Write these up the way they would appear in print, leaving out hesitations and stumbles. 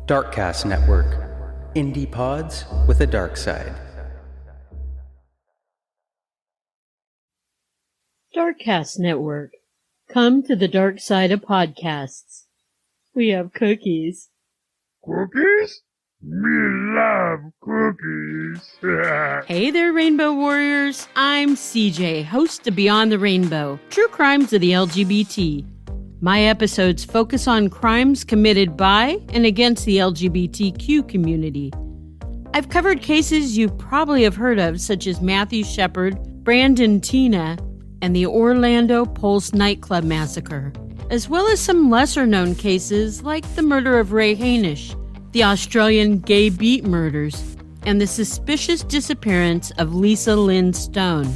Darkcast Network. Indie pods with a dark side. Darkcast Network. Come to the dark side of podcasts. We have cookies. Cookies? Me love cookies. Hey there, Rainbow Warriors. I'm CJ, host of Beyond the Rainbow, True Crimes of the LGBT. My episodes focus on crimes committed by and against the LGBTQ community. I've covered cases you probably have heard of, such as Matthew Shepard, Brandon Tina, and the Orlando Pulse nightclub massacre, as well as some lesser-known cases like the murder of Ray Hainish, the Australian gay beat murders, and the suspicious disappearance of Lisa Lynn Stone.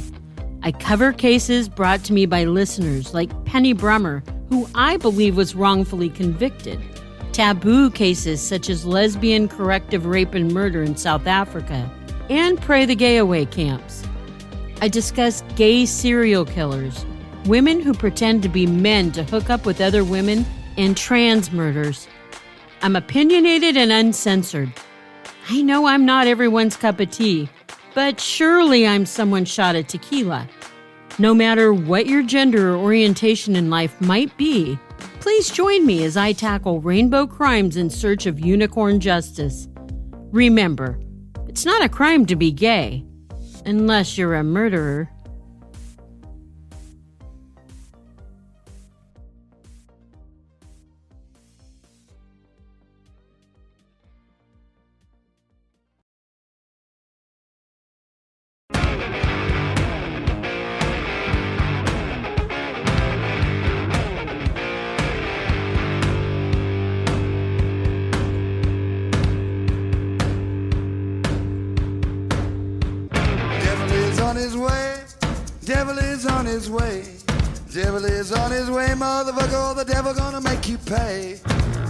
I cover cases brought to me by listeners like Penny Brummer, who I believe was wrongfully convicted, taboo cases such as lesbian corrective rape and murder in South Africa, and Pray the Gay Away camps. I discuss gay serial killers, women who pretend to be men to hook up with other women, and trans murders. I'm opinionated and uncensored. I know I'm not everyone's cup of tea, but surely I'm someone's shot at tequila. No matter what your gender or orientation in life might be, please join me as I tackle rainbow crimes in search of unicorn justice. Remember, it's not a crime to be gay, unless you're a murderer. Devil is on his way. Devil is on his way, motherfucker. The devil gonna make you pay.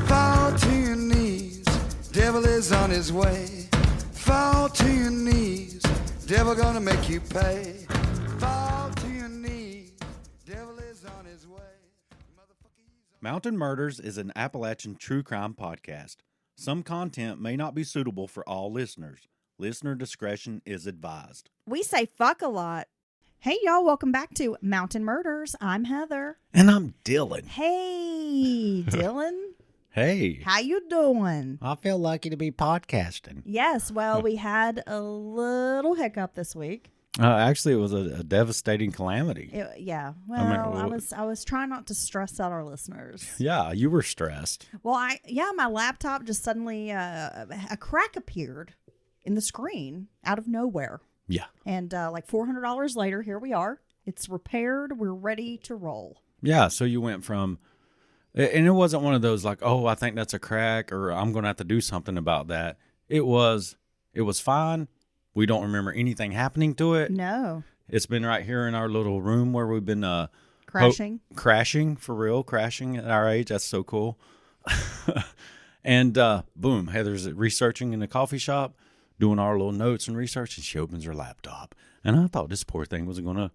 Fall to your knees. Devil is on his way. Fall to your knees. Devil gonna make you pay. Fall to your knees. Devil is on his way. Mountain Murders is an Appalachian true crime podcast. Some content may not be suitable for all listeners. Listener discretion is advised. We say fuck a lot. Hey, y'all, welcome back to Mountain Murders. I'm Heather. And I'm Dylan. Hey, Dylan. Hey. How you doing? I feel lucky to be podcasting. Yes, well, we had a little hiccup this week. Actually, it was a devastating calamity. I was trying not to stress out our listeners. Yeah, you were stressed. Well, my laptop just suddenly, a crack appeared in the screen out of nowhere. Yeah. And like $400 later, here we are. It's repaired. We're ready to roll. Yeah, so you went from, and it wasn't one of those like, oh, I think that's a crack or I'm going to have to do something about that. It was fine. We don't remember anything happening to it. No. It's been right here in our little room where we've been crashing. Crashing, for real, crashing at our age. That's so cool. And boom, Heather's researching in the coffee shop, doing our little notes and research, and she opens her laptop. And I thought this poor thing was going to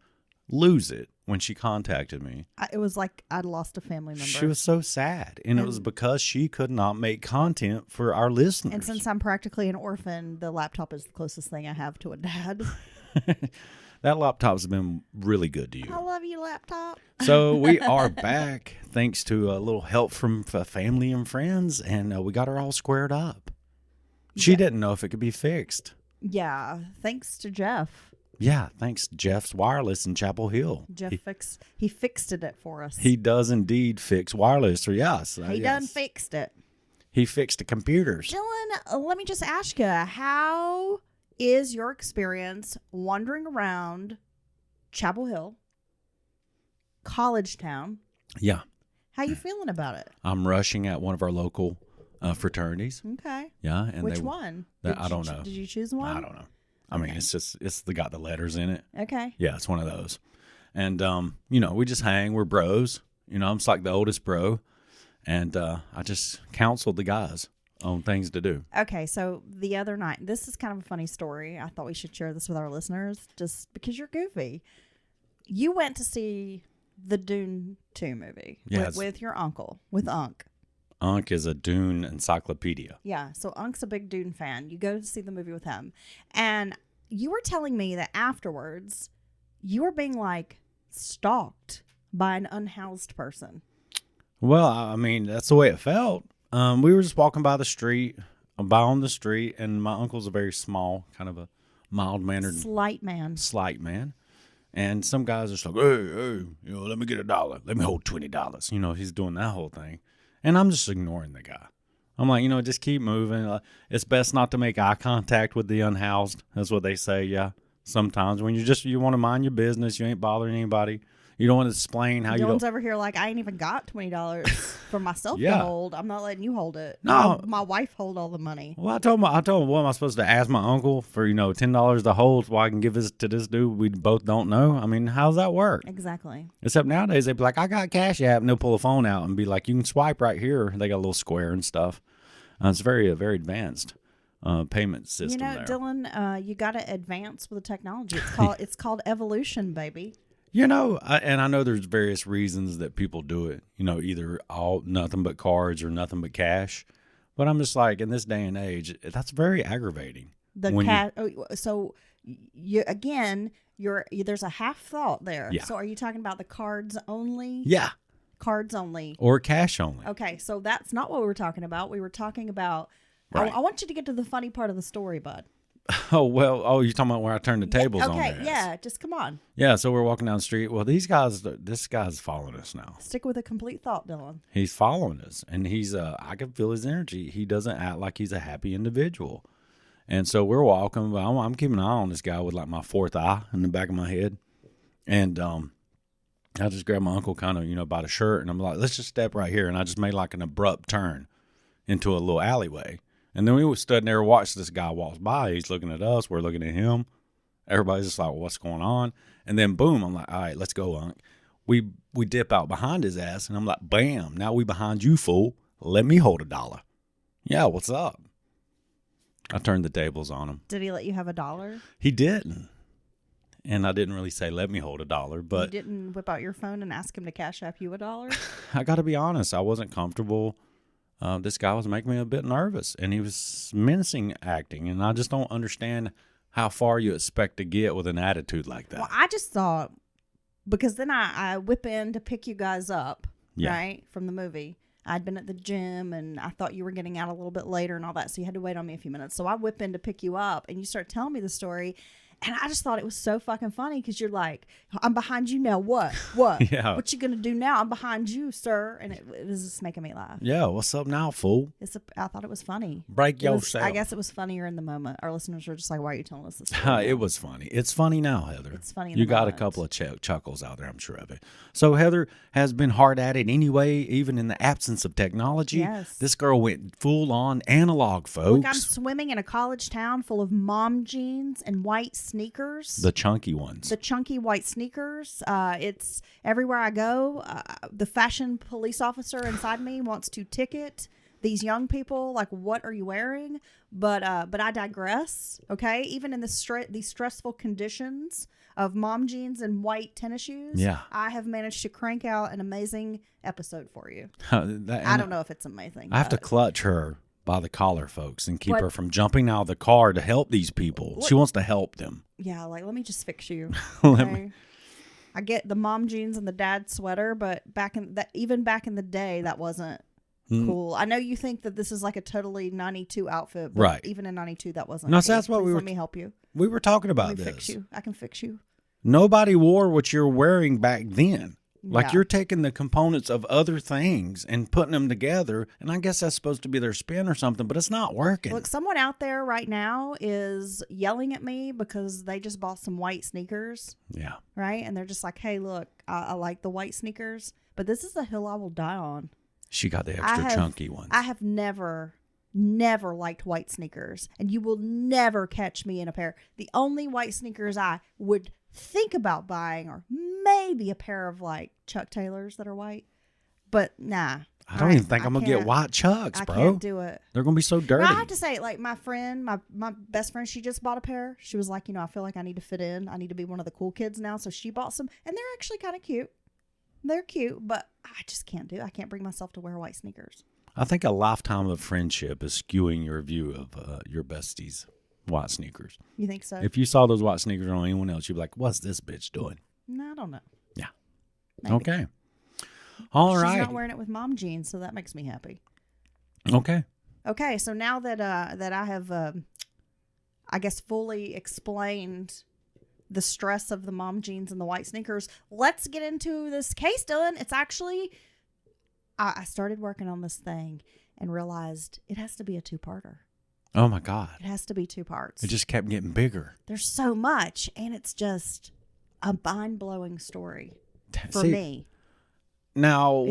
lose it when she contacted me. It was like I'd lost a family member. She was so sad. And it was because she could not make content for our listeners. And since I'm practically an orphan, the laptop is the closest thing I have to a dad. That laptop's been really good to you. I love you, laptop. So we are back thanks to a little help from family and friends, and we got her all squared up. She didn't know if it could be fixed. Yeah, thanks to Jeff. Yeah, thanks Jeff's Wireless in Chapel Hill. He fixed it for us. He does indeed fix wireless. Or yes, he done fixed it. He fixed the computers. Dylan, let me just ask you, how is your experience wandering around Chapel Hill, college town? Yeah. How you feeling about it? I'm rushing at one of our local fraternities. Okay. Yeah. And which one? I don't know. Did you choose one? I don't know. I mean, it's got the letters in it. Okay. Yeah, it's one of those. And, we just hang. We're bros. I'm just like the oldest bro. And I just counseled the guys on things to do. Okay, so the other night, this is kind of a funny story. I thought we should share this with our listeners just because you're goofy. You went to see the Dune 2 movie with your uncle, with Unc. Unc is a Dune encyclopedia. Yeah, so Unc's a big Dune fan. You go to see the movie with him. And you were telling me that afterwards, you were being, like, stalked by an unhoused person. Well, I mean, that's the way it felt. We were just walking by the street, on the street, and my uncle's a very small, kind of a mild-mannered, Slight man. And some guys are just like, hey, let me get $1. Let me hold $20. He's doing that whole thing. And I'm just ignoring the guy. I'm like, just keep moving. It's best not to make eye contact with the unhoused. That's what they say, yeah. Sometimes when you want to mind your business, you ain't bothering anybody. You don't want to explain how Dylan's over here like, I ain't even got $20 for myself to hold. I'm not letting you hold it. No. My wife hold all the money. Well, I told him, what am I supposed to ask my uncle for, $10 to hold so I can give this to this dude we both don't know? I mean, how's that work? Exactly. Except nowadays, they'd be like, I got Cash App, and they'll pull a phone out and be like, you can swipe right here. They got a little square and stuff. It's very advanced payment system there. Dylan, you got to advance with the technology. It's called evolution, baby. And I know there's various reasons that people do it, either nothing but cards or nothing but cash. But I'm just like, in this day and age, that's very aggravating. So there's a half thought there. Yeah. So are you talking about the cards only? Yeah. Cards only. Or cash only. Okay, so that's not what we were talking about. We were talking about, Right. I want you to get to the funny part of the story, bud. You're talking about where I turned the tables on there. Okay, yeah, just come on. Yeah, so we're walking down the street. Well, this guy's following us now. Stick with a complete thought, Dylan. He's following us, and I can feel his energy. He doesn't act like he's a happy individual. And so we're walking, but I'm keeping an eye on this guy with like my fourth eye in the back of my head. And I just grabbed my uncle kind of, by the shirt, and I'm like, let's just step right here. And I just made like an abrupt turn into a little alleyway. And then we were stood there, watched this guy walk by. He's looking at us. We're looking at him. Everybody's just like, well, what's going on? And then, boom, I'm like, all right, let's go, Unc. We dip out behind his ass, and I'm like, bam, now we behind you, fool. Let me hold $1. Yeah, what's up? I turned the tables on him. Did he let you have $1? He didn't. And I didn't really say, let me hold $1. But you didn't whip out your phone and ask him to cash app you $1? I got to be honest. I wasn't comfortable. This guy was making me a bit nervous, and he was menacing acting, and I just don't understand how far you expect to get with an attitude like that. Well, I just thought, because then I whip in to pick you guys up, right, from the movie. I'd been at the gym, and I thought you were getting out a little bit later and all that, so you had to wait on me a few minutes. So I whip in to pick you up, and you start telling me the story. And I just thought it was so fucking funny because you're like, I'm behind you now. What? Yeah. What you going to do now? I'm behind you, sir. And it was just making me laugh. Yeah, what's up now, fool? I thought it was funny. Break yourself. I guess it was funnier in the moment. Our listeners were just like, why are you telling us this story? It was funny. It's funny now, Heather. It's funny in You the got moment. a couple of chuckles out there, I'm sure of it. So Heather has been hard at it anyway, even in the absence of technology. Yes. This girl went full on analog, folks. Look, I'm swimming in a college town full of mom jeans and white sneakers. The chunky ones. The chunky white sneakers. It's everywhere I go. The fashion police officer inside me wants to ticket these young people. Like, what are you wearing? But I digress. Okay, even in these stressful conditions of mom jeans and white tennis shoes, I have managed to crank out an amazing episode for you. I don't know if it's amazing. I have to clutch her by the collar, folks, and keep her from jumping out of the car to help these people. She wants to help them. Yeah, like, let me just fix you. Let Okay? I get the mom jeans and the dad sweater, but even back in the day, that wasn't cool. I know you think that this is like a totally 92 outfit, but right. even in 92, that wasn't. No, so that's what Let me help you. We were talking about this. Fix you. I can fix you. Nobody wore what you're wearing back then. Like, Yeah. you're taking the components of other things and putting them together, and I guess that's supposed to be their spin or something, but it's not working. Look, someone out there right now is yelling at me because they just bought some white sneakers. Yeah. Right? And they're just like, hey, look, I like the white sneakers, but this is a hill I will die on. She got the extra chunky ones. I have never liked white sneakers, and you will never catch me in a pair. The only white sneakers I would think about buying are maybe a pair of like Chuck Taylors that are white, but nah. I don't even think I'm gonna get white Chucks, bro. I can't do it. They're gonna be so dirty. But I have to say, like, my friend, my best friend, she just bought a pair. She was like, I feel like I need to fit in. I need to be one of the cool kids now. So she bought some, and they're actually kind of cute. They're cute, but I just can't do it. I can't bring myself to wear white sneakers. I think a lifetime of friendship is skewing your view of your bestie's white sneakers. You think so? If you saw those white sneakers on anyone else, you'd be like, what's this bitch doing? No, I don't know. Yeah. Maybe. Okay. All She's right. not wearing it with mom jeans, so that makes me happy. Okay. Okay, so now that I have, I guess, fully explained the stress of the mom jeans and the white sneakers, let's get into this case, Dylan. It's actually, I started working on this thing and realized it has to be a two-parter. Oh, my God. It has to be 2 parts. It just kept getting bigger. There's so much, and it's just a mind-blowing story for me. Now,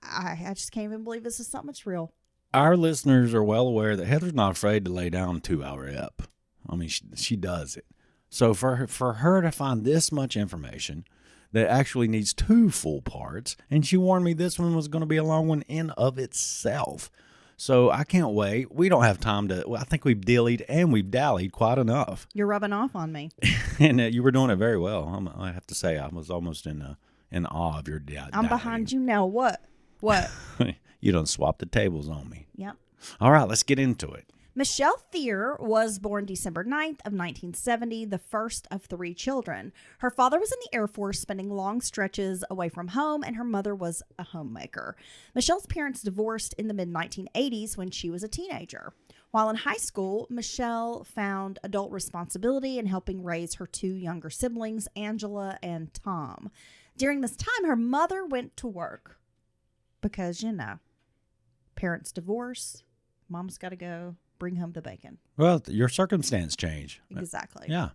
I just can't even believe this is something that's real. our listeners are well aware that Heather's not afraid to lay down a 2-hour ep. I mean, she does it. So for her to find this much information that actually needs 2 full parts, and she warned me this one was going to be a long one in of itself. So I can't wait. We don't have time to. Well, I think we've dillied and we've dallied quite enough. You're rubbing off on me. And you were doing it very well. I have to say, I was almost in awe of your dad. I'm behind you now. What? You done swapped the tables on me. Yep. All right, let's get into it. Michelle Theer was born December 9th of 1970, the first of 3 children. Her father was in the Air Force, spending long stretches away from home, and her mother was a homemaker. Michelle's parents divorced in the mid-1980s when she was a teenager. While in high school, Michelle found adult responsibility in helping raise her 2 younger siblings, Angela and Tom. During this time, her mother went to work because, you know, parents divorce, mom's got to go. Bring home the bacon. Well, your circumstance change. Exactly. Yeah.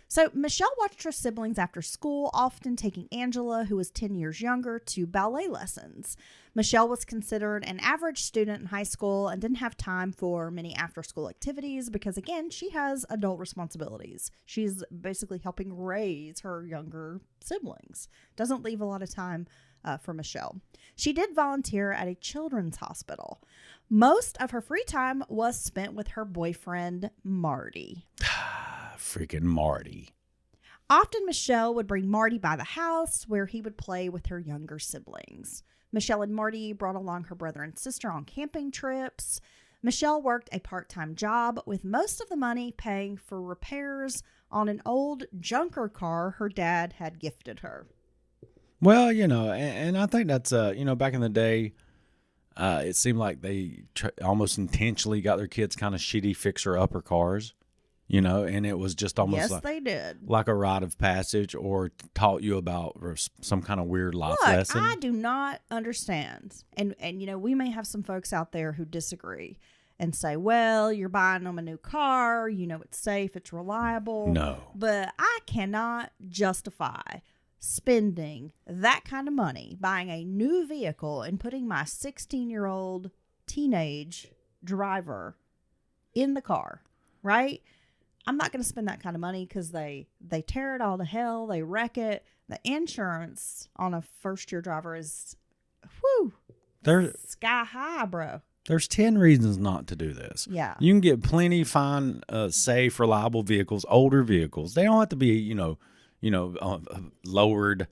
So Michelle watched her siblings after school, often taking Angela, who was 10 years younger, to ballet lessons. Michelle was considered an average student in high school and didn't have time for many after-school activities because, again, she has adult responsibilities. She's basically helping raise her younger siblings. Doesn't leave a lot of time for Michelle. She did volunteer at a children's hospital. Most of her free time was spent with her boyfriend, Marty. Freaking Marty. Often Michelle would bring Marty by the house where he would play with her younger siblings. Michelle and Marty brought along her brother and sister on camping trips. Michelle worked a part-time job with most of the money paying for repairs on an old junker car her dad had gifted her. Well, you know, and I think that's, you know, back in the day, it seemed like they almost intentionally got their kids kind of shitty fixer-upper cars, you know, and it was just almost they did. like a rite of passage or taught you about some kind of weird life Look, lesson. I do not understand. And you know, we may have some folks out there who disagree and say, well, you're buying them a new car, you know, it's safe, it's reliable. No. But I cannot justify spending that kind of money buying a new vehicle and putting my 16-year-old teenage driver in the car, right? I'm not going to spend that kind of money because they tear it all to hell, they wreck it. The insurance on a first-year driver is sky high, bro. There's 10 reasons not to do this. Yeah. You can get plenty fine, safe, reliable vehicles, older vehicles. They don't have to be, you know, lowered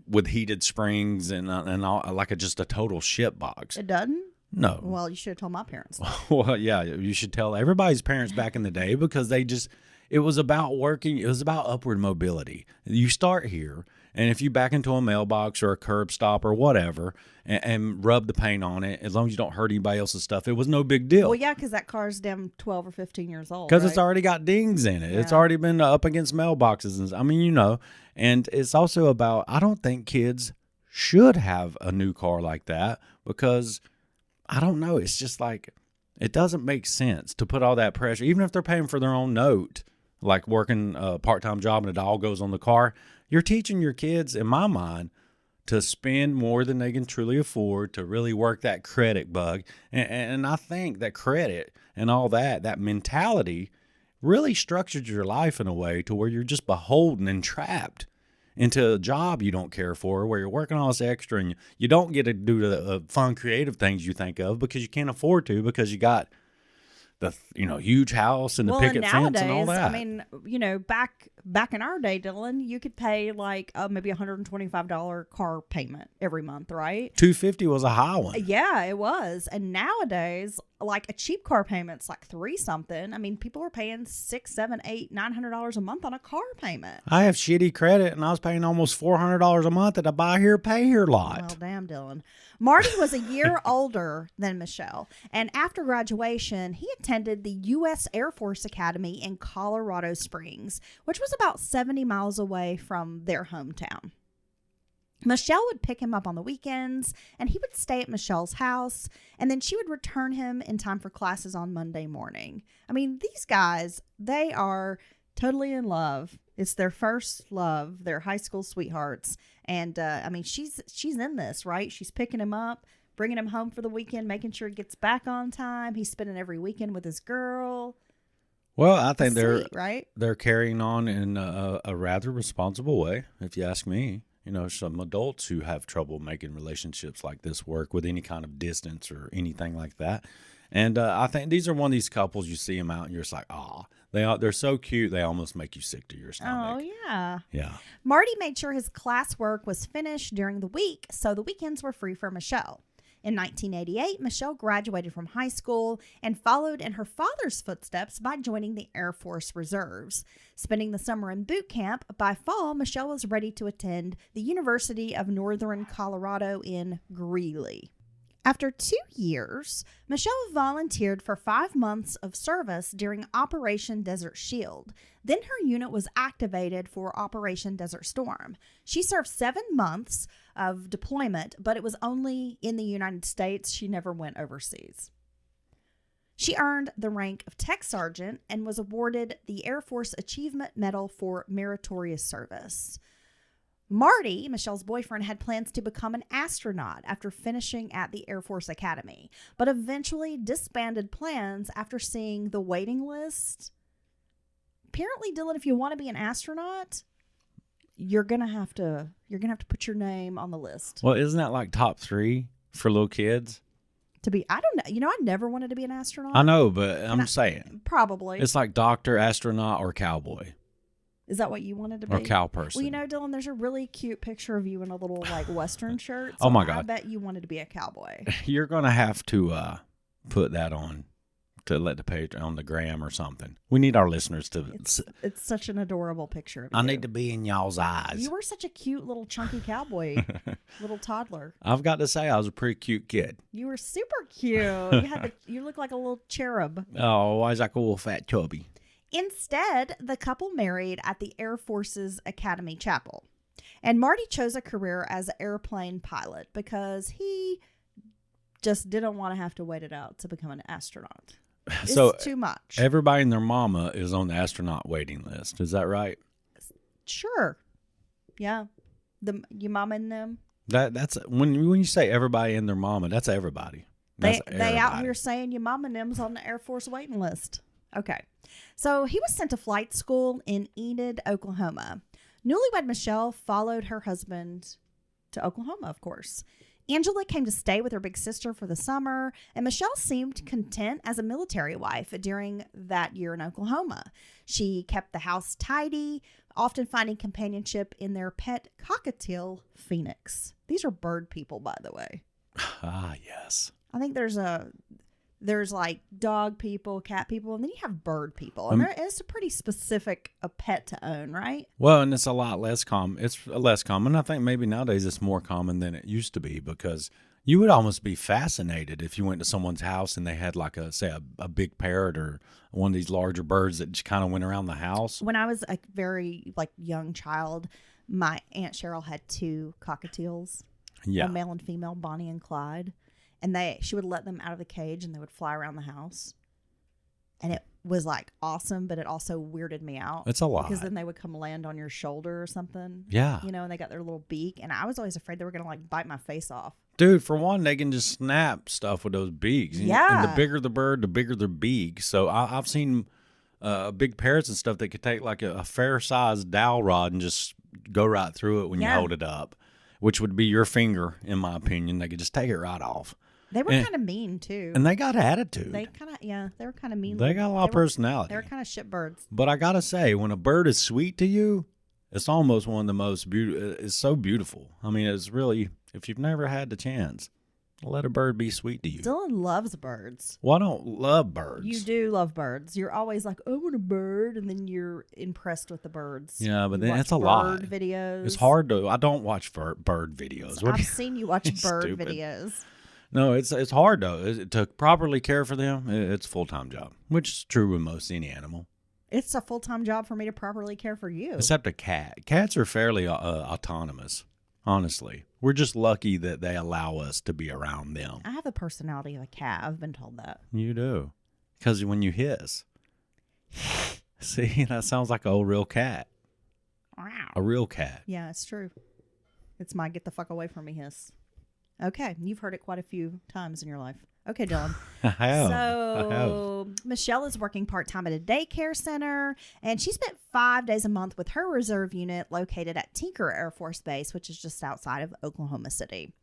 with heated springs and all, like just a total shit box. It doesn't? No. Well, you should have told my parents. Well, yeah, you should tell everybody's parents back in the day because it was about working. It was about upward mobility. You start here, and if you back into a mailbox or a curb stop or whatever and rub the paint on it, as long as you don't hurt anybody else's stuff, it was no big deal. Well, yeah, because that car's damn 12 or 15 years old. Because right? it's already got dings in it. Yeah. It's already been up against mailboxes. And I mean, you know, and it's also about, I don't think kids should have a new car like that because, I don't know, it's just like, it doesn't make sense to put all that pressure, even if they're paying for their own note, like working a part-time job and it all goes on the car. You're teaching your kids, in my mind, to spend more than they can truly afford, to really work that credit bug. And I think that credit and all that mentality really structures your life in a way to where you're just beholden and trapped into a job you don't care for, where you're working all this extra and you don't get to do the fun, creative things you think of because you can't afford to because you got the huge house and the Well, picket and fence nowadays, and all that. I mean, back in our day, Dylan, you could pay like maybe $125 car payment every month, right? $250 was a high one. Yeah, it was. And nowadays, like a cheap car payment's like $3 something. I mean, people are paying $600, $700, $800, $900 a month on a car payment. I have shitty credit, and I was paying almost $400 a month at a buy here, pay here lot. Well, damn, Dylan. Marty was a year older than Michelle, and after graduation, he attended the U.S. Air Force Academy in Colorado Springs, which was about 70 miles away from their hometown. Michelle would pick him up on the weekends, and he would stay at Michelle's house, and then she would return him in time for classes on Monday morning. I mean, these guys, they are totally in love. It's their first love, their high school sweethearts. And, I mean, she's in this, right? She's picking him up, bringing him home for the weekend, making sure he gets back on time. He's spending every weekend with his girl. Well, I think Sweet, right? they're carrying on in a rather responsible way, if you ask me. Some adults who have trouble making relationships like this work with any kind of distance or anything like that. And I think these are one of these couples, you see them out and you're just like, they're so cute. They almost make you sick to your stomach. Oh, yeah. Yeah. Marty made sure his classwork was finished during the week, so the weekends were free for Michelle. In 1988, Michelle graduated from high school and followed in her father's footsteps by joining the Air Force Reserves. Spending the summer in boot camp, by fall, Michelle was ready to attend the University of Northern Colorado in Greeley. After 2 years, Michelle volunteered for 5 months of service during Operation Desert Shield. Then her unit was activated for Operation Desert Storm. She served 7 months of deployment, but it was only in the United States. She never went overseas. She earned the rank of Tech Sergeant and was awarded the Air Force Achievement Medal for meritorious service. Marty, Michelle's boyfriend, had plans to become an astronaut after finishing at the Air Force Academy, but eventually disbanded plans after seeing the waiting list. Apparently, Dylan, if you want to be an astronaut, you're gonna have to put your name on the list. Well, isn't that like top 3 for little kids? I don't know. I never wanted to be an astronaut. I know, but I'm saying. Probably. It's like doctor, astronaut, or cowboy. Is that what you wanted to be? Or cow person. Well, Dylan, there's a really cute picture of you in a little like Western shirt. Oh my God. I bet you wanted to be a cowboy. You're going to have to put that on to let the page on the gram or something. We need our listeners to. It's such an adorable picture of you. I need to be in y'all's eyes. You were such a cute little chunky cowboy, little toddler. I've got to say, I was a pretty cute kid. You were super cute. You look like a little cherub. Oh, why is that cool, fat chubby? Instead, the couple married at the Air Force's Academy Chapel. And Marty chose a career as an airplane pilot because he just didn't want to have to wait it out to become an astronaut. It's too much. Everybody and their mama is on the astronaut waiting list. Is that right? Sure. Yeah. Your mama and them. That's when you say everybody and their mama, that's everybody. They out here saying your mama and them's on the Air Force waiting list. Okay. So he was sent to flight school in Enid, Oklahoma. Newlywed Michelle followed her husband to Oklahoma, of course. Angela came to stay with her big sister for the summer, and Michelle seemed content as a military wife during that year in Oklahoma. She kept the house tidy, often finding companionship in their pet cockatiel, Phoenix. These are bird people, by the way. Ah, yes. I think there's like dog people, cat people, and then you have bird people. And it's a pretty specific a pet to own, right? Well, and it's a lot less common. It's less common. I think maybe nowadays it's more common than it used to be because you would almost be fascinated if you went to someone's house and they had like a big parrot or one of these larger birds that just kind of went around the house. When I was a very young child, my Aunt Cheryl had 2 cockatiels, a male and female, Bonnie and Clyde. And she would let them out of the cage and they would fly around the house. And it was awesome, but it also weirded me out. It's a lot. Because then they would come land on your shoulder or something. Yeah. And they got their little beak. And I was always afraid they were going to bite my face off. Dude, for one, they can just snap stuff with those beaks. Yeah. And the bigger the bird, the bigger their beak. So I've seen big parrots and stuff that could take a fair-sized dowel rod and just go right through it when you hold it up, which would be your finger, in my opinion. They could just take it right off. They were kind of mean too. And they got attitude. They were kind of mean. They got a lot of personality. They were kind of shitbirds. But I got to say, when a bird is sweet to you, it's almost one of the most beautiful. It's so beautiful. I mean, it's really, if you've never had the chance, let a bird be sweet to you. Dylan loves birds. Well, I don't love birds. You do love birds. You're always like, I want a bird, and then you're impressed with the birds. Yeah, but You then watch it's a lot. Bird videos. It's hard to. I don't watch bird videos. I've seen you watch bird Stupid. videos. No, it's hard though. To properly care for them, it's a full-time job, which is true with most any animal. It's a full-time job for me to properly care for you. Except a cat. Cats are fairly autonomous. Honestly, we're just lucky that they allow us to be around them. I have the personality of a cat. I've been told that. You do, because when you hiss, see, that sounds like an old real cat. Wow. A real cat. Yeah, it's true. It's my get the fuck away from me hiss. Okay, you've heard it quite a few times in your life. Okay, Dylan. I have. So Michelle is working part-time at a daycare center, and she spent 5 days a month with her reserve unit located at Tinker Air Force Base, which is just outside of Oklahoma City.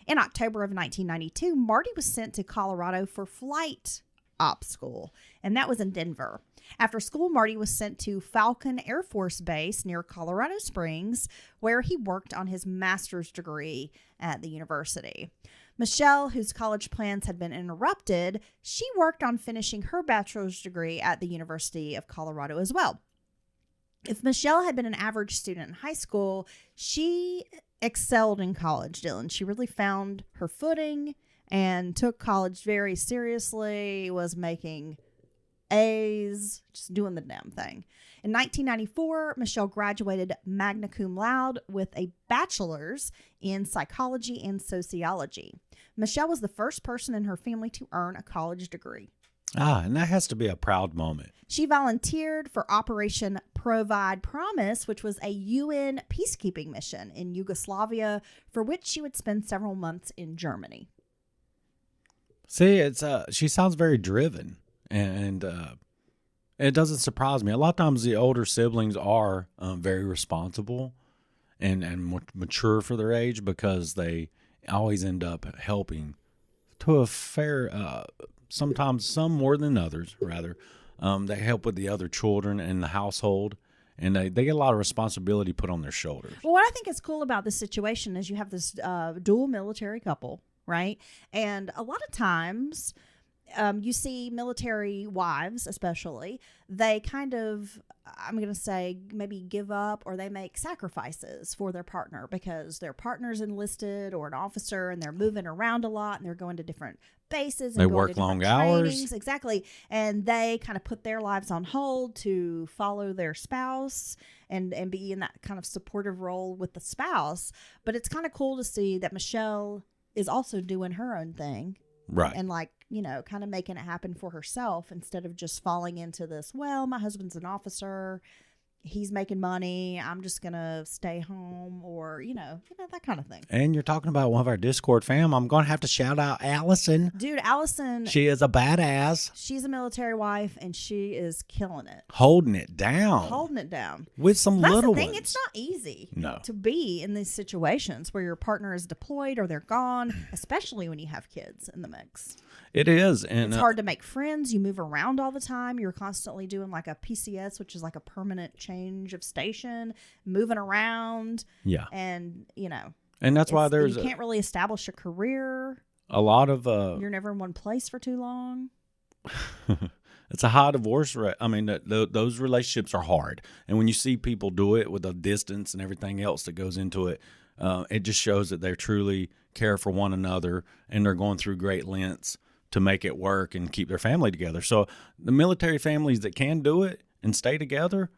In October of 1992, Marty was sent to Colorado for flight op school, and that was in Denver. After school, Marty was sent to Falcon Air Force Base near Colorado Springs, where he worked on his master's degree at the university. Michelle, whose college plans had been interrupted, she worked on finishing her bachelor's degree at the University of Colorado as well. If Michelle had been an average student in high school, she excelled in college, Dylan. She really found her footing and took college very seriously, was making A's, just doing the damn thing. In 1994, Michelle graduated magna cum laude with a bachelor's in psychology and sociology. Michelle was the first person in her family to earn a college degree. And that has to be a proud moment. She volunteered for Operation Provide Promise, which was a UN peacekeeping mission in Yugoslavia, for which she would spend several months in Germany. See, it's she sounds very driven, and it doesn't surprise me. A lot of times, the older siblings are very responsible and mature for their age because they always end up helping to a fair. Sometimes some more than others, rather. They help with the other children in the household, and they get a lot of responsibility put on their shoulders. Well, what I think is cool about this situation is you have this dual military couple, right? And a lot of times you see military wives, especially, they kind of, I'm going to say, maybe give up or they make sacrifices for their partner because their partner's enlisted or an officer and they're moving around a lot and they're going to different bases. And they going work to different long hours. trainings. Exactly. And they kind of put their lives on hold to follow their spouse and be in that kind of supportive role with the spouse. But it's kind of cool to see that Michelle is also doing her own thing. Right. And like, you know, kind of making it happen for herself instead of just falling into this, well, my husband's an officer, he's making money, I'm just going to stay home, or, you know, that kind of thing. And you're talking about one of our Discord fam. I'm going to have to shout out Allison. Dude, Allison. She is a badass. She's a military wife, and she is killing it. Holding it down. Holding it down. With some That's little the thing. ones. It's not easy No. to be in these situations where your partner is deployed or they're gone, especially when you have kids in the mix. It is. And It's hard to make friends. You move around all the time. You're constantly doing like a PCS, which is like a permanent change of station, moving around. Yeah. And, you know. And that's why there's you can't really establish a career. a lot of You're never in one place for too long. it's a high divorce rate. I mean, those relationships are hard. And when you see people do it with the distance and everything else that goes into it, it just shows that they truly care for one another and they're going through great lengths to make it work and keep their family together. So the military families that can do it and stay together,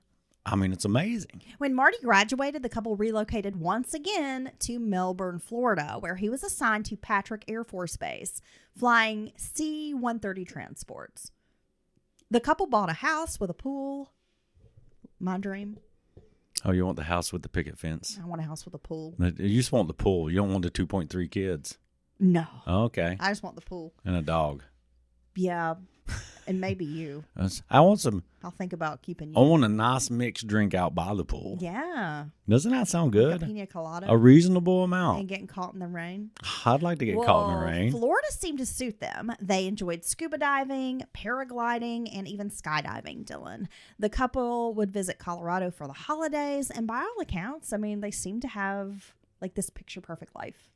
I mean, it's amazing. When Marty graduated, the couple relocated once again to Melbourne, Florida, where he was assigned to Patrick Air Force Base, flying C-130 transports. The couple bought a house with a pool. My dream. Oh, you want the house with the picket fence? I want a house with a pool. You just want the pool. You don't want the 2.3 kids. No. Okay. I just want the pool. And a dog. Yeah. And maybe you. I want some. I'll think about keeping I you. want a nice mixed drink out by the pool. Yeah. Doesn't that sound Like a good? pina colada. A reasonable And amount. getting caught in the rain. I'd like to get caught in the rain. Florida seemed to suit them. They enjoyed scuba diving, paragliding, and even skydiving, Dylan. The couple would visit Colorado for the holidays, and by all accounts, I mean, they seem to have like this picture perfect life.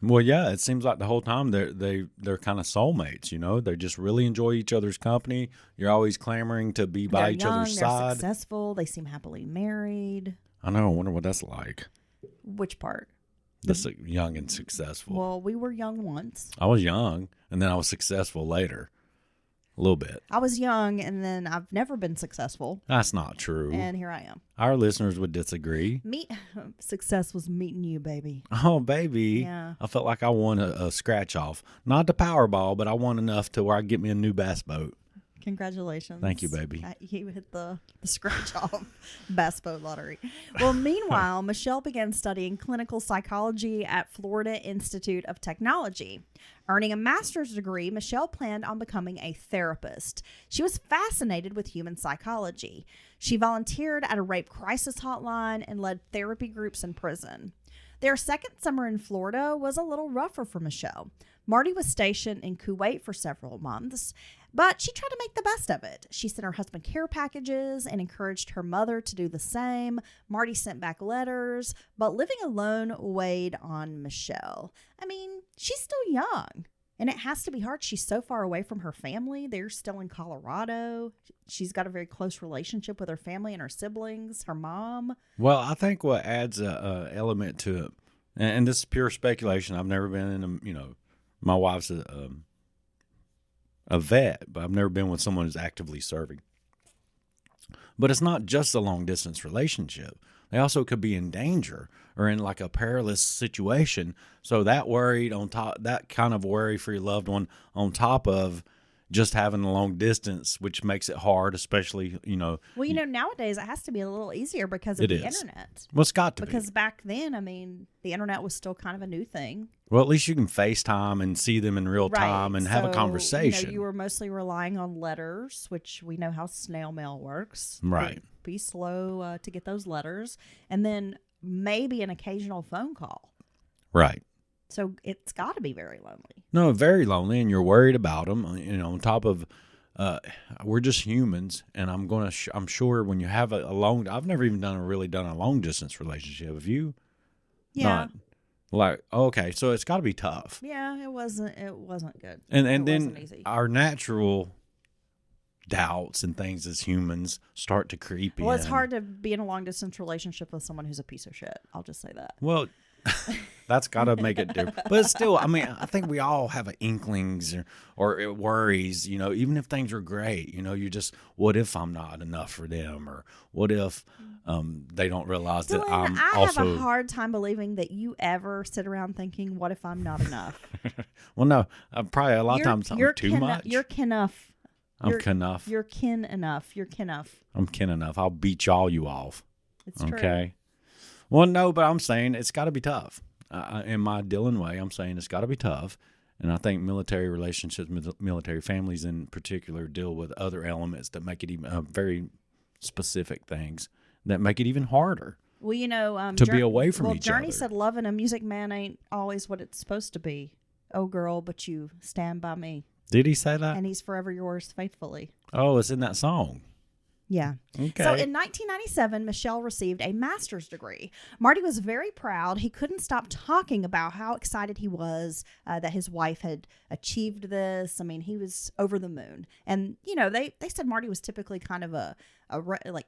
Well, yeah, it seems like the whole time they're kind of soulmates. You know, they just really enjoy each other's company. You're always clamoring to be by They're each young, other's they're side. successful, they seem happily married. I know. I wonder what that's like. Which part? This young and successful. Well, we were young once. I was young, and then I was successful later. A little bit. I was young, and then I've never been successful, That's not true. and here I am. Our listeners would disagree. Success was meeting you, baby. Oh, baby. Yeah. I felt like I won a scratch off. Not the Powerball, but I won enough to where I get me a new bass boat. Congratulations. Thank you, baby. You hit the scratch off bass boat lottery. Well, meanwhile, Michelle began studying clinical psychology at Florida Institute of Technology. Earning a master's degree, Michelle planned on becoming a therapist. She was fascinated with human psychology. She volunteered at a rape crisis hotline and led therapy groups in prison. Their second summer in Florida was a little rougher for Michelle. Marty was stationed in Kuwait for several months, but she tried to make the best of it. She sent her husband care packages and encouraged her mother to do the same. Marty sent back letters, but living alone weighed on Michelle. I mean, she's still young, and it has to be hard. She's so far away from her family. They're still in Colorado. She's got a very close relationship with her family and her siblings, her mom. Well, I think what adds a element to it, and this is pure speculation. I've never been in my wife's a vet, but I've never been with someone who's actively serving. But it's not just a long distance relationship. They also could be in danger or in like a perilous situation. So that kind of worry for your loved one on top of just having a long distance, which makes it hard, especially, Well, nowadays it has to be a little easier because of the internet. Well, it's got to be. Because back then, I mean, the internet was still kind of a new thing. Well, at least you can FaceTime and see them in real time and have a conversation. You were mostly relying on letters, which we know how snail mail works. Right. Be slow to get those letters. And then maybe an occasional phone call. Right. So it's got to be very lonely. No, very lonely, and you're worried about them. On top of, we're just humans, and I'm sure when you have a long, I've never even done a long distance relationship. Have you? Yeah. Okay, so it's got to be tough. Yeah, it wasn't good. And it then wasn't easy. our natural doubts and things as humans start to creep in. Well, it's hard to be in a long distance relationship with someone who's a piece of shit. I'll just say that. Well, that's got to make it different. But still, I mean, I think we all have inklings or worries, even if things are great, you just, what if I'm not enough for them? Or what if they don't realize that I'm I also... have a hard time believing that you ever sit around thinking, what if I'm not enough? Well, no, probably a lot of times I'm too much. You're kin-enough. I'm kin-enough. You're kin enough. You're kin-enough. I'm kin-enough. I'll beat you off. It's true. Okay. Well, no, but I'm saying it's got to be tough. In my Dylan way, I'm saying it's got to be tough. And I think military relationships, military families in particular, deal with other elements that make it even very specific things that make it even harder. Well, to be away from each Journey other. said, "Loving a music man ain't always what it's supposed to be. Oh, girl, but you stand by me." Did he say that? And he's forever yours faithfully. Oh, it's in that song. Yeah. Okay. So in 1997, Michelle received a master's degree. Marty was very proud. He couldn't stop talking about how excited he was that his wife had achieved this. I mean, he was over the moon. And, they said Marty was typically kind of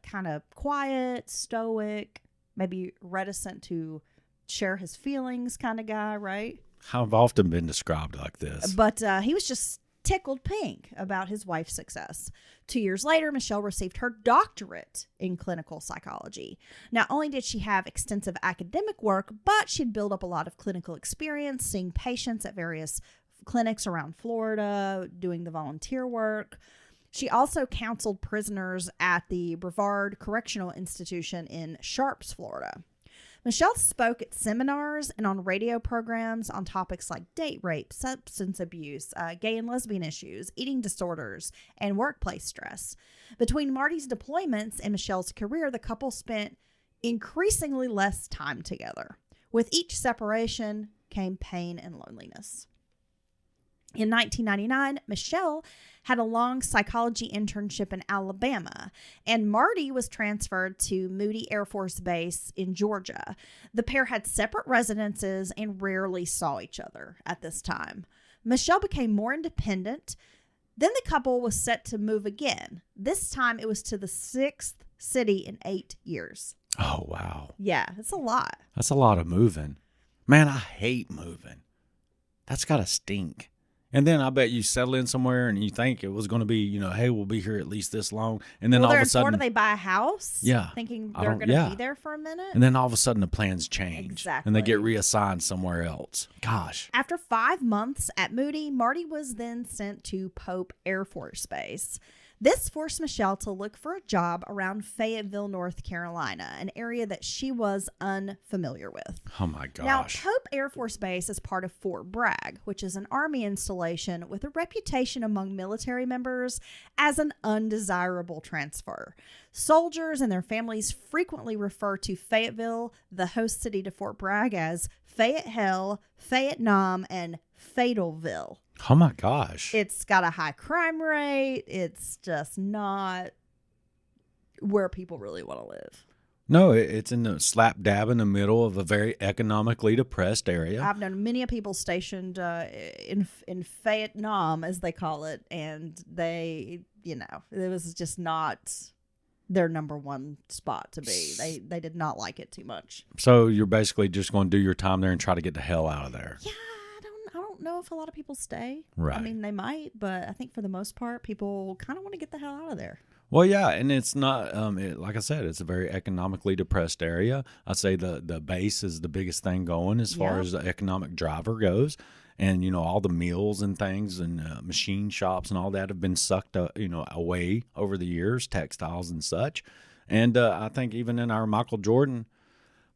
kind of quiet, stoic, maybe reticent to share his feelings kind of guy, right? I've often been described like this. But he was just tickled pink about his wife's success. 2 years later, Michelle received her doctorate in clinical psychology. Not only did she have extensive academic work, but she'd built up a lot of clinical experience seeing patients at various clinics around Florida, doing the volunteer work. She also counseled prisoners at the Brevard Correctional Institution in Sharps, Florida. Michelle spoke at seminars and on radio programs on topics like date rape, substance abuse, gay and lesbian issues, eating disorders, and workplace stress. Between Marty's deployments and Michelle's career, the couple spent increasingly less time together. With each separation came pain and loneliness. In 1999, Michelle had a long psychology internship in Alabama, and Marty was transferred to Moody Air Force Base in Georgia. The pair had separate residences and rarely saw each other at this time. Michelle became more independent. Then the couple was set to move again. This time it was to the 6th city in 8 years. Oh, wow. Yeah, it's a lot. That's a lot of moving. Man, I hate moving. That's got to stink. And then I bet you settle in somewhere and you think it was going to be, you know, hey, we'll be here at least this long. And then all of a sudden, Florida, they buy a house, yeah, thinking they're going to be there for a minute. And then all of a sudden the plans change. Exactly. And they get reassigned somewhere else. Gosh. After 5 months at Moody, Marty was then sent to Pope Air Force Base. This forced Michelle to look for a job around Fayetteville, North Carolina, an area that she was unfamiliar with. Oh, my gosh. Now, Pope Air Force Base is part of Fort Bragg, which is an Army installation with a reputation among military members as an undesirable transfer. Soldiers and their families frequently refer to Fayetteville, the host city to Fort Bragg, as Fayetteville, Fayetteville, and Fayetteville. Oh, my gosh. It's got a high crime rate. It's just not where people really want to live. No, it's in the slap dab in the middle of a very economically depressed area. I've known many people stationed in Fayetteville, as they call it, and they, you know, it was just not their number one spot to be. They did not like it too much. So you're basically just going to do your time there and try to get the hell out of there. Yeah, I don't know if a lot of people stay. Right. I mean, they might, but I think for the most part, people kind of want to get the hell out of there. Well, yeah, and it's not, like I said, it's a very economically depressed area. I'd say the base is the biggest thing going as far as the economic driver goes. And, you know, all the mills and things and machine shops and all that have been sucked, away over the years, textiles and such. And I think even in our Michael Jordan,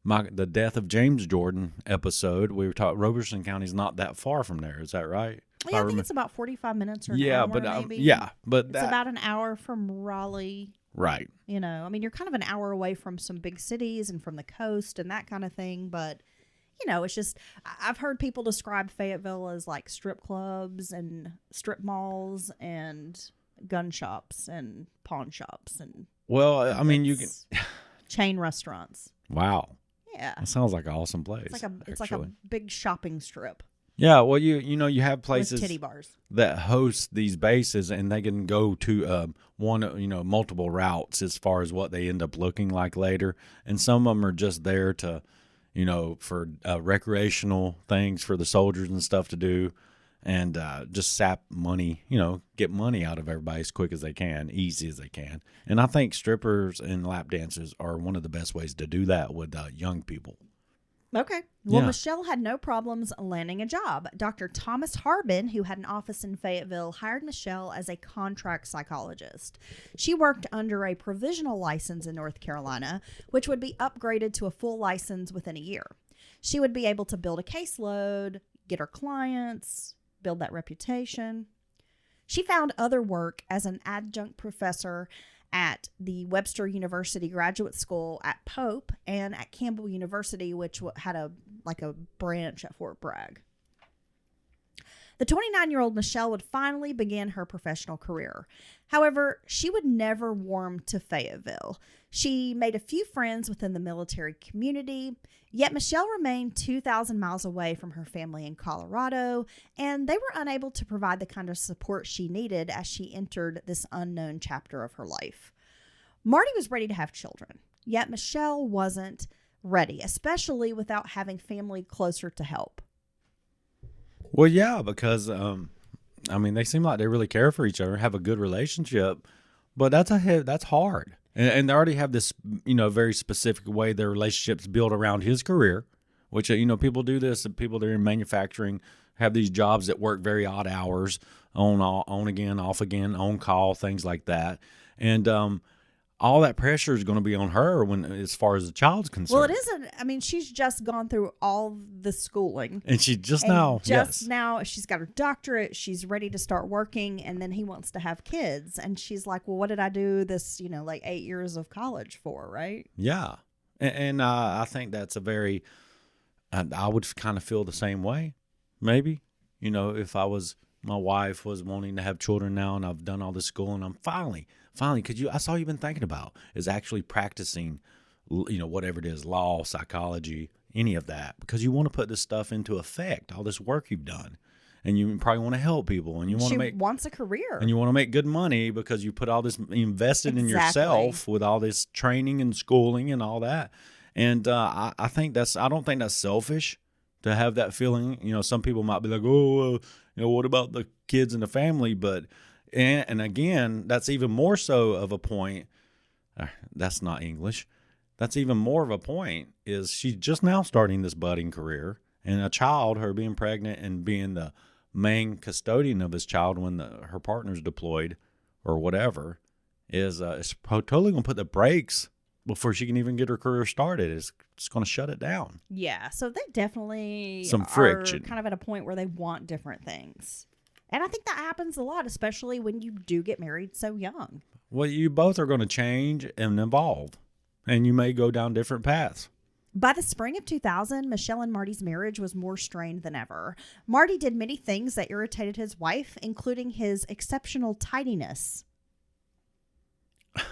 the death of James Jordan episode, we were talking, Robertson County's not that far from there. Is that right? Yeah, I think it's about 45 minutes or an hour, maybe. But it's about an hour from Raleigh. Right. You know, I mean, you're kind of an hour away from some big cities and from the coast and that kind of thing. But, you know, it's just, I've heard people describe Fayetteville as like strip clubs and strip malls and gun shops and pawn shops. And well, I mean, you can chain restaurants. Wow. Yeah. That sounds like an awesome place. It's like a big shopping strip. Yeah, well, you have places with titty bars that host these bases, and they can go to multiple routes as far as what they end up looking like later. And some of them are just there to, for recreational things for the soldiers and stuff to do, and just sap money, get money out of everybody as quick as they can, easy as they can. And I think strippers and lap dances are one of the best ways to do that with young people. Okay. Well, Yeah. Michelle had no problems landing a job. Dr. Thomas Harbin, who had an office in Fayetteville, hired Michelle as a contract psychologist. She worked under a provisional license in North Carolina, which would be upgraded to a full license within a year. She would be able to build a caseload, get her clients, build that reputation. She found other work as an adjunct professor at the Webster University Graduate School at Pope and at Campbell University, which had a branch at Fort Bragg. The 29-year-old Michelle would finally begin her professional career. However, she would never warm to Fayetteville. She made a few friends within the military community, yet Michelle remained 2,000 miles away from her family in Colorado, and they were unable to provide the kind of support she needed as she entered this unknown chapter of her life. Marty was ready to have children, yet Michelle wasn't ready, especially without having family closer to help. Well, yeah, because they seem like they really care for each other, have a good relationship, but that's hard, and they already have this very specific way their relationships build around his career, which people do this, and people that are in manufacturing have these jobs that work very odd hours, on again, off again, on call, things like that, and all that pressure is going to be on her when, as far as the child's concerned. Well, it isn't. I mean, she's just gone through all the schooling. And she just And now, just yes. now, she's got her doctorate. She's ready to start working, and then he wants to have kids. And she's like, "Well, what did I do this? Like 8 years of college for, right?" Yeah, and I think that's a very. I would kind of feel the same way, maybe. If my wife was wanting to have children now, and I've done all this school, and I'm finally, because that's all you've been thinking about is actually practicing, whatever it is, law, psychology, any of that, because you want to put this stuff into effect, all this work you've done, and you probably want to help people, and you want to make wants a career, and you want to make good money because you put all this invested in Exactly. yourself with all this training and schooling and all that. And I don't think that's selfish to have that feeling. Some people might be like, oh, what about the kids and the family? But, and again, that's even more so of a point. That's not English. That's even more of a point is she's just now starting this budding career, and a child, her being pregnant and being the main custodian of his child when her partner's deployed or whatever is totally going to put the brakes before she can even get her career started. It's going to shut it down. Yeah, so they definitely Some friction. are kind of at a point where they want different things. And I think that happens a lot, especially when you do get married so young. Well, you both are going to change and evolve, and you may go down different paths. By the spring of 2000, Michelle and Marty's marriage was more strained than ever. Marty did many things that irritated his wife, including his exceptional tidiness.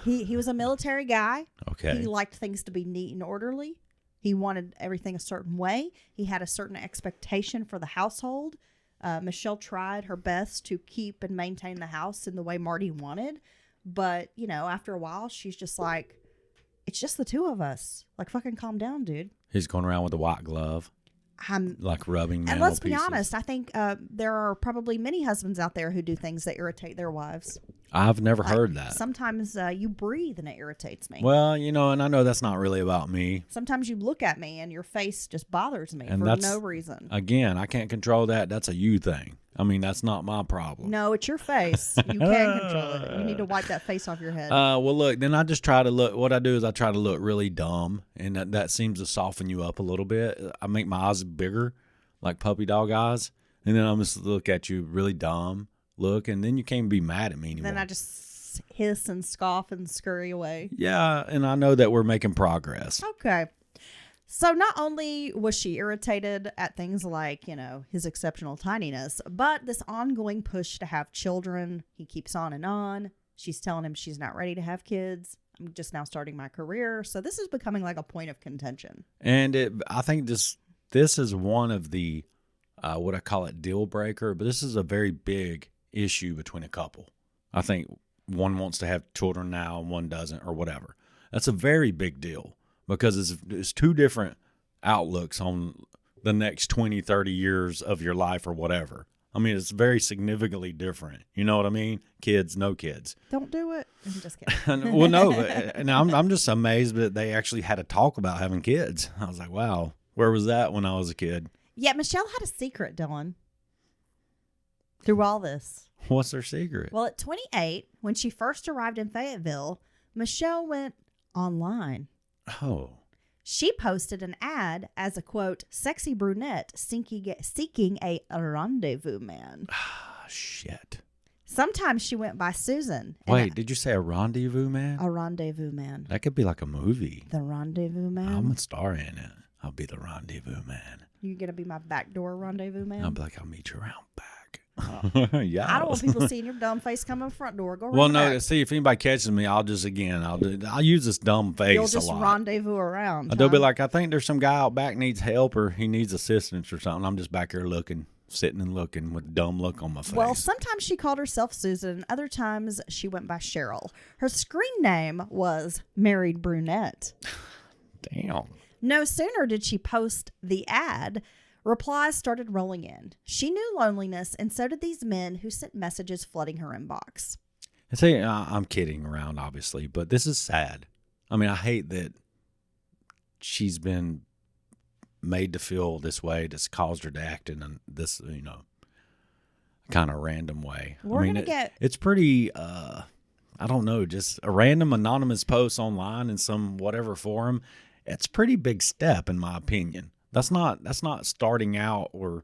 He was a military guy. Okay. He liked things to be neat and orderly. He wanted everything a certain way. He had a certain expectation for the household. Michelle tried her best to keep and maintain the house in the way Marty wanted. But, after a while, she's just like, it's just the two of us. Like, fucking calm down, dude. He's going around with a white glove, like rubbing And mantle let's be pieces. honest, I think there are probably many husbands out there who do things that irritate their wives. I've never heard that. Sometimes you breathe and it irritates me. Well, and I know that's not really about me. Sometimes you look at me and your face just bothers me And for that's, no reason. Again, I can't control that. That's a you thing. I mean, that's not my problem. No, it's your face. You can control it. You need to wipe that face off your head. Well, look, then I just try to look. What I do is I try to look really dumb, and that seems to soften you up a little bit. I make my eyes bigger, like puppy dog eyes, and then I'm just look at you really dumb, look, and then you can't be mad at me anymore. Then I just hiss and scoff and scurry away. Yeah, and I know that we're making progress. Okay. So not only was she irritated at things like, his exceptional tidiness, but this ongoing push to have children. He keeps on and on. She's telling him she's not ready to have kids. I'm just now starting my career. So this is becoming like a point of contention. And I think this is one of the, what I call it, deal breaker, but this is a very big issue between a couple. I think one wants to have children now and one doesn't or whatever. That's a very big deal. Because it's two different outlooks on the next 20, 30 years of your life or whatever. I mean, it's very significantly different. You know what I mean? Kids, no kids. Don't do it. I'm just kidding. Well, no, and I'm just amazed that they actually had a talk about having kids. I was like, wow, where was that when I was a kid? Yeah, Michelle had a secret, Dylan, through all this. What's their secret? Well, at 28, when she first arrived in Fayetteville, Michelle went online. Oh. She posted an ad as a, quote, sexy brunette seeking a rendezvous man. Shit. Sometimes she went by Susan. Wait, did you say a rendezvous man? A rendezvous man. That could be like a movie. The rendezvous man? I'm a star in it. I'll be the rendezvous man. You going to be my backdoor rendezvous man? I'll be like, I'll meet you around back. Yeah. I don't want people seeing your dumb face come in front door. Go around Well, no, back. see, if anybody catches me, I'll use this dumb face You'll a just lot. rendezvous around. They'll be huh? like, I think there's some guy out back needs help or he needs assistance or something. I'm just back here sitting and looking with a dumb look on my face. Well, sometimes she called herself Susan. Other times she went by Cheryl. Her screen name was Married Brunette. Damn. No sooner did she post the ad, replies started rolling in. She knew loneliness, and so did these men who sent messages flooding her inbox. I say, I'm kidding around, obviously, but this is sad. I mean, I hate that she's been made to feel this way that's caused her to act in this, kind of random way. We're I mean, gonna get- it's pretty I don't know, just a random anonymous post online in some whatever forum. It's a pretty big step in my opinion. That's not starting out, or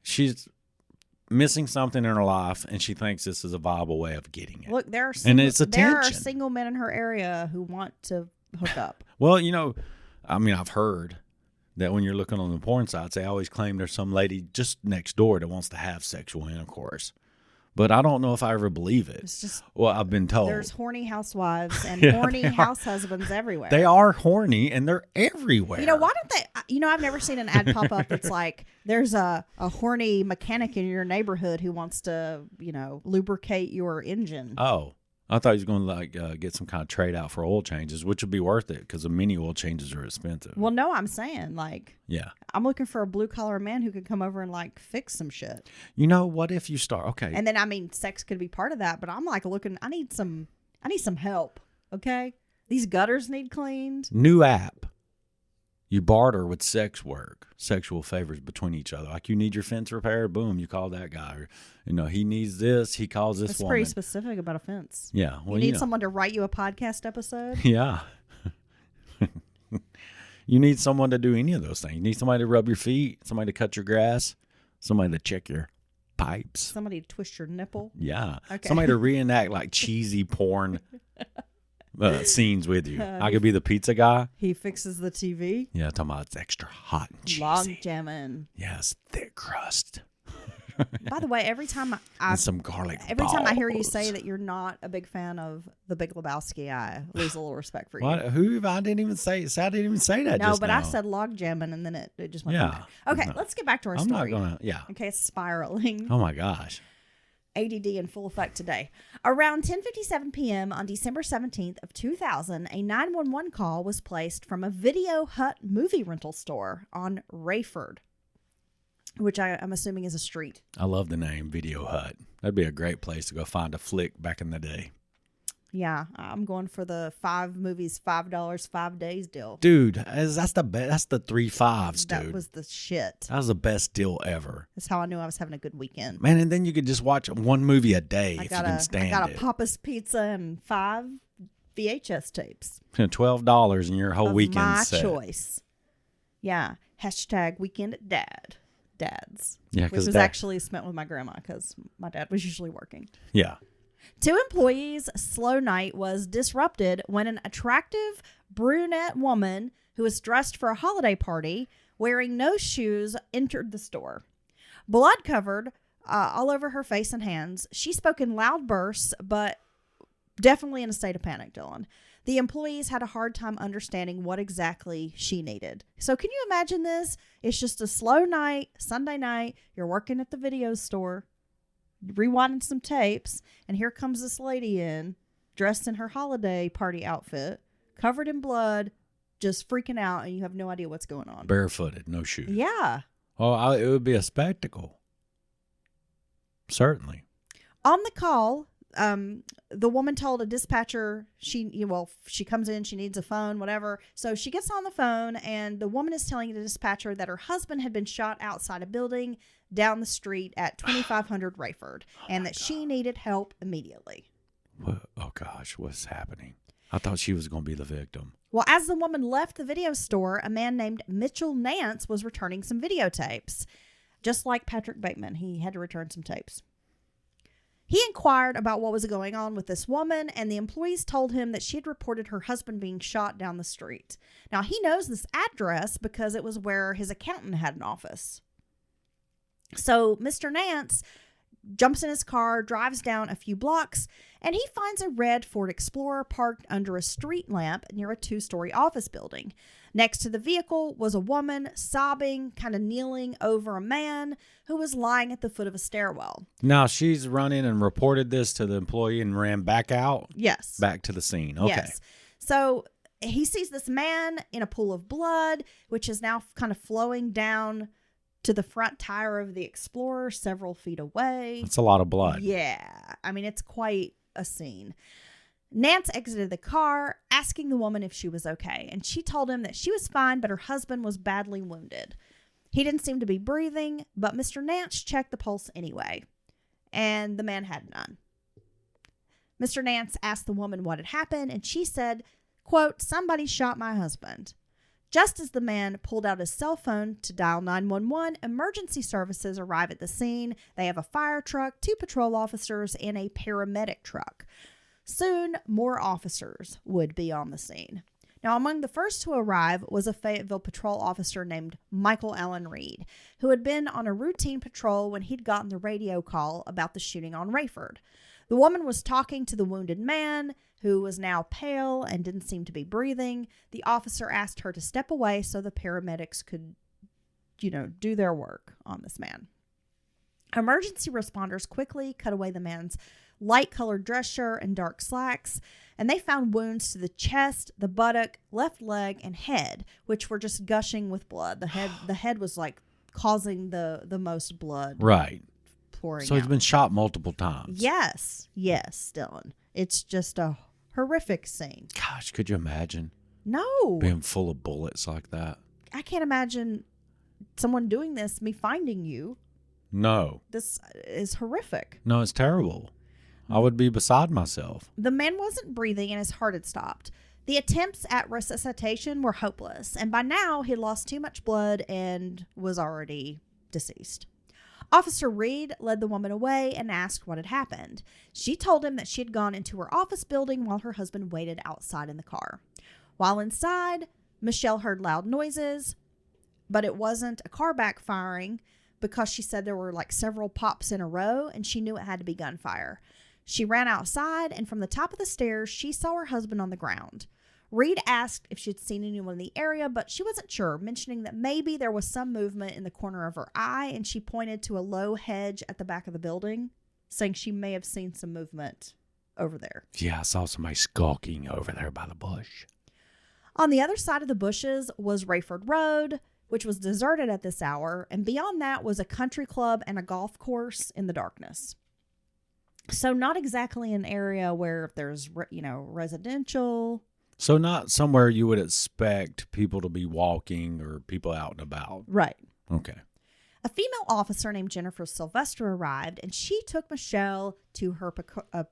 she's missing something in her life and she thinks this is a viable way of getting it. Look, there are it's there are attention. single men in her area who want to hook up. Well, I've heard that when you're looking on the porn sites, they always claim there's some lady just next door that wants to have sexual intercourse. But I don't know if I ever believe it. It's just, well, I've been told. there's horny housewives and Yeah, horny they are. house husbands everywhere. They are horny and they're everywhere. Why don't they? I've never seen an ad pop up that's like, there's a horny mechanic in your neighborhood who wants to, lubricate your engine. Oh, I thought he was going to get some kind of trade out for oil changes, which would be worth it because the mini oil changes are expensive. Well, no, I'm saying yeah. I'm looking for a blue collar man who can come over and fix some shit. What if you start? Okay. And then sex could be part of that, but I'm looking. I need some help. Okay, these gutters need cleaned. New app. You barter with sexual favors between each other. Like you need your fence repaired, boom, you call that guy. Or, he needs this, he calls this That's woman. pretty specific about a fence. Yeah. Well, you need someone to write you a podcast episode. Yeah. You need someone to do any of those things. You need somebody to rub your feet, somebody to cut your grass, somebody to check your pipes. Somebody to twist your nipple. Yeah. Okay. Somebody to reenact cheesy porn scenes with you. I could be the pizza guy. He fixes the TV. Yeah, talking about it's extra hot and cheesy. Log jamming. Yes, thick crust. By the way, every time And some garlic time I hear you balls. say that you're not a big fan of The Big Lebowski, I lose a little respect for you. What? Who? I didn't even say. I didn't even say that. No, just but now. I said log jamming, and then it just went. Yeah. From there. Okay, No. let's get back to our I'm story. not gonna. Yeah. Okay, it's spiraling. Oh my gosh. ADD in full effect today. Around 10:57 p.m. on December 17th of 2000, a 911 call was placed from a Video Hut movie rental store on Rayford, which I'm assuming is a street. I love the name Video Hut. That'd be a great place to go find a flick back in the day. Yeah, I'm going for the 5 movies, $5, 5 days deal. Dude, that's the best. That's the 3 5s, dude. That was the shit. That was the best deal ever. That's how I knew I was having a good weekend. Man, and then you could just watch one movie a day if you can stand I got it. a Papa's Pizza and 5 VHS tapes. $12 and your whole of weekend my set. choice. Yeah. # weekend at dad's. Yeah, which because was actually spent with my grandma because my dad was usually working. Yeah. 2 employees' slow night was disrupted when an attractive brunette woman who was dressed for a holiday party wearing no shoes entered the store. Blood covered all over her face and hands. She spoke in loud bursts, but definitely in a state of panic, Dylan. The employees had a hard time understanding what exactly she needed. So can you imagine this? It's just a slow night, Sunday night. You're working at the video store, rewinding some tapes, and here comes this lady in, dressed in her holiday party outfit, covered in blood, just freaking out, and you have no idea what's going on. Barefooted, no shoes. Yeah. Oh, it would be a spectacle. Certainly. On the call, the woman told a dispatcher she comes in, she needs a phone, whatever. So she gets on the phone, and the woman is telling the dispatcher that her husband had been shot outside a building down the street at 2500 Rayford, and that she needed help immediately. What? Oh gosh, what's happening? I thought she was going to be the victim. Well, as the woman left the video store, a man named Mitchell Nance was returning some videotapes. Just like Patrick Bateman, he had to return some tapes. He inquired about what was going on with this woman, and the employees told him that she had reported her husband being shot down the street. Now, he knows this address because it was where his accountant had an office. So Mr. Nance jumps in his car, drives down a few blocks, and he finds a red Ford Explorer parked under a street lamp near a 2-story office building. Next to the vehicle was a woman sobbing, kind of kneeling over a man who was lying at the foot of a stairwell. Now, she's run in and reported this to the employee and ran back out? Yes. Back to the scene. Okay. Yes. So he sees this man in a pool of blood, which is now kind of flowing down to the front tire of the Explorer several feet away. That's a lot of blood. Yeah. I mean, it's quite a scene. Nance exited the car, asking the woman if she was okay, and she told him that she was fine, but her husband was badly wounded. He didn't seem to be breathing, but Mr. Nance checked the pulse anyway, and the man had none. Mr. Nance asked the woman what had happened, and she said, quote, "Somebody shot my husband." Just as the man pulled out his cell phone to dial 911, emergency services arrive at the scene. They have a fire truck, 2 patrol officers, and a paramedic truck. Soon, more officers would be on the scene. Now, among the first to arrive was a Fayetteville patrol officer named Michael Allen Reed, who had been on a routine patrol when he'd gotten the radio call about the shooting on Rayford. The woman was talking to the wounded man, who was now pale and didn't seem to be breathing. The officer asked her to step away so the paramedics could, do their work on this man. Emergency responders quickly cut away the man's light-colored dress shirt and dark slacks, and they found wounds to the chest, the buttock, left leg, and head, which were just gushing with blood. The head was like causing the most blood. Right. Pouring So he's out. been shot multiple times. Yes, Dylan. It's just a horrific scene. Gosh, could you imagine No, being full of bullets like that? I can't imagine someone doing this, me finding you. No. This is horrific. No, it's terrible. I would be beside myself. The man wasn't breathing and his heart had stopped. The attempts at resuscitation were hopeless, and by now he'd lost too much blood and was already deceased. Officer Reed led the woman away and asked what had happened. She told him that she had gone into her office building while her husband waited outside in the car. While inside, Michelle heard loud noises, but it wasn't a car backfiring because she said there were like several pops in a row and she knew it had to be gunfire. She ran outside, and from the top of the stairs, she saw her husband on the ground. Reed asked if she'd seen anyone in the area, but she wasn't sure, mentioning that maybe there was some movement in the corner of her eye, and she pointed to a low hedge at the back of the building, saying she may have seen some movement over there. Yeah, I saw somebody skulking over there by the bush. On the other side of the bushes was Rayford Road, which was deserted at this hour, and beyond that was a country club and a golf course in the darkness. So not exactly an area where there's, residential. So not somewhere you would expect people to be walking or people out and about. Right. Okay. A female officer named Jennifer Sylvester arrived, and she took Michelle to her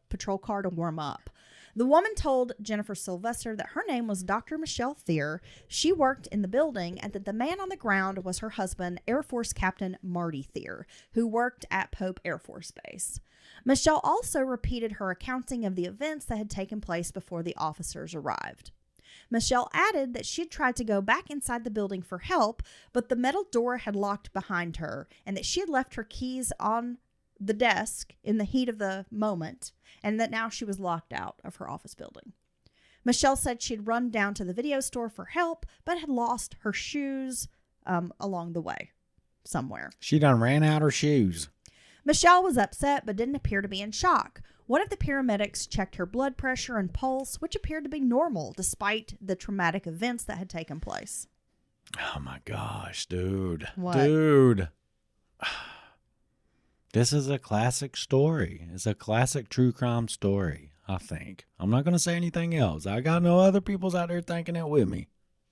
patrol car to warm up. The woman told Jennifer Sylvester that her name was Dr. Michelle Theer. She worked in the building, and that the man on the ground was her husband, Air Force Captain Marty Theer, who worked at Pope Air Force Base. Michelle also repeated her accounting of the events that had taken place before the officers arrived. Michelle added that she had tried to go back inside the building for help, but the metal door had locked behind her, and that she had left her keys on the desk in the heat of the moment, and that now she was locked out of her office building. Michelle said she'd run down to the video store for help, but had lost her shoes along the way somewhere. She done ran out her shoes. Michelle was upset but didn't appear to be in shock. One of the paramedics checked her blood pressure and pulse, which appeared to be normal despite the traumatic events that had taken place. Oh my gosh, dude. What? Dude. This is a classic story. It's a classic true crime story, I think. I'm not going to say anything else. I got no other people's out there thinking it with me.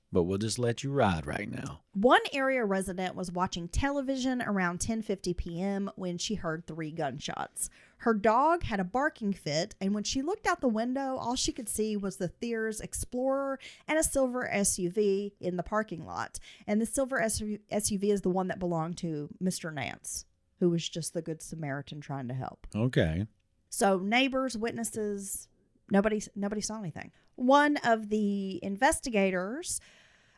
But we'll just let you ride right now. One area resident was watching television around 10:50 p.m. when she heard 3 gunshots. Her dog had a barking fit, and when she looked out the window, all she could see was the Theer's Explorer and a silver SUV in the parking lot. And the silver SUV is the one that belonged to Mr. Nance, who was just the good Samaritan trying to help. Okay. So neighbors, witnesses, nobody saw anything. One of the investigators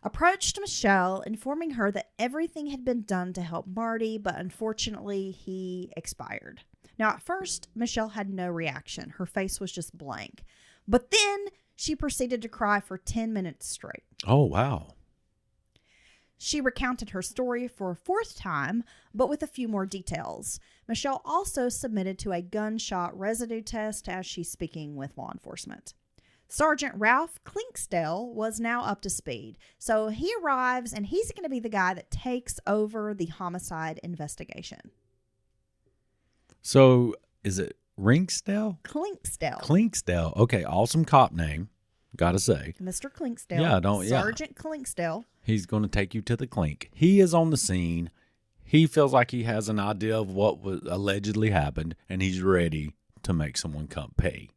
approached Michelle, informing her that everything had been done to help Marty, but unfortunately he expired. Now, at first, Michelle had no reaction. Her face was just blank. But then she proceeded to cry for 10 minutes straight. Oh, wow. She recounted her story for a 4th time, but with a few more details. Michelle also submitted to a gunshot residue test as she's speaking with law enforcement. Sergeant Ralph Clinksdale was now up to speed. So he arrives, and he's going to be the guy that takes over the homicide investigation. So is it Rinksdale? Clinksdale. Clinksdale. Okay, awesome cop name, gotta say. Mr. Clinksdale. Yeah, Sergeant Clinksdale. He's going to take you to the clink. He is on the scene. He feels like he has an idea of what was allegedly happened, and he's ready to make someone come pay.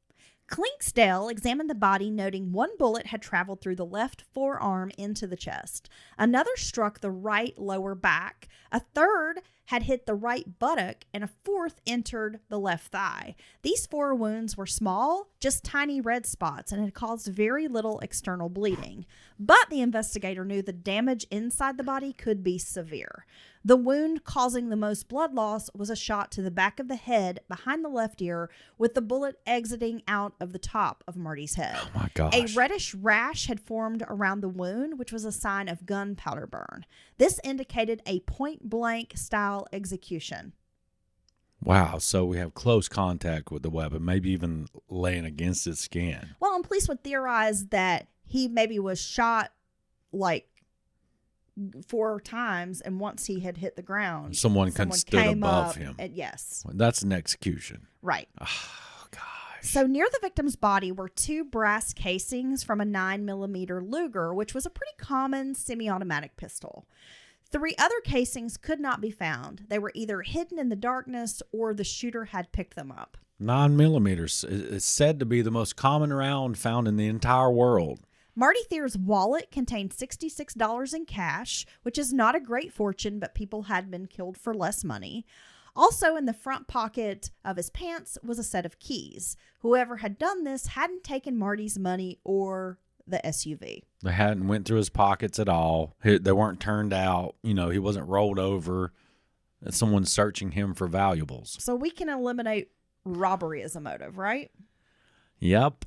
Clinksdale examined the body, noting one bullet had traveled through the left forearm into the chest. Another struck the right lower back. A third had hit the right buttock, and a fourth entered the left thigh. These 4 wounds were small, just tiny red spots, and had caused very little external bleeding. But the investigator knew the damage inside the body could be severe. The wound causing the most blood loss was a shot to the back of the head behind the left ear, with the bullet exiting out of the top of Marty's head. Oh my gosh. A reddish rash had formed around the wound, which was a sign of gunpowder burn. This indicated a point-blank style execution. Wow. So we have close contact with the weapon, maybe even laying against its skin. Well, and police would theorize that he maybe was shot like 4 times, and once he had hit the ground, Someone stood came above up him. and, yes. That's an execution. Right. Oh, gosh. So near the victim's body were 2 brass casings from a 9mm Luger, which was a pretty common semi-automatic pistol. 3 other casings could not be found. They were either hidden in the darkness or the shooter had picked them up. 9mm is said to be the most common round found in the entire world. Marty Theer's wallet contained $66 in cash, which is not a great fortune, but people had been killed for less money. Also in the front pocket of his pants was a set of keys. Whoever had done this hadn't taken Marty's money or the SUV. They hadn't went through his pockets at all. They weren't turned out. You know, he wasn't rolled over. Someone's searching him for valuables. So we can eliminate robbery as a motive, right? Yep.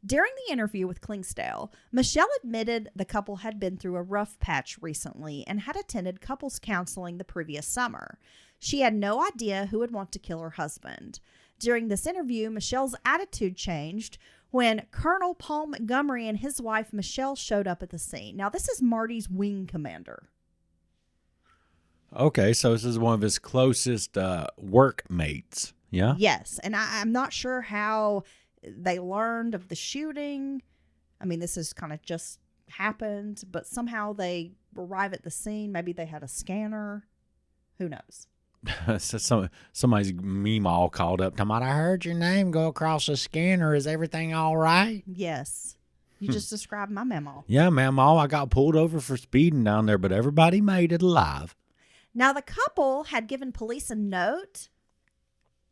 During the interview with Clinksdale, Michelle admitted the couple had been through a rough patch recently and had attended couples counseling the previous summer. She had no idea who would want to kill her husband. During this interview, Michelle's attitude changed when Colonel Paul Montgomery and his wife Michelle showed up at the scene. Now, this is Marty's wing commander. Okay, so this is one of his closest workmates. Yeah? Yes, and I'm not sure how they learned of the shooting. I mean, this has kind of just happened, but somehow they arrive at the scene. Maybe they had a scanner. Who knows? So somebody's meme all called up. I heard your name go across the scanner. Is everything all right? Yes. You just described my memo. Yeah, ma'am. I got pulled over for speeding down there, but everybody made it alive. Now, the couple had given police a note.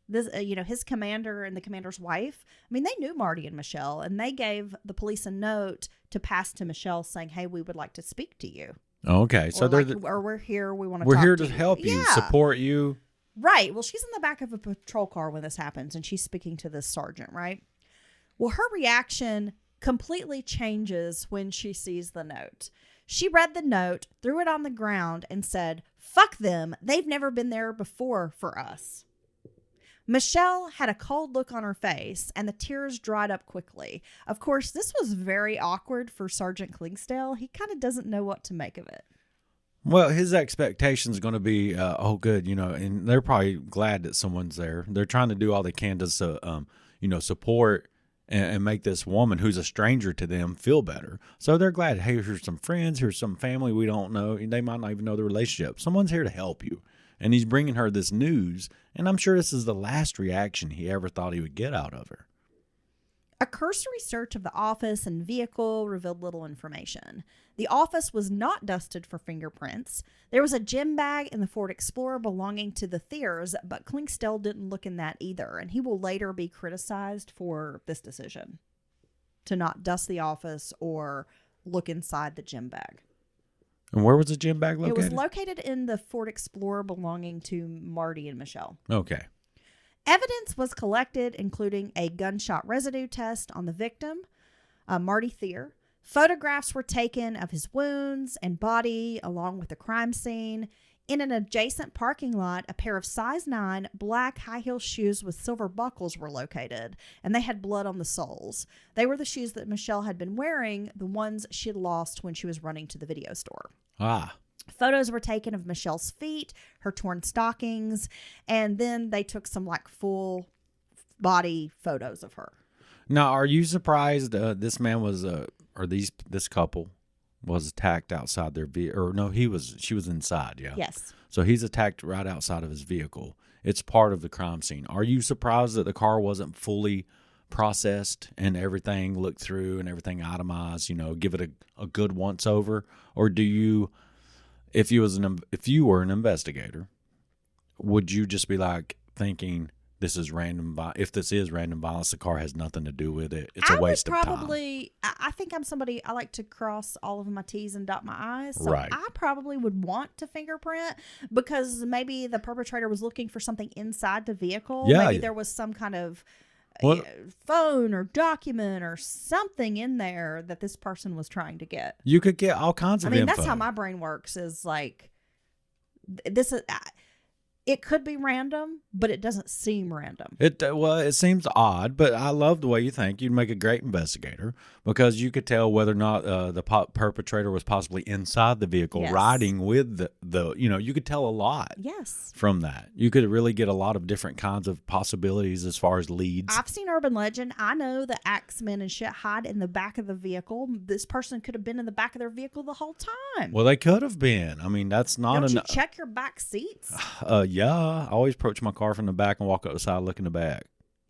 This, his commander and the commander's wife. I mean, they knew Marty and Michelle, and they gave the police a note to pass to Michelle saying, "Hey, we would like to speak to you." Okay, so or we're here. We want to. We're talk here to to help you, Yeah. support you. Right. Well, she's in the back of a patrol car when this happens, and she's speaking to this sergeant. Right. Well, her reaction completely changes when she sees the note. She read the note, threw it on the ground, and said, "Fuck them. They've never been there before for us." Michelle had a cold look on her face, and the tears dried up quickly. Of course, this was very awkward for Sergeant Clinksdale. He kind of doesn't know what to make of it. Well, his expectation is going to be, oh, good, and they're probably glad that someone's there. They're trying to do all they can to, support and make this woman who's a stranger to them feel better. So they're glad, hey, here's some friends, here's some family we don't know. They might not even know the relationship. Someone's here to help you. And he's bringing her this news, and I'm sure this is the last reaction he ever thought he would get out of her. A cursory search of the office and vehicle revealed little information. The office was not dusted for fingerprints. There was a gym bag in the Ford Explorer belonging to the Theers, but Clinksdale didn't look in that either, and he will later be criticized for this decision, to not dust the office or look inside the gym bag. And where was the gym bag located? It was located in the Ford Explorer belonging to Marty and Michelle. Okay. Evidence was collected, including a gunshot residue test on the victim, Marty Theer. Photographs were taken of his wounds and body, along with the crime scene. In an adjacent parking lot, a pair of size 9 black high-heel shoes with silver buckles were located, and they had blood on the soles. They were the shoes that Michelle had been wearing, the ones she had lost when she was running to the video store. Ah. Photos were taken of Michelle's feet, her torn stockings, and then they took some full body photos of her. Now, are you surprised this man was, this couple was attacked outside their vehicle? Or no, she was inside, yeah? Yes. So he's attacked right outside of his vehicle. It's part of the crime scene. Are you surprised that the car wasn't fully processed and everything looked through and everything itemized, give it a good once over? Or do you, if you were an investigator, would you just be like thinking, this is random? If this is random violence, the car has nothing to do with it. It's a waste of time. I think I'm somebody, I like to cross all of my T's and dot my I's. So Right. I probably would want to fingerprint because maybe the perpetrator was looking for something inside the vehicle. Yeah. Maybe there was some kind of Well- phone or document or something in there that this person was trying to get. You could get all kinds of info. That's how my brain works, is like, this is... It could be random, but it doesn't seem random. It seems odd, but I love the way you think. You'd make a great investigator because you could tell whether or not the perpetrator was possibly inside the vehicle, Yes. riding with the. You could tell a lot. Yes. From that, you could really get a lot of different kinds of possibilities as far as leads. I've seen urban legend. I know that axemen and shit hide in the back of the vehicle. This person could have been in the back of their vehicle the whole time. Well, they could have been. I mean, that's not Don't you enough. check your back seats? Yeah, I always approach my car from the back and walk up the side, look in the back.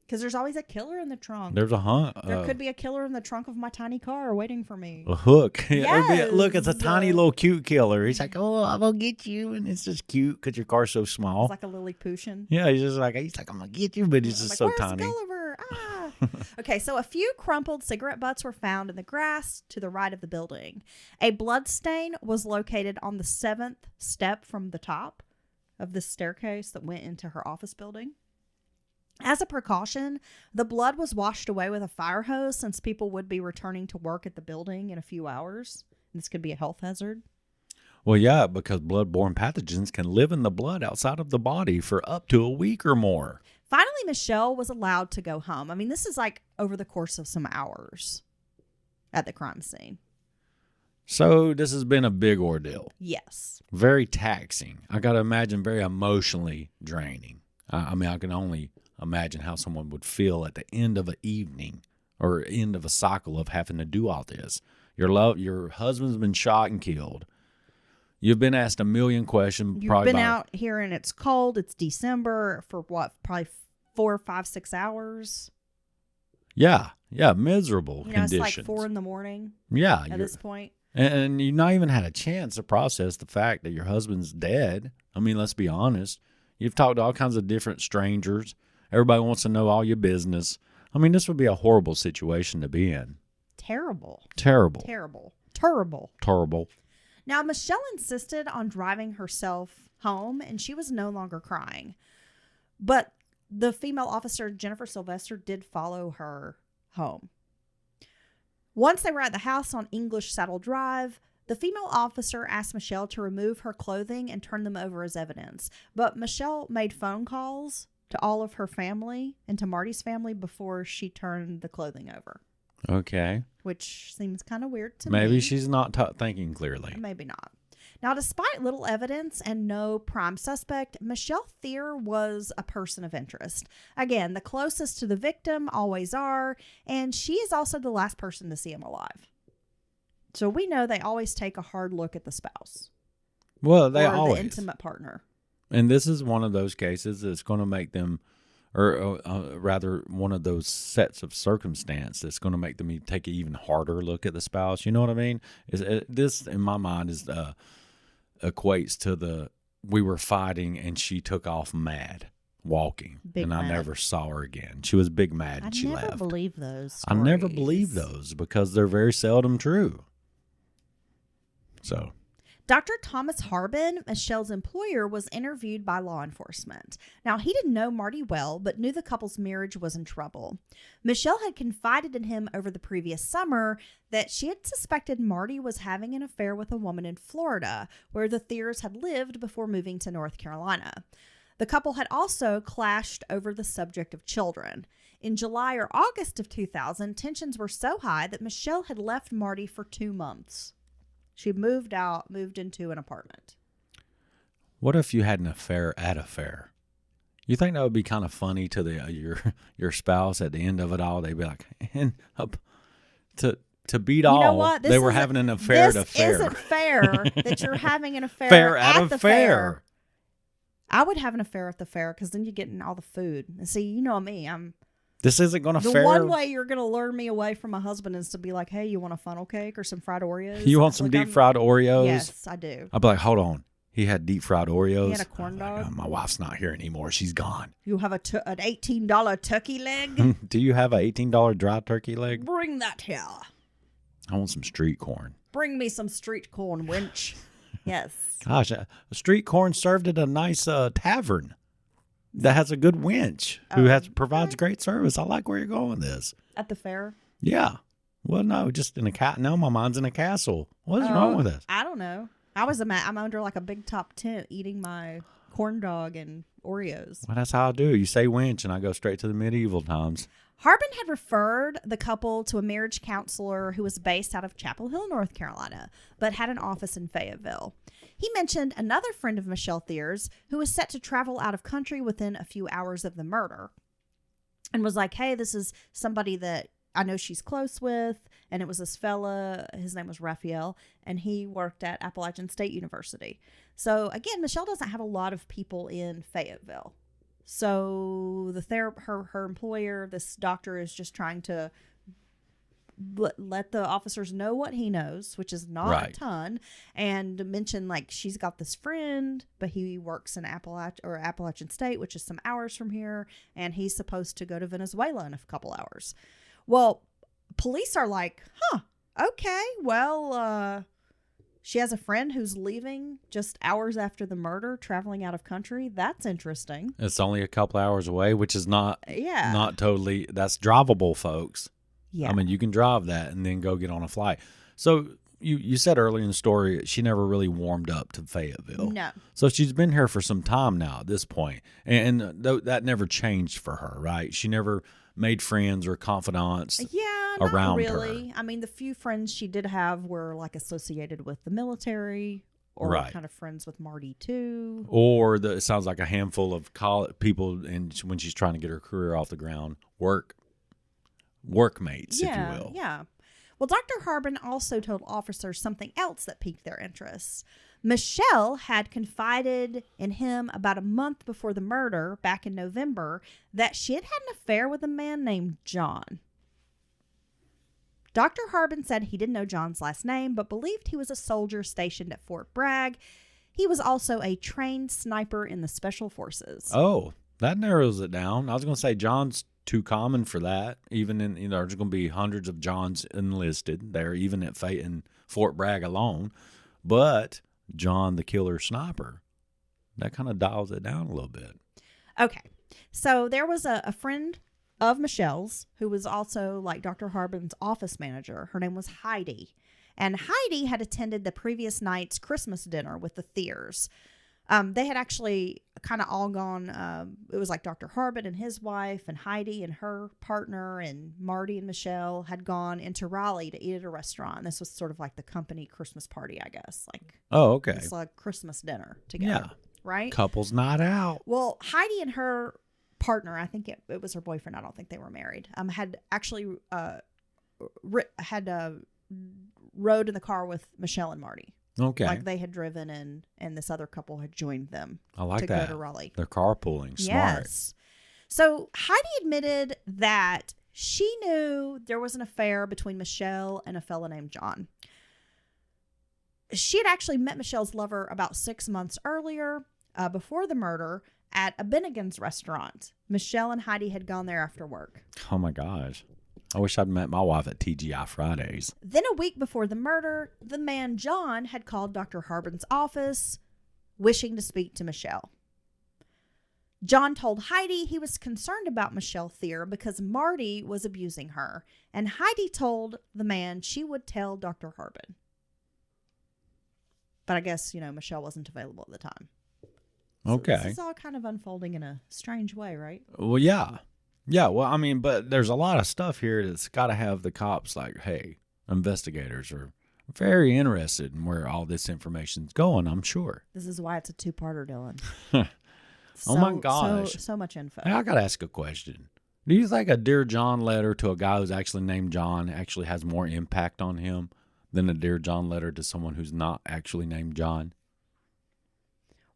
Because there's always a killer in the trunk. There's a hunt. There could be a killer in the trunk of my tiny car waiting for me. A hook. Yes. Look, it's a tiny little cute killer. He's like, oh, I'm going to get you. And it's just cute because your car's so small. It's like a Lilliputian. Yeah, he's like, I'm going to get you, but he's just Like, so where's tiny. Gulliver? Ah. Okay, so a few crumpled cigarette butts were found in the grass to the right of the building. A blood stain was located on the 7th step from the top of the staircase that went into her office building. As a precaution, the blood was washed away with a fire hose since people would be returning to work at the building in a few hours. This could be a health hazard. Well, yeah, because blood-borne pathogens can live in the blood outside of the body for up to a week or more. Finally, Michelle was allowed to go home. I mean, this is like over the course of some hours at the crime scene. So this has been a big ordeal. Yes. Very taxing. I got to imagine very emotionally draining. I mean, I can only imagine how someone would feel at the end of an evening or end of a cycle of having to do all this. Your husband's been shot and killed. You've been asked a million questions. You've been out here and it's cold. It's December for what? Probably 4, 5, 6 hours. Yeah, miserable conditions. It's like 4 a.m. Yeah, at this point. And you've not even had a chance to process the fact that your husband's dead. I mean, let's be honest. You've talked to all kinds of different strangers. Everybody wants to know all your business. I mean, this would be a horrible situation to be in. Terrible. Now, Michelle insisted on driving herself home, and she was no longer crying. But the female officer, Jennifer Sylvester, did follow her home. Once they were at the house on English Saddle Drive, the female officer asked Michelle to remove her clothing and turn them over as evidence. But Michelle made phone calls to all of her family and to Marty's family before she turned the clothing over. Okay. Which seems kind of weird to me. Maybe she's not thinking clearly. Maybe not. Now, despite little evidence and no prime suspect, Michelle Theer was a person of interest. Again, the closest to the victim always are, and she is also the last person to see him alive. So we know they always take a hard look at the spouse. Well, they or always. the intimate partner. And this is one of those cases that's going to make them, or rather one of those sets of circumstance that's going to make them take an even harder look at the spouse. You know what I mean? This, in my mind, is equates to we were fighting and she took off mad walking and I never saw her again. She was big mad and she left. I never believe those I never believe those because they're very seldom true. So Dr. Thomas Harbin, Michelle's employer, was interviewed by law enforcement. Now, he didn't know Marty well, but knew the couple's marriage was in trouble. Michelle had confided in him over the previous summer that she had suspected Marty was having an affair with a woman in Florida, where the Theers had lived before moving to North Carolina. The couple had also clashed over the subject of children. In July or August of 2000, tensions were so high that Michelle had left Marty for 2 months. She moved into an apartment. what if you had an affair at a fair? You think that would be kind of funny to your spouse at the end of it all? They'd be like, and to beat all, know what? they were having an affair at a fair. This isn't fair that you're having an affair at the fair. I would have an affair at the fair because then you're getting all the food. And see, you know me, I'm This isn't going to The fare. one way you're going to lure me away from my husband is to be like, hey, you want a funnel cake or some fried Oreos? You want some Like, deep fried Oreos? Yes, I do. I'll be like, hold on. He had deep fried Oreos. He had a corn dog. Like, my wife's not here anymore. She's gone. You have an $18 turkey leg? Do you have an $18 dry turkey leg? Bring that here. I want some street corn. Bring me some street corn, wench. Yes. Gosh, a street corn served at a nice tavern that has a good winch who provides great service. I like where you're going with this. At the fair? Yeah. Well, no, just in a No, my mind's in a castle. What is wrong with this? I don't know. I'm under like a big top tent eating my corn dog and Oreos. Well, that's how I do. You say winch, and I go straight to the medieval times. Harbin had referred the couple to a marriage counselor who was based out of Chapel Hill, North Carolina, but had an office in Fayetteville. He mentioned another friend of Michelle Theer's who was set to travel out of country within a few hours of the murder and was like, hey, this is somebody that I know she's close with. And it was this fella, his name was Raphael, and he worked at Appalachian State University. So again, Michelle doesn't have a lot of people in Fayetteville. So her employer, this doctor, is just trying to let the officers know what he knows, which is not a ton, and mention like she's got this friend, but he works in Appalachian State, which is some hours from here, and he's supposed to go to Venezuela in a couple hours. Well, police are like, okay, well, she has a friend who's leaving just hours after the murder, traveling out of country. That's interesting. It's only a couple hours away, which is not totally, that's drivable, folks. Yeah. I mean, you can drive that and then go get on a flight. So you said earlier in the story, she never really warmed up to Fayetteville. No. So she's been here for some time now at this point. And that never changed for her, right? She never made friends or confidants around really. her. I mean, the few friends she did have were like associated with the military or kind of friends with Marty too. Or it sounds like a handful of people, and when she's trying to get her career off the ground, workmates, if you will. Yeah. Well, Dr. Harbin also told officers something else that piqued their interest. Michelle had confided in him about a month before the murder, back in November, that she had had an affair with a man named John. Dr. Harbin said he didn't know John's last name, but believed he was a soldier stationed at Fort Bragg. He was also a trained sniper in the Special Forces. Oh, that narrows it down. I was going to say John's too common for that. Even in, there's going to be hundreds of Johns enlisted there, even at Fort Bragg alone. But John the Killer Sniper, that kind of dials it down a little bit. Okay. So there was a friend of Michelle's who was also like Dr. Harbin's office manager. Her name was Heidi. And Heidi had attended the previous night's Christmas dinner with the Theers. They had actually kind of all gone, it was like Dr. Harbin and his wife and Heidi and her partner and Marty and Michelle had gone into Raleigh to eat at a restaurant. This was sort of like the company Christmas party, I guess. Okay. It's like Christmas dinner together. Yeah. Right? Couples night out. Well, Heidi and her partner, I think it was her boyfriend, I don't think they were married, had actually rode in the car with Michelle and Marty. Okay. Like they had driven and this other couple had joined them. I like that. Go to Raleigh. They're carpooling. Smart. Yes. So Heidi admitted that she knew there was an affair between Michelle and a fella named John. She had actually met Michelle's lover about 6 months earlier, before the murder, at a Bennigan's restaurant. Michelle and Heidi had gone there after work. Oh my gosh. I wish I'd met my wife at TGI Fridays. Then a week before the murder, the man John had called Dr. Harbin's office, wishing to speak to Michelle. John told Heidi he was concerned about Michelle Theer because Marty was abusing her, and Heidi told the man she would tell Dr. Harbin. But I guess, Michelle wasn't available at the time. Okay. So this is all kind of unfolding in a strange way, right? Well, yeah. Yeah, well, I mean, but there's a lot of stuff here that's got to have the cops like, hey, investigators are very interested in where all this information's going, I'm sure. This is why it's a two-parter, Dylan. Oh, my gosh. So much info. Hey, I got to ask a question. Do you think a Dear John letter to a guy who's actually named John actually has more impact on him than a Dear John letter to someone who's not actually named John?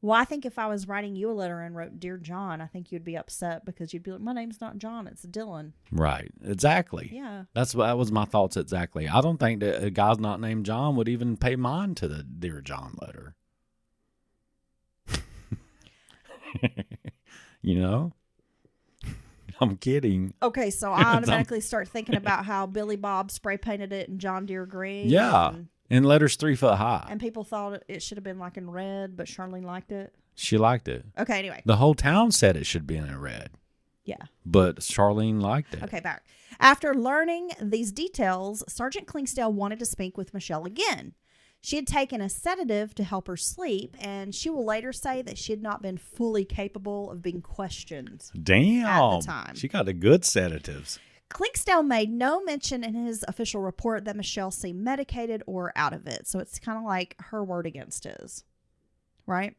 Well, I think if I was writing you a letter and wrote Dear John, I think you'd be upset because you'd be like, my name's not John, it's Dylan. Right. Exactly. Yeah. That was my thoughts exactly. I don't think that a guy's not named John would even pay mine to the Dear John letter. You know? I'm kidding. Okay, so I automatically start thinking about how Billy Bob spray painted it in John Deere green. Yeah. And letters 3 foot high. And people thought it should have been like in red, but Charlene liked it. She liked it. Okay, anyway. The whole town said it should be in red. Yeah. But Charlene liked it. Okay, back. After learning these details, Sergeant Klingsdale wanted to speak with Michelle again. She had taken a sedative to help her sleep, and she will later say that she had not been fully capable of being questioned. Damn. At the time. She got the good sedatives. Klingsdale made no mention in his official report that Michelle seemed medicated or out of it. So it's kind of like her word against his. Right?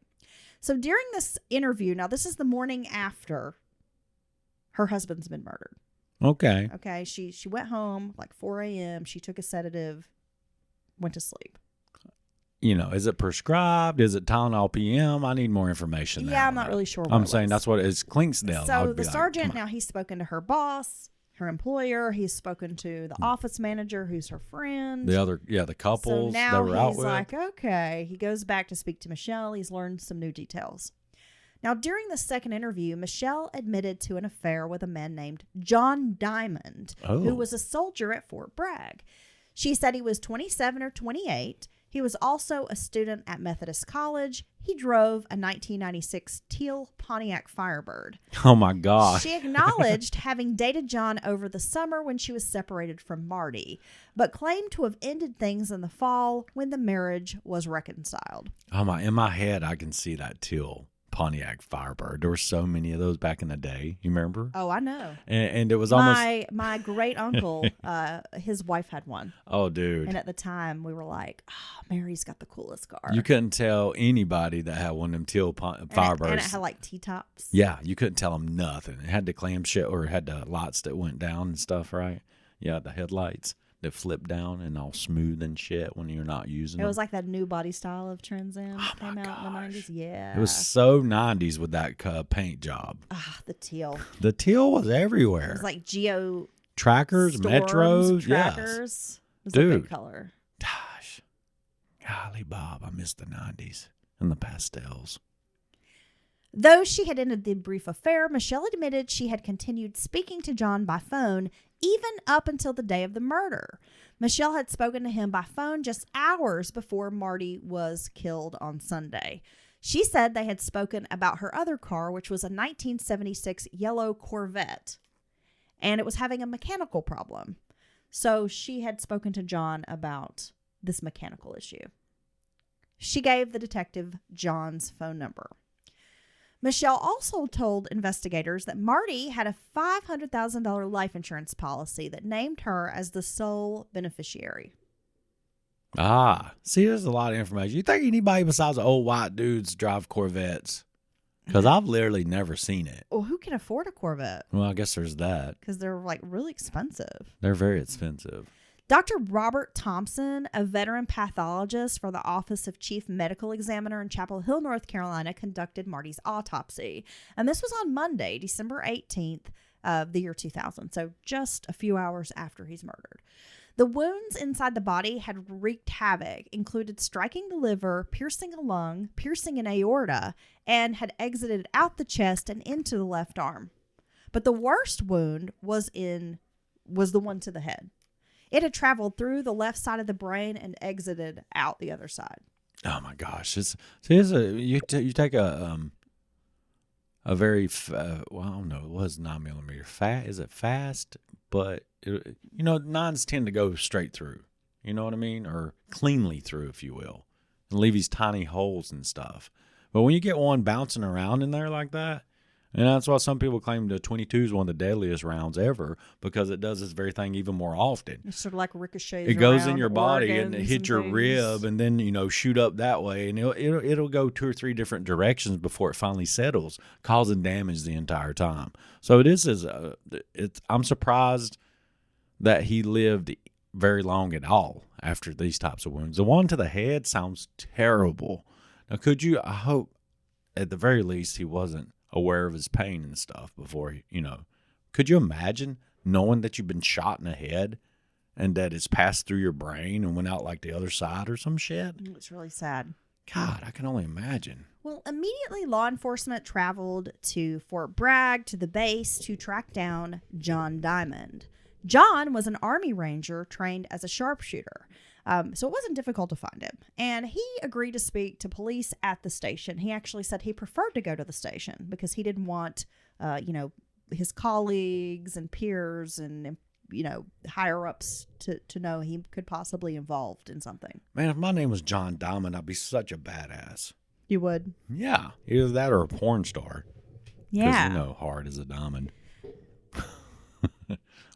So during this interview, now this is the morning after her husband's been murdered. Okay. Okay. She went home like 4 a.m. She took a sedative, went to sleep. You know, is it prescribed? Is it Tylenol PM? I need more information. Yeah, I'm not really sure. I'm saying that's what it's Klingsdale. So the sergeant, now he's spoken to her boss, her employer. He's spoken to the office manager, who's her friend. The couples so now that were out he's with. like, okay. He goes back to speak to Michelle. He's learned some new details. Now, during the second interview, Michelle admitted to an affair with a man named John Diamond, who was a soldier at Fort Bragg. She said he was 27 or 28. He was also a student at Methodist College. He drove a 1996 teal Pontiac Firebird. Oh, my gosh. She acknowledged having dated John over the summer when she was separated from Marty, but claimed to have ended things in the fall when the marriage was reconciled. In my head, I can see that teal Pontiac Firebird. There were so many of those back in the day. You remember? Oh, I know. And it was almost... My great uncle, his wife had one. Oh, dude. And at the time, we were like, oh, Mary's got the coolest car. You couldn't tell anybody that had one of them teal Firebirds. And it had like T-tops. Yeah, you couldn't tell them nothing. It had the clamshell, or it had the lights that went down and stuff, right? Yeah, the headlights that flip down and all smooth and shit when you're not using them. It was like that new body style of Trans Am that came out in the 90s. Yeah. It was so 90s with that paint job. Ah, the teal. The teal was everywhere. It was like Geo trackers, storms, metros, trackers. It was Dude. a big color. Gosh. Golly, Bob, I miss the 90s and the pastels. Though she had ended the brief affair, Michelle admitted she had continued speaking to John by phone even up until the day of the murder. Michelle had spoken to him by phone just hours before Marty was killed on Sunday. She said they had spoken about her other car, which was a 1976 yellow Corvette, and it was having a mechanical problem. So she had spoken to John about this mechanical issue. She gave the detective John's phone number. Michelle also told investigators that Marty had a $500,000 life insurance policy that named her as the sole beneficiary. See, there's a lot of information. You think anybody besides old white dudes drive Corvettes? Because I've literally never seen it. Well, who can afford a Corvette? Well, I guess there's that. Because they're like really expensive. They're very expensive. Dr. Robert Thompson, a veteran pathologist for the Office of Chief Medical Examiner in Chapel Hill, North Carolina, conducted Marty's autopsy. And this was on Monday, December 18th of the year 2000. So just a few hours after he's murdered. The wounds inside the body had wreaked havoc, included striking the liver, piercing a lung, piercing an aorta, and had exited out the chest and into the left arm. But the worst wound was the one to the head. It had traveled through the left side of the brain and exited out the other side. Oh my gosh! You take a very I don't know, it was 9mm fat. Is it fast? But nines tend to go straight through. You know what I mean, or cleanly through, if you will, and leave these tiny holes and stuff. But when you get one bouncing around in there like that. And that's why some people claim the .22 is one of the deadliest rounds ever, because it does this very thing even more often. It's sort of like ricochets. It goes in your body and it hits your rib, and then shoot up that way, and it'll go 2 or 3 different directions before it finally settles, causing damage the entire time. So I'm surprised that he lived very long at all after these types of wounds. The one to the head sounds terrible. Now, at the very least, he wasn't aware of his pain and stuff before he, Could you imagine knowing that you've been shot in the head and that it's passed through your brain and went out like the other side or some shit? It's really sad. God, I can only imagine. Well, immediately law enforcement traveled to Fort Bragg, to the base, to track down John Diamond. John was an Army Ranger trained as a sharpshooter, so it wasn't difficult to find him. And he agreed to speak to police at the station. He actually said he preferred to go to the station because he didn't want, his colleagues and peers and higher ups to know he could possibly be involved in something. Man, if my name was John Diamond, I'd be such a badass. You would? Yeah, either that or a porn star. Yeah. Because hard as a diamond.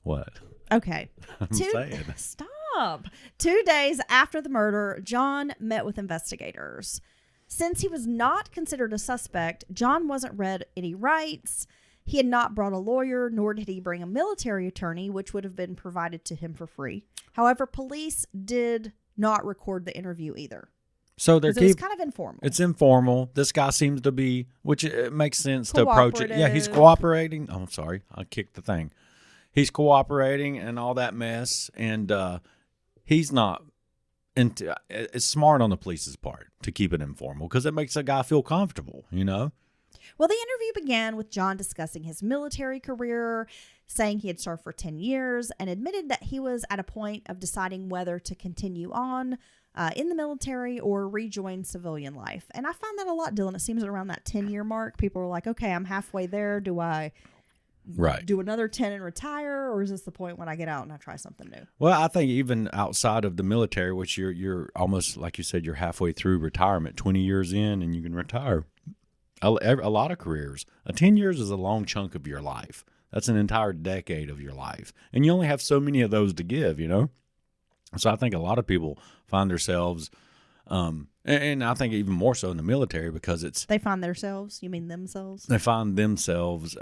What? Okay. I'm saying. Stop. 2 days after the murder, John met with investigators. Since he was not considered a suspect, John wasn't read any rights. He had not brought a lawyer, nor did he bring a military attorney, which would have been provided to him for free. However, police did not record the interview either. So it was kind of informal. It's informal. This guy seems to be, which it makes sense to approach it. Yeah, he's cooperating. Oh, I'm sorry. I kicked the thing. He's cooperating and all that mess. And he's not. It's smart on the police's part to keep it informal because it makes a guy feel comfortable, Well, the interview began with John discussing his military career, saying he had served for 10 years, and admitted that he was at a point of deciding whether to continue on in the military or rejoin civilian life. And I found that a lot, Dylan. It seems around that 10-year mark, people are like, okay, I'm halfway there. Do I do another 10 and retire, or is this the point when I get out and I try something new? Well, I think even outside of the military, which you're almost, like you said, you're halfway through retirement, 20 years in, and you can retire. A lot of careers. 10 years is a long chunk of your life. That's an entire decade of your life. And you only have so many of those to give, So I think a lot of people find themselves, and I think even more so in the military because They find themselves? You mean themselves? They find themselves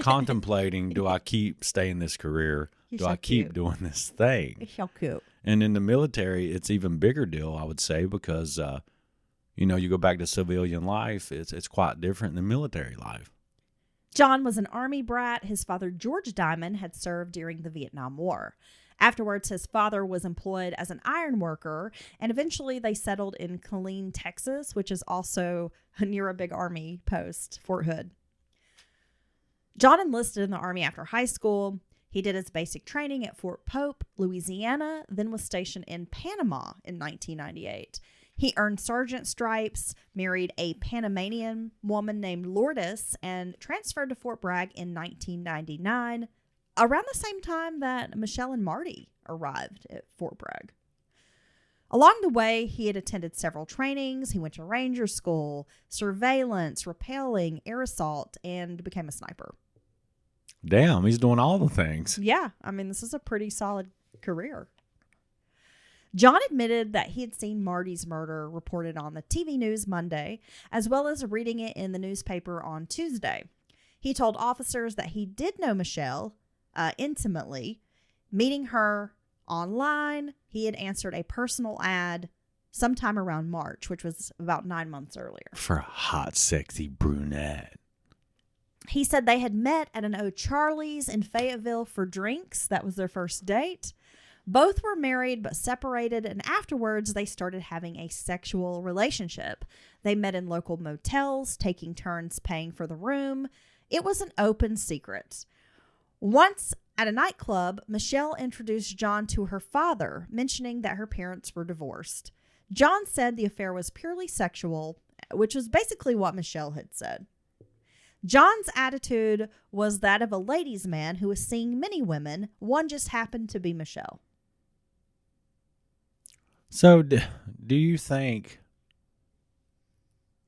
contemplating, do I keep staying this career? Do I keep doing this thing? It's so cute. And in the military, it's even bigger deal, I would say, because you go back to civilian life, it's quite different than military life. John was an Army brat. His father, George Diamond, had served during the Vietnam War. Afterwards, his father was employed as an iron worker, and eventually they settled in Killeen, Texas, which is also near a big Army post, Fort Hood. John enlisted in the Army after high school. He did his basic training at Fort Pope, Louisiana, then was stationed in Panama in 1998. He earned sergeant stripes, married a Panamanian woman named Lourdes, and transferred to Fort Bragg in 1999, around the same time that Michelle and Marty arrived at Fort Bragg. Along the way, he had attended several trainings. He went to ranger school, surveillance, rappelling, air assault, and became a sniper. Damn, he's doing all the things. Yeah, this is a pretty solid career. John admitted that he had seen Marty's murder reported on the TV news Monday, as well as reading it in the newspaper on Tuesday. He told officers that he did know Michelle intimately, meeting her online. He had answered a personal ad sometime around March, which was about 9 months earlier. For a hot, sexy brunette. He said they had met at an O'Charlie's in Fayetteville for drinks. That was their first date. Both were married but separated, and afterwards they started having a sexual relationship. They met in local motels, taking turns paying for the room. It was an open secret. Once at a nightclub, Michelle introduced John to her father, mentioning that her parents were divorced. John said the affair was purely sexual, which was basically what Michelle had said. John's attitude was that of a ladies' man who was seeing many women. One just happened to be Michelle. So, do you think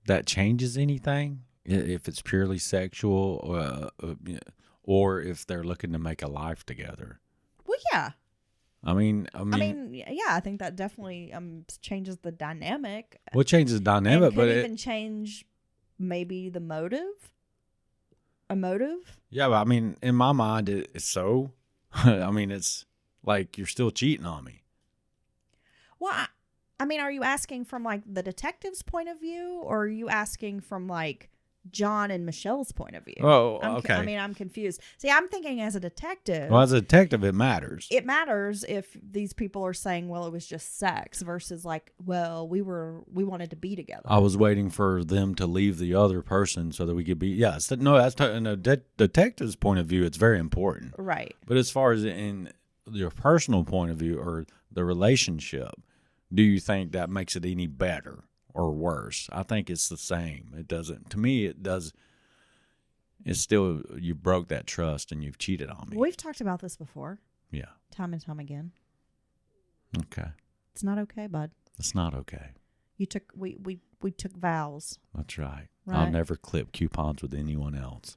that changes anything if it's purely sexual, or if they're looking to make a life together? Well, yeah. Yeah, I think that definitely changes the dynamic. Well, it changes the dynamic, and could even change maybe the motive. A motive? Yeah, but in my mind, it's so. It's like you're still cheating on me. Well, I mean, are you asking from like the detective's point of view, or are you asking from like John and Michelle's point of view? Oh, I'm okay. I'm confused. See, I'm thinking as a detective. Well, as a detective, it matters. It matters if these people are saying, well, it was just sex versus like, well, we wanted to be together. I was waiting for them to leave the other person so that we could be. Yes, no, that's in a detective's point of view. It's very important, Right. But as far as in your personal point of view or the relationship, do you think that makes it any better or worse? I think it's the same. It doesn't. To me, it does. It's still, you broke that trust and you've cheated on me. We've talked about this before. Yeah. Time and time again. Okay. It's not okay, bud. It's not okay. We took vows. That's right. Right. I'll never clip coupons with anyone else.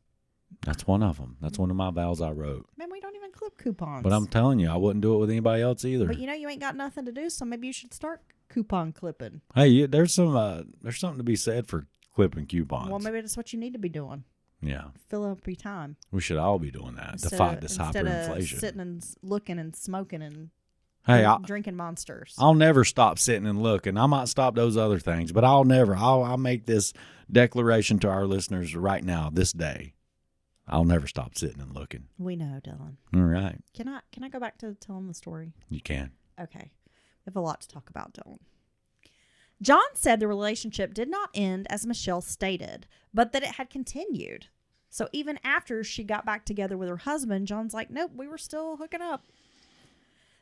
That's one of them. That's one of my vows I wrote. Man, we don't even clip coupons. But I'm telling you, I wouldn't do it with anybody else either. But you ain't got nothing to do, so maybe you should start coupon clipping. Hey, there's something to be said for clipping coupons. Well, maybe that's what you need to be doing. Yeah. Fill up your time. We should all be doing that to fight this Instead hyperinflation. of sitting and looking and smoking and Hey, drinking Monsters. I'll never stop sitting and looking. I might stop those other things, but I'll make this declaration to our listeners right now, this day. I'll never stop sitting and looking. We know, Dylan. All right. Can I go back to telling the story? You can. Okay. We have a lot to talk about, Dylan. John said the relationship did not end as Michelle stated, but that it had continued. So even after she got back together with her husband, John's like, nope, we were still hooking up.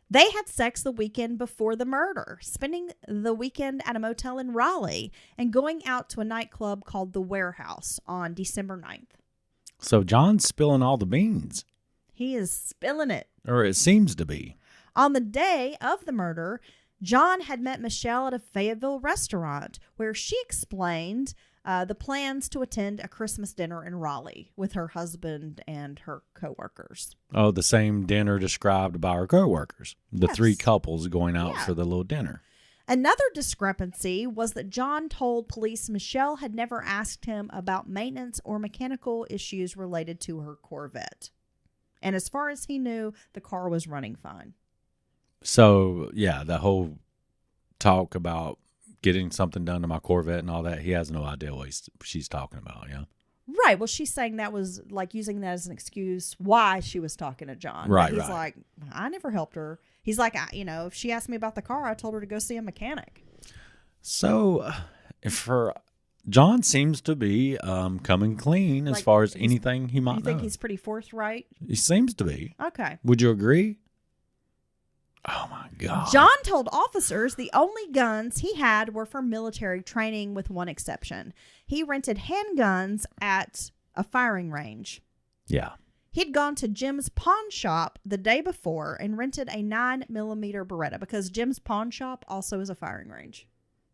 They had sex the weekend before the murder, spending the weekend at a motel in Raleigh and going out to a nightclub called The Warehouse on December 9th. So John's spilling all the beans. He is spilling it. Or it seems to be. On the day of the murder, John had met Michelle at a Fayetteville restaurant where she explained the plans to attend a Christmas dinner in Raleigh with her husband and her coworkers. Oh, the same dinner described by our coworkers. The Yes. three couples going out Yeah. for the little dinner. Another discrepancy was that John told police Michelle had never asked him about maintenance or mechanical issues related to her Corvette. And as far as he knew, the car was running fine. So, yeah, the whole talk about getting something done to my Corvette and all that, he has no idea what she's talking about, yeah? Right. Well, she's saying that was like using that as an excuse why she was talking to John. Right, But he's right. like, I never helped her. He's like, if she asked me about the car, I told her to go see a mechanic. So, John seems to be coming clean as Like, far as anything he might You think know. he's pretty forthright? He seems to be. Okay. Would you agree? Oh, my God. John told officers the only guns he had were for military training with one exception. He rented handguns at a firing range. Yeah. He'd gone to Jim's pawn shop the day before and rented a 9mm Beretta because Jim's pawn shop also is a firing range.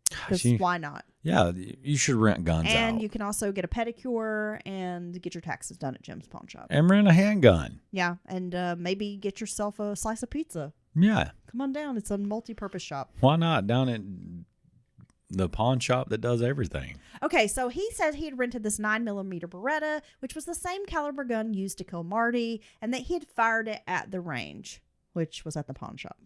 Because why not? Yeah, you should rent guns out. And you can also get a pedicure and get your taxes done at Jim's pawn shop. And rent a handgun. Yeah, and maybe get yourself a slice of pizza. Yeah. Come on down. It's a multi-purpose shop. Why not? Down at the pawn shop that does everything. Okay, so he said he had rented this 9mm Beretta, which was the same caliber gun used to kill Marty, and that he had fired it at the range, which was at the pawn shop.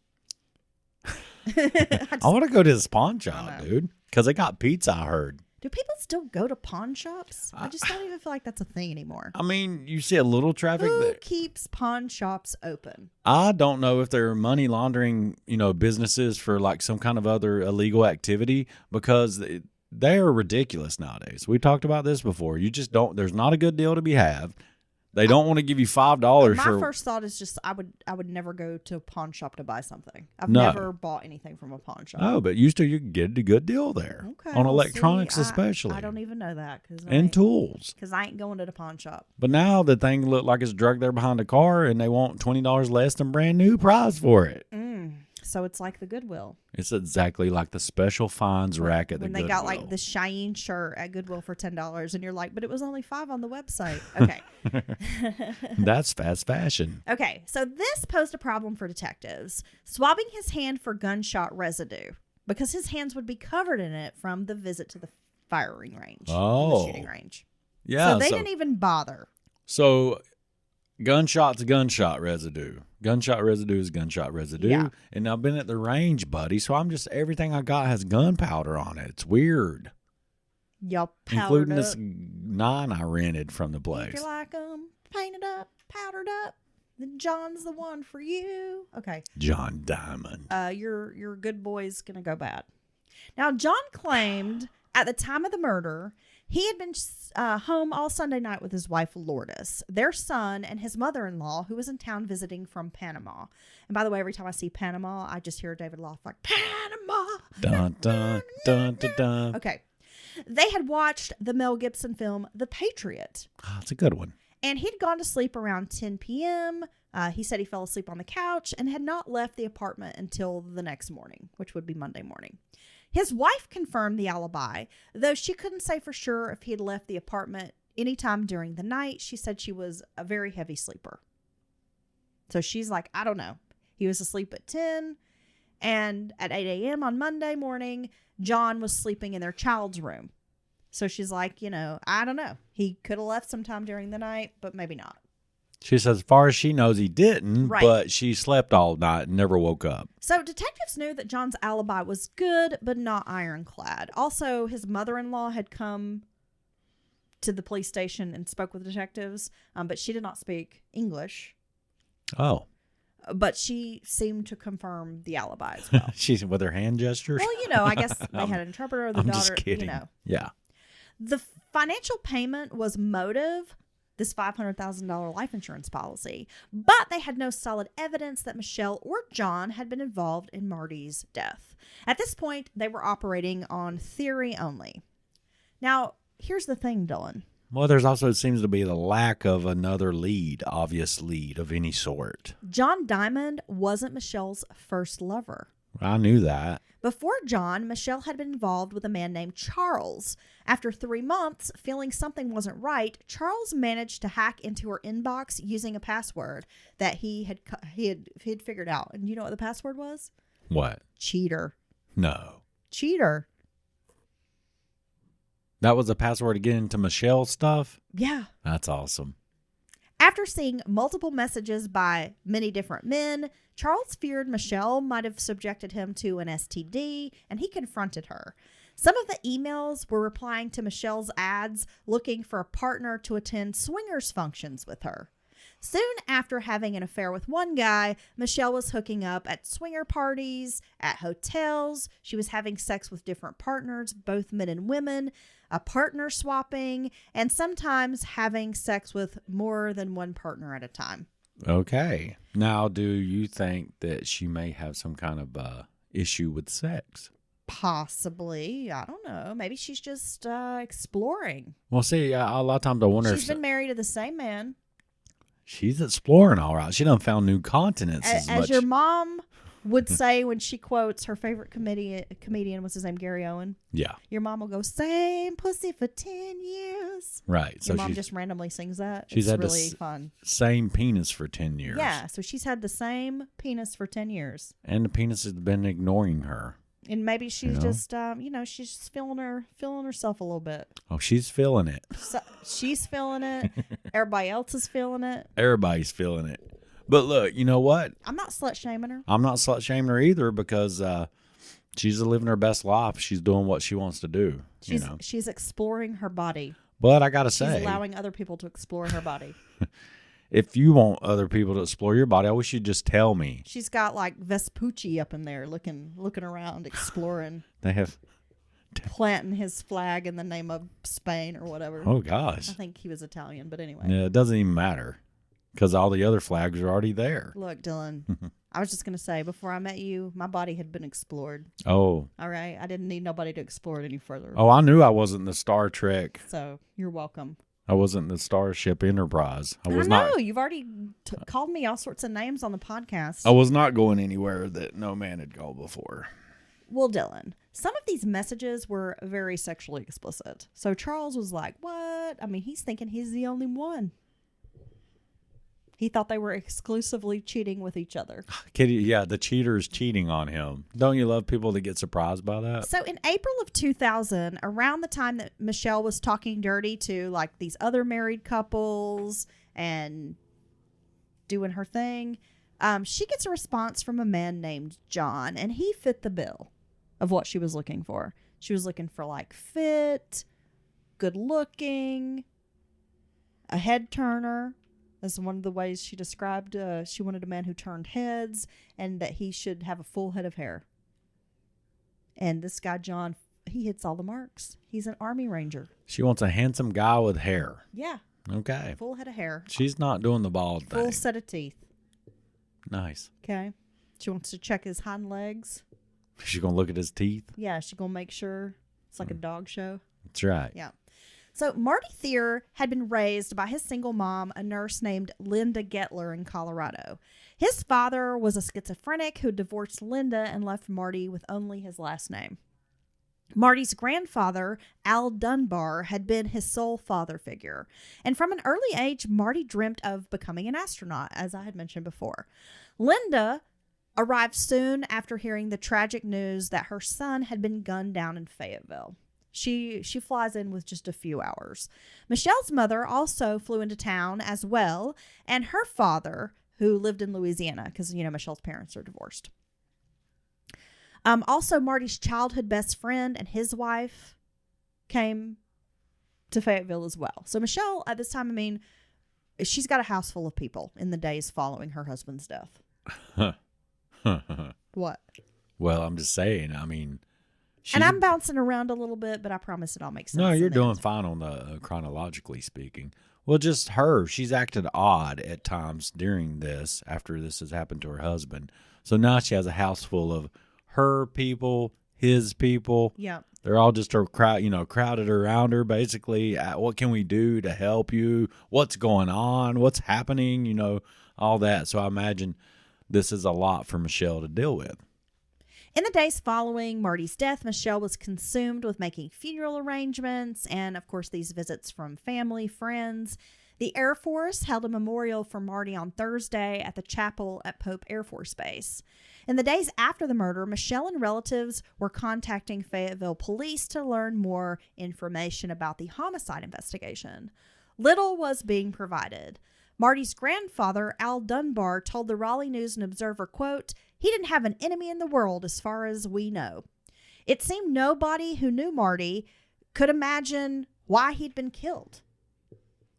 I want to go to this pawn shop, know. dude, because they got pizza, I heard. Do people still go to pawn shops? I just don't even feel like that's a thing anymore. I mean, you see a little traffic Who there. keeps pawn shops open? I don't know if they're money laundering, businesses for like some kind of other illegal activity, because they are ridiculous nowadays. We talked about this before. You just don't. There's not a good deal to be had. They don't want to give you $5 My for. first thought is just I would never go to a pawn shop to buy something. I've No. never bought anything from a pawn shop. Oh, but you get a good deal there Okay, on well, electronics, see, especially, I don't even know that and tools. because I ain't going to the pawn shop. But now the thing look like it's drugged there behind a car, and they want $20 less than brand new price for it. So it's like the Goodwill. It's exactly like the special finds rack at the When they Goodwill. got like the Cheyenne shirt at Goodwill for $10, and you're like, but it was only $5 on the website. Okay. That's fast fashion. Okay, so this posed a problem for detectives, swabbing his hand for gunshot residue because his hands would be covered in it from the visit to the firing range, Oh. the shooting range. Yeah. So they didn't even bother. So Gunshot's gunshot residue. Gunshot residue is gunshot residue. Yeah. And I've been at the range, buddy, so I'm just, everything I got has gunpowder on it. It's weird. Y'all powdered Including up. this 9 I rented from the If place. you like them painted up, powdered up, then John's the one for you. Okay. John Diamond. Your good boy's gonna go bad. Now, John claimed at the time of the murder, he had been home all Sunday night with his wife, Lourdes, their son, and his mother-in-law, who was in town visiting from Panama. And by the way, every time I see Panama, I just hear David Loff like, Panama! Dun, dun, dun, dun, dun. Okay. They had watched the Mel Gibson film, The Patriot. Oh, it's a good one. And he'd gone to sleep around 10 p.m. He said he fell asleep on the couch and had not left the apartment until the next morning, which would be Monday morning. His wife confirmed the alibi, though she couldn't say for sure if he had left the apartment anytime during the night. She said she was a very heavy sleeper. So she's like, I don't know. He was asleep at 10, and at 8 a.m. on Monday morning, John was sleeping in their child's room. So she's like, I don't know. He could have left sometime during the night, but maybe not. She says, as far as she knows, he didn't, Right. but she slept all night and never woke up. So detectives knew that John's alibi was good, but not ironclad. Also, his mother-in-law had come to the police station and spoke with detectives, but she did not speak English. Oh. But she seemed to confirm the alibi as well. She's with her hand gestures? Well, I guess they had an interpreter. The I'm daughter, just kidding. Yeah. The financial payment was motive, this $500,000 life insurance policy, but they had no solid evidence that Michelle or John had been involved in Marty's death. At this point, they were operating on theory only. Now, here's the thing, Dylan. Well, there's also seems to be the lack of another obvious lead of any sort. John Diamond wasn't Michelle's first lover. I knew that. Before John, Michelle had been involved with a man named Charles. After 3 months, feeling something wasn't right, Charles managed to hack into her inbox using a password that he had figured out. And you know what the password was? What? Cheater. No. Cheater. That was the password to get into Michelle's stuff? Yeah. That's awesome. After seeing multiple messages by many different men, Charles feared Michelle might have subjected him to an STD, and he confronted her. Some of the emails were replying to Michelle's ads looking for a partner to attend swingers functions with her. Soon after having an affair with one guy, Michelle was hooking up at swinger parties, at hotels. She was having sex with different partners, both men and women, a partner swapping, and sometimes having sex with more than one partner at a time. Okay. Now, do you think that she may have some kind of issue with sex? Possibly. I don't know. Maybe she's just exploring. Well, see, a lot of times I wonder She's been married to the same man. She's exploring all right. She done found new continents as much. As your mom would say when she quotes her favorite comedian, what's his name, Gary Owen. Yeah. Your mom will go, same pussy for 10 years. Right. Your mom just randomly sings that. She's it's had really fun. Same penis for 10 years. Yeah. So she's had the same penis for 10 years. And the penis has been ignoring her. And maybe she's just, she's just feeling herself a little bit. Oh, she's feeling it. So she's feeling it. Everybody else is feeling it. Everybody's feeling it. But look, you know what? I'm not slut shaming her. I'm not slut shaming her either because she's living her best life. She's doing what she wants to do. She's exploring her body. But I gotta say, she's allowing other people to explore her body. If you want other people to explore your body, I wish you'd just tell me. She's got like Vespucci up in there looking around, exploring. They have planting his flag in the name of Spain or whatever. Oh gosh. I think he was Italian, but anyway. Yeah, it doesn't even matter because all the other flags are already there. Look, Dylan, I was just going to say, before I met you, my body had been explored. Oh. All right? I didn't need nobody to explore it any further. Oh, I knew I wasn't the Star Trek. So, you're welcome. I wasn't the Starship Enterprise. I was know. not. You've already called me all sorts of names on the podcast. I was not going anywhere that no man had gone before. Well, Dylan, some of these messages were very sexually explicit. So Charles was like, what? I mean, he's thinking he's the only one. He thought they were exclusively cheating with each other. Kitty, yeah, the cheater's cheating on him. Don't you love people that get surprised by that? So in April of 2000, around the time that Michelle was talking dirty to like these other married couples and doing her thing. She gets a response from a man named John, and he fit the bill of what she was looking for. She was looking for like fit, good looking, a head turner. That's one of the ways she described. She wanted a man who turned heads and that he should have a full head of hair. And this guy, John, he hits all the marks. He's an Army Ranger. She wants a handsome guy with hair. Yeah. Okay. Full head of hair. She's not doing the bald Full thing. set of teeth. Nice. Okay. She wants to check his hind legs. She's going to look at his teeth. Yeah, she's going to make sure. It's like a dog show. That's right. Yeah. So Marty Theer had been raised by his single mom, a nurse named Linda Gettler in Colorado. His father was a schizophrenic who divorced Linda and left Marty with only his last name. Marty's grandfather, Al Dunbar, had been his sole father figure. And from an early age, Marty dreamt of becoming an astronaut, as I had mentioned before. Linda arrived soon after hearing the tragic news that her son had been gunned down in Fayetteville. She flies in with just a few hours. Michelle's mother also flew into town as well, and her father, who lived in Louisiana, because, Michelle's parents are divorced. Also, Marty's childhood best friend and his wife came to Fayetteville as well. So Michelle, at this time, she's got a house full of people in the days following her husband's death. What? Well, I'm just saying, And I'm bouncing around a little bit, but I promise it all makes sense. No, you're in the doing end. fine on the chronologically speaking. Well, just her. She's acted odd at times during this, after this has happened to her husband. So now she has a house full of her people, his people. Yeah. They're all just crowded around her, basically. What can we do to help you? What's going on? What's happening? All that. So I imagine this is a lot for Michelle to deal with. In the days following Marty's death, Michelle was consumed with making funeral arrangements and, of course, these visits from family, friends. The Air Force held a memorial for Marty on Thursday at the chapel at Pope Air Force Base. In the days after the murder, Michelle and relatives were contacting Fayetteville police to learn more information about the homicide investigation. Little was being provided. Marty's grandfather, Al Dunbar, told the Raleigh News and Observer, quote, "He didn't have an enemy in the world as far as we know." It seemed nobody who knew Marty could imagine why he'd been killed.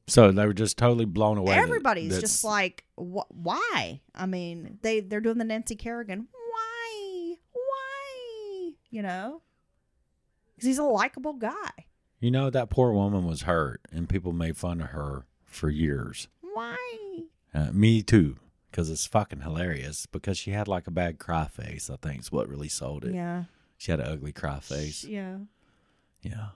So they were just totally blown away. Everybody's just like, why? They're doing the Nancy Kerrigan. Why? Because he's a likable guy. That poor woman was hurt, and people made fun of her for years. Why? Me too, because it's fucking hilarious. Because she had like a bad cry face, I think is what really sold it. Yeah. She had an ugly cry face. Yeah. Yeah.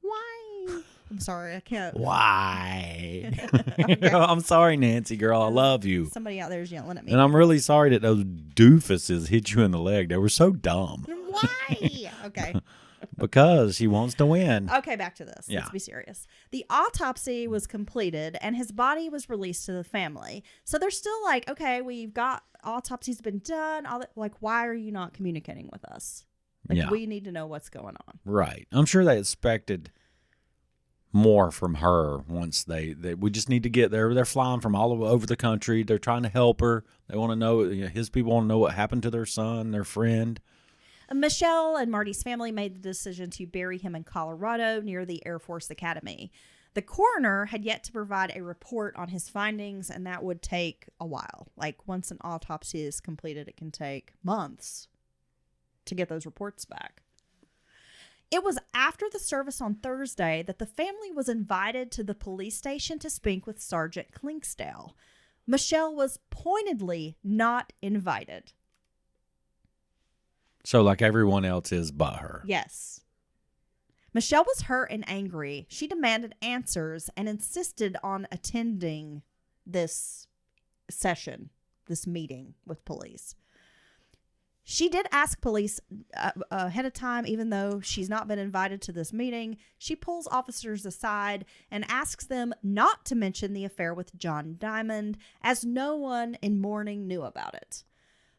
Why? I'm sorry, I can't. Why? Okay. I'm sorry, Nancy girl. I love you. Somebody out there is yelling at me. And I'm really sorry that those doofuses hit you in the leg. They were so dumb. Why? Okay. Because he wants to win. Okay, back to this. Yeah. Let's be serious. The autopsy was completed and his body was released to the family. So they're still like, okay, we've got autopsy's been done. All that, like, why are you not communicating with us? Like, Yeah. we need to know what's going on. Right. I'm sure they expected more from her once they we just need to get there. They're flying from all over the country. They're trying to help her. They want to know, his people want to know what happened to their son, their friend. Michelle and Marty's family made the decision to bury him in Colorado near the Air Force Academy. The coroner had yet to provide a report on his findings, and that would take a while. Like, once an autopsy is completed, it can take months to get those reports back. It was after the service on Thursday that the family was invited to the police station to speak with Sergeant Clinksdale. Michelle was pointedly not invited. So like everyone else is but her. Yes. Michelle was hurt and angry. She demanded answers and insisted on attending this session, this meeting with police. She did ask police ahead of time, even though she's not been invited to this meeting. She pulls officers aside and asks them not to mention the affair with John Diamond, as no one in mourning knew about it.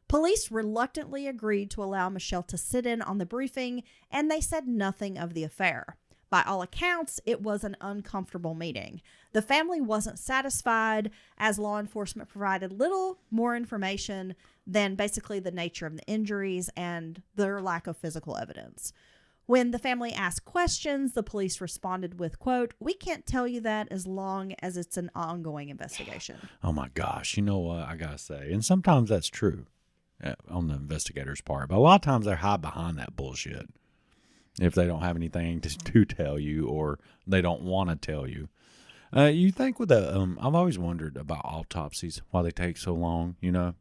Police reluctantly agreed to allow Michelle to sit in on the briefing, and they said nothing of the affair. By all accounts, it was an uncomfortable meeting. The family wasn't satisfied as law enforcement provided little more information than basically the nature of the injuries and their lack of physical evidence. When the family asked questions, the police responded with, quote, "We can't tell you that as long as it's an ongoing investigation." Oh my gosh. You know what I got to say? And sometimes that's true on the investigator's part. But a lot of times they're hide behind that bullshit if they don't have anything to tell you or they don't want to tell you. You think with I've always wondered about autopsies, why they take so long, you know?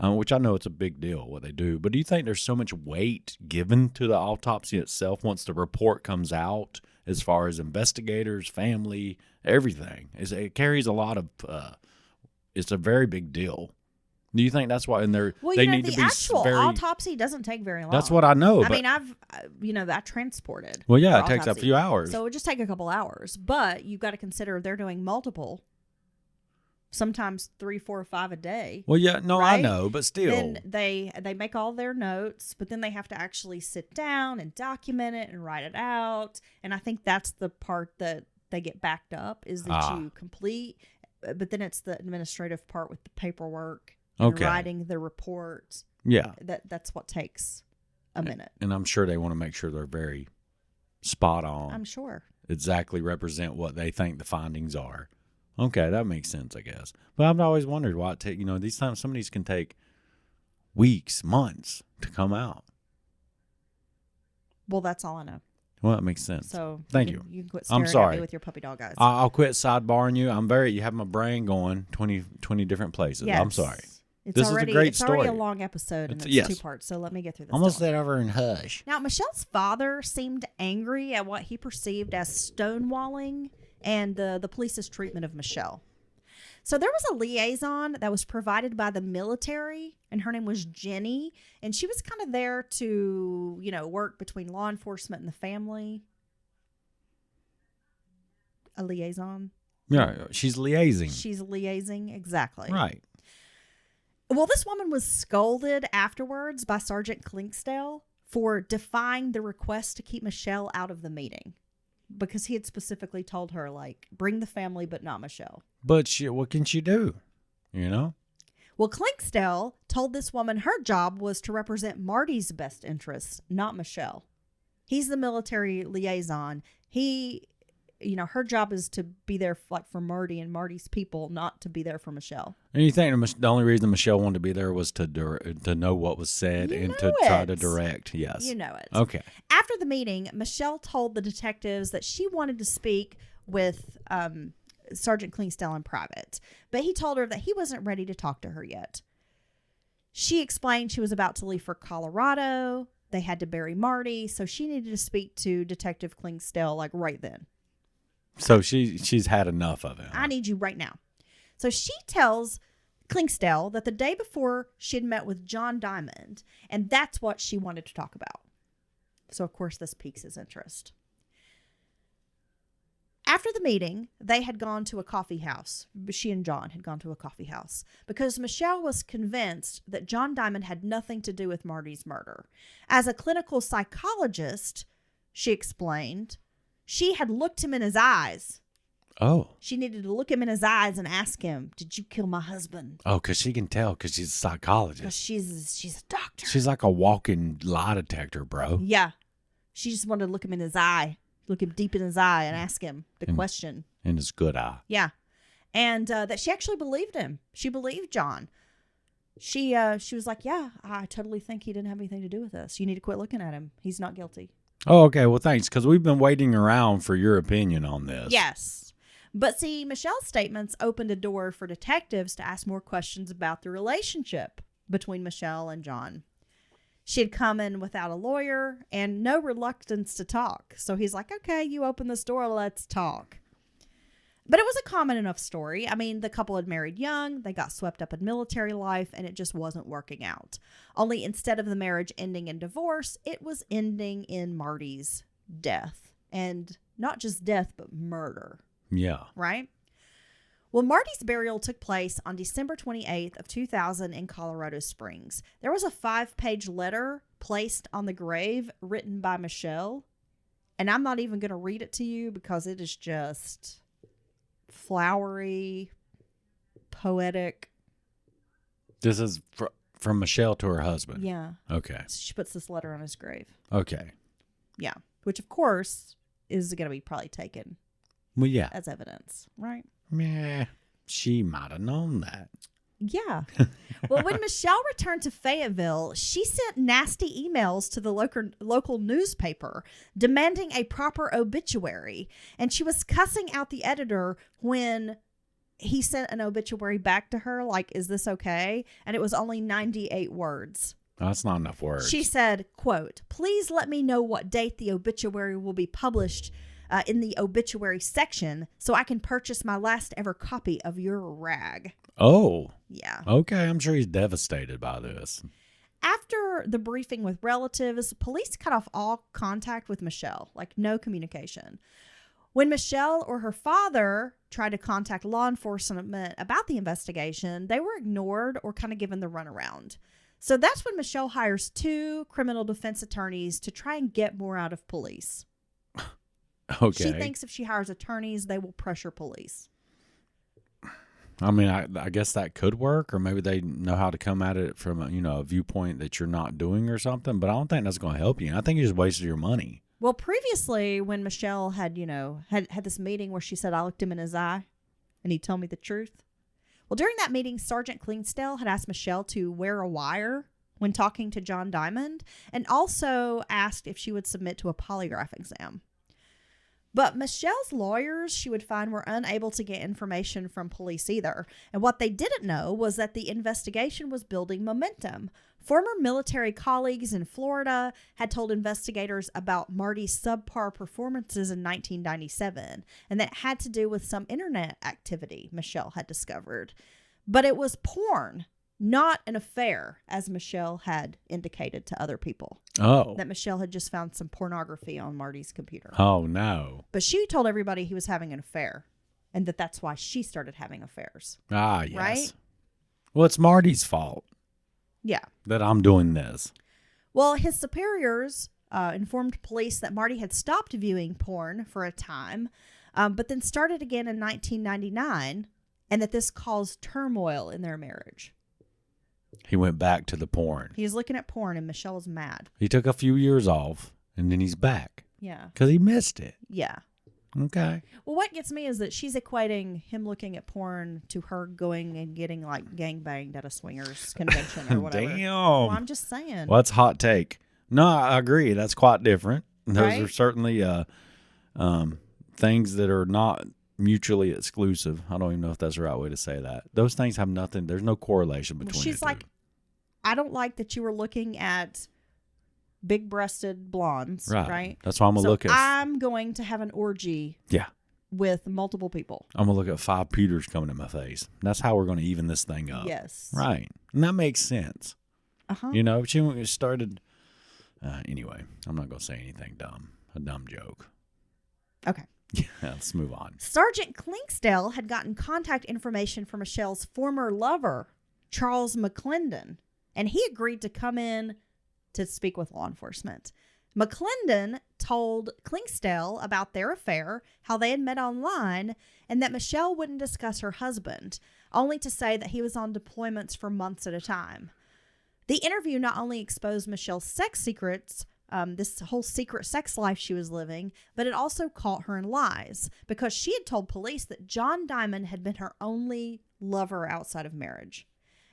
Which I know it's a big deal what they do. But do you think there's so much weight given to the autopsy itself once the report comes out as far as investigators, family, everything? It carries a lot of, it's a very big deal. Do you think that's why? And they need to be the actual very, autopsy doesn't take very long. That's what I know. I mean, I transported. Well, yeah, for it takes a autopsy. few hours. So it would just take a couple hours. But you've got to consider they're doing multiple, sometimes 3, 4, 5 a day. Well, yeah, no, right? I know, but still. Then they make all their notes, but then they have to actually sit down and document it and write it out. And I think that's the part that they get backed up is that you complete, but then it's the administrative part with the paperwork. And writing the report. Yeah. That's what takes a minute. And I'm sure they want to make sure they're very spot on. I'm sure. Exactly represent what they think the findings are. Okay, that makes sense, I guess. But I've always wondered why these times some of these can take weeks, months to come out. Well, that's all I know. Well, that makes sense. So thank you. You can quit staring I'm sorry. at me with your puppy dog eyes. I'll quit sidebarring you. You have my brain going 20 different places. Yes. I'm sorry. It's This already, is a great it's story. already a long episode, and it's yes. 2 parts, so let me get through this. Almost story. that over in hush. Now, Michelle's father seemed angry at what he perceived as stonewalling and the police's treatment of Michelle. So there was a liaison that was provided by the military, and her name was Jenny, and she was kind of there to, work between law enforcement and the family. A liaison. Yeah, she's liaising. She's liaising, exactly. Right. Well, this woman was scolded afterwards by Sergeant Klinkstell for defying the request to keep Michelle out of the meeting because he had specifically told her, bring the family, but not Michelle. But what can she do? Well, Klinkstell told this woman her job was to represent Marty's best interests, not Michelle. He's the military liaison. Her job is to be there for Marty and Marty's people, not to be there for Michelle. And you think the only reason Michelle wanted to be there was to know what was said and to try to direct? Yes. You know it. Okay. After the meeting, Michelle told the detectives that she wanted to speak with Sergeant Klinkstell in private, but he told her that he wasn't ready to talk to her yet. She explained she was about to leave for Colorado. They had to bury Marty, so she needed to speak to Detective Klinkstell right then. So she's had enough of it. Huh? I need you right now. So she tells Klinkstell that the day before she had met with John Diamond, and that's what she wanted to talk about. So, of course, this piques his interest. After the meeting, they had gone to a coffee house. She and John had gone to a coffee house because Michelle was convinced that John Diamond had nothing to do with Marty's murder. As a clinical psychologist, she explained, she had looked him in his eyes. Oh. She needed to look him in his eyes and ask him, "Did you kill my husband?" Oh, because she can tell because she's a psychologist. Because she's a doctor. She's like a walking lie detector, bro. Yeah. She just wanted to look him in his eye, look him deep in his eye and ask him the question. In his good eye. Yeah. And that she actually believed him. She believed John. She was like, yeah, I totally think he didn't have anything to do with this. You need to quit looking at him. He's not guilty. Oh, okay. Well, thanks, because we've been waiting around for your opinion on this. Yes. But see, Michelle's statements opened a door for detectives to ask more questions about the relationship between Michelle and John. She had come in without a lawyer and no reluctance to talk. So he's like, okay, you open this door, let's talk. But it was a common enough story. I mean, the couple had married young, they got swept up in military life, and it just wasn't working out. Only instead of the marriage ending in divorce, it was ending in Marty's death. And not just death, but murder. Yeah. Right? Well, Marty's burial took place on December 28th of 2000 in Colorado Springs. There was a 5-page letter placed on the grave written by Michelle. And I'm not even going to read it to you because it is just flowery, poetic. This is from Michelle to her husband. Yeah. Okay. She puts this letter on his grave. Okay. Yeah. Which, of course, is going to be probably taken Well, yeah. as evidence, right? Meh. She might have known that. Yeah. Well, when Michelle returned to Fayetteville, she sent nasty emails to the local newspaper demanding a proper obituary. And she was cussing out the editor when he sent an obituary back to her, like, is this okay? And it was only 98 words. That's not enough words. She said, quote, please let me know what date the obituary will be published in the obituary section so I can purchase my last ever copy of your rag. Oh. Yeah. Okay. I'm sure he's devastated by this. After the briefing with relatives, police cut off all contact with Michelle, like no communication. When Michelle or her father tried to contact law enforcement about the investigation, they were ignored or kind of given the runaround. So that's when Michelle hires 2 criminal defense attorneys to try and get more out of police. Okay. She thinks if she hires attorneys, they will pressure police. I mean, I guess that could work, or maybe they know how to come at it from a viewpoint that you're not doing or something. But I don't think that's going to help you. I think you just wasted your money. Well, previously, when Michelle had this meeting where she said, I looked him in his eye and he told me the truth. Well, during that meeting, Sergeant Clingsdale had asked Michelle to wear a wire when talking to John Diamond and also asked if she would submit to a polygraph exam. But Michelle's lawyers, she would find, were unable to get information from police either. And what they didn't know was that the investigation was building momentum. Former military colleagues in Florida had told investigators about Marty's subpar performances in 1997, and that had to do with some internet activity Michelle had discovered. But it was porn, not an affair, as Michelle had indicated to other people. Oh. That Michelle had just found some pornography on Marty's computer. Oh, no. But she told everybody he was having an affair, and that's why she started having affairs. Ah, yes. Right? Well, it's Marty's fault Yeah. that I'm doing this. Well, his superiors informed police that Marty had stopped viewing porn for a time, but then started again in 1999, and that this caused turmoil in their marriage. He went back to the porn. He was looking at porn, and Michelle was mad. He took a few years off, and then he's back. Yeah. Because he missed it. Yeah. Okay. Well, what gets me is that she's equating him looking at porn to her going and getting, like, gangbanged at a swingers convention or whatever. Damn. Well, I'm just saying. Well, that's a hot take. No, I agree. That's quite different. Those Right? are certainly things that are not mutually exclusive. I don't even know if that's the right way to say that. Those things have nothing. There's no correlation between Well, she's the like, two. I don't like that you were looking at big-breasted blondes, right? That's why I'm going to So look at. I'm going to have an orgy Yeah. with multiple people. I'm going to look at 5 Peters coming in my face. That's how we're going to even this thing up. Yes. Right. And that makes sense. Uh-huh. You know, she started. Anyway, I'm not going to say anything dumb. A dumb joke. Okay. Yeah, let's move on. Sergeant Clingsdale had gotten contact information from Michelle's former lover, Charles McClendon, and he agreed to come in to speak with law enforcement. McClendon told Clingsdale about their affair, how they had met online, and that Michelle wouldn't discuss her husband, only to say that he was on deployments for months at a time. The interview not only exposed Michelle's sex secrets, this whole secret sex life she was living, but it also caught her in lies because she had told police that John Diamond had been her only lover outside of marriage.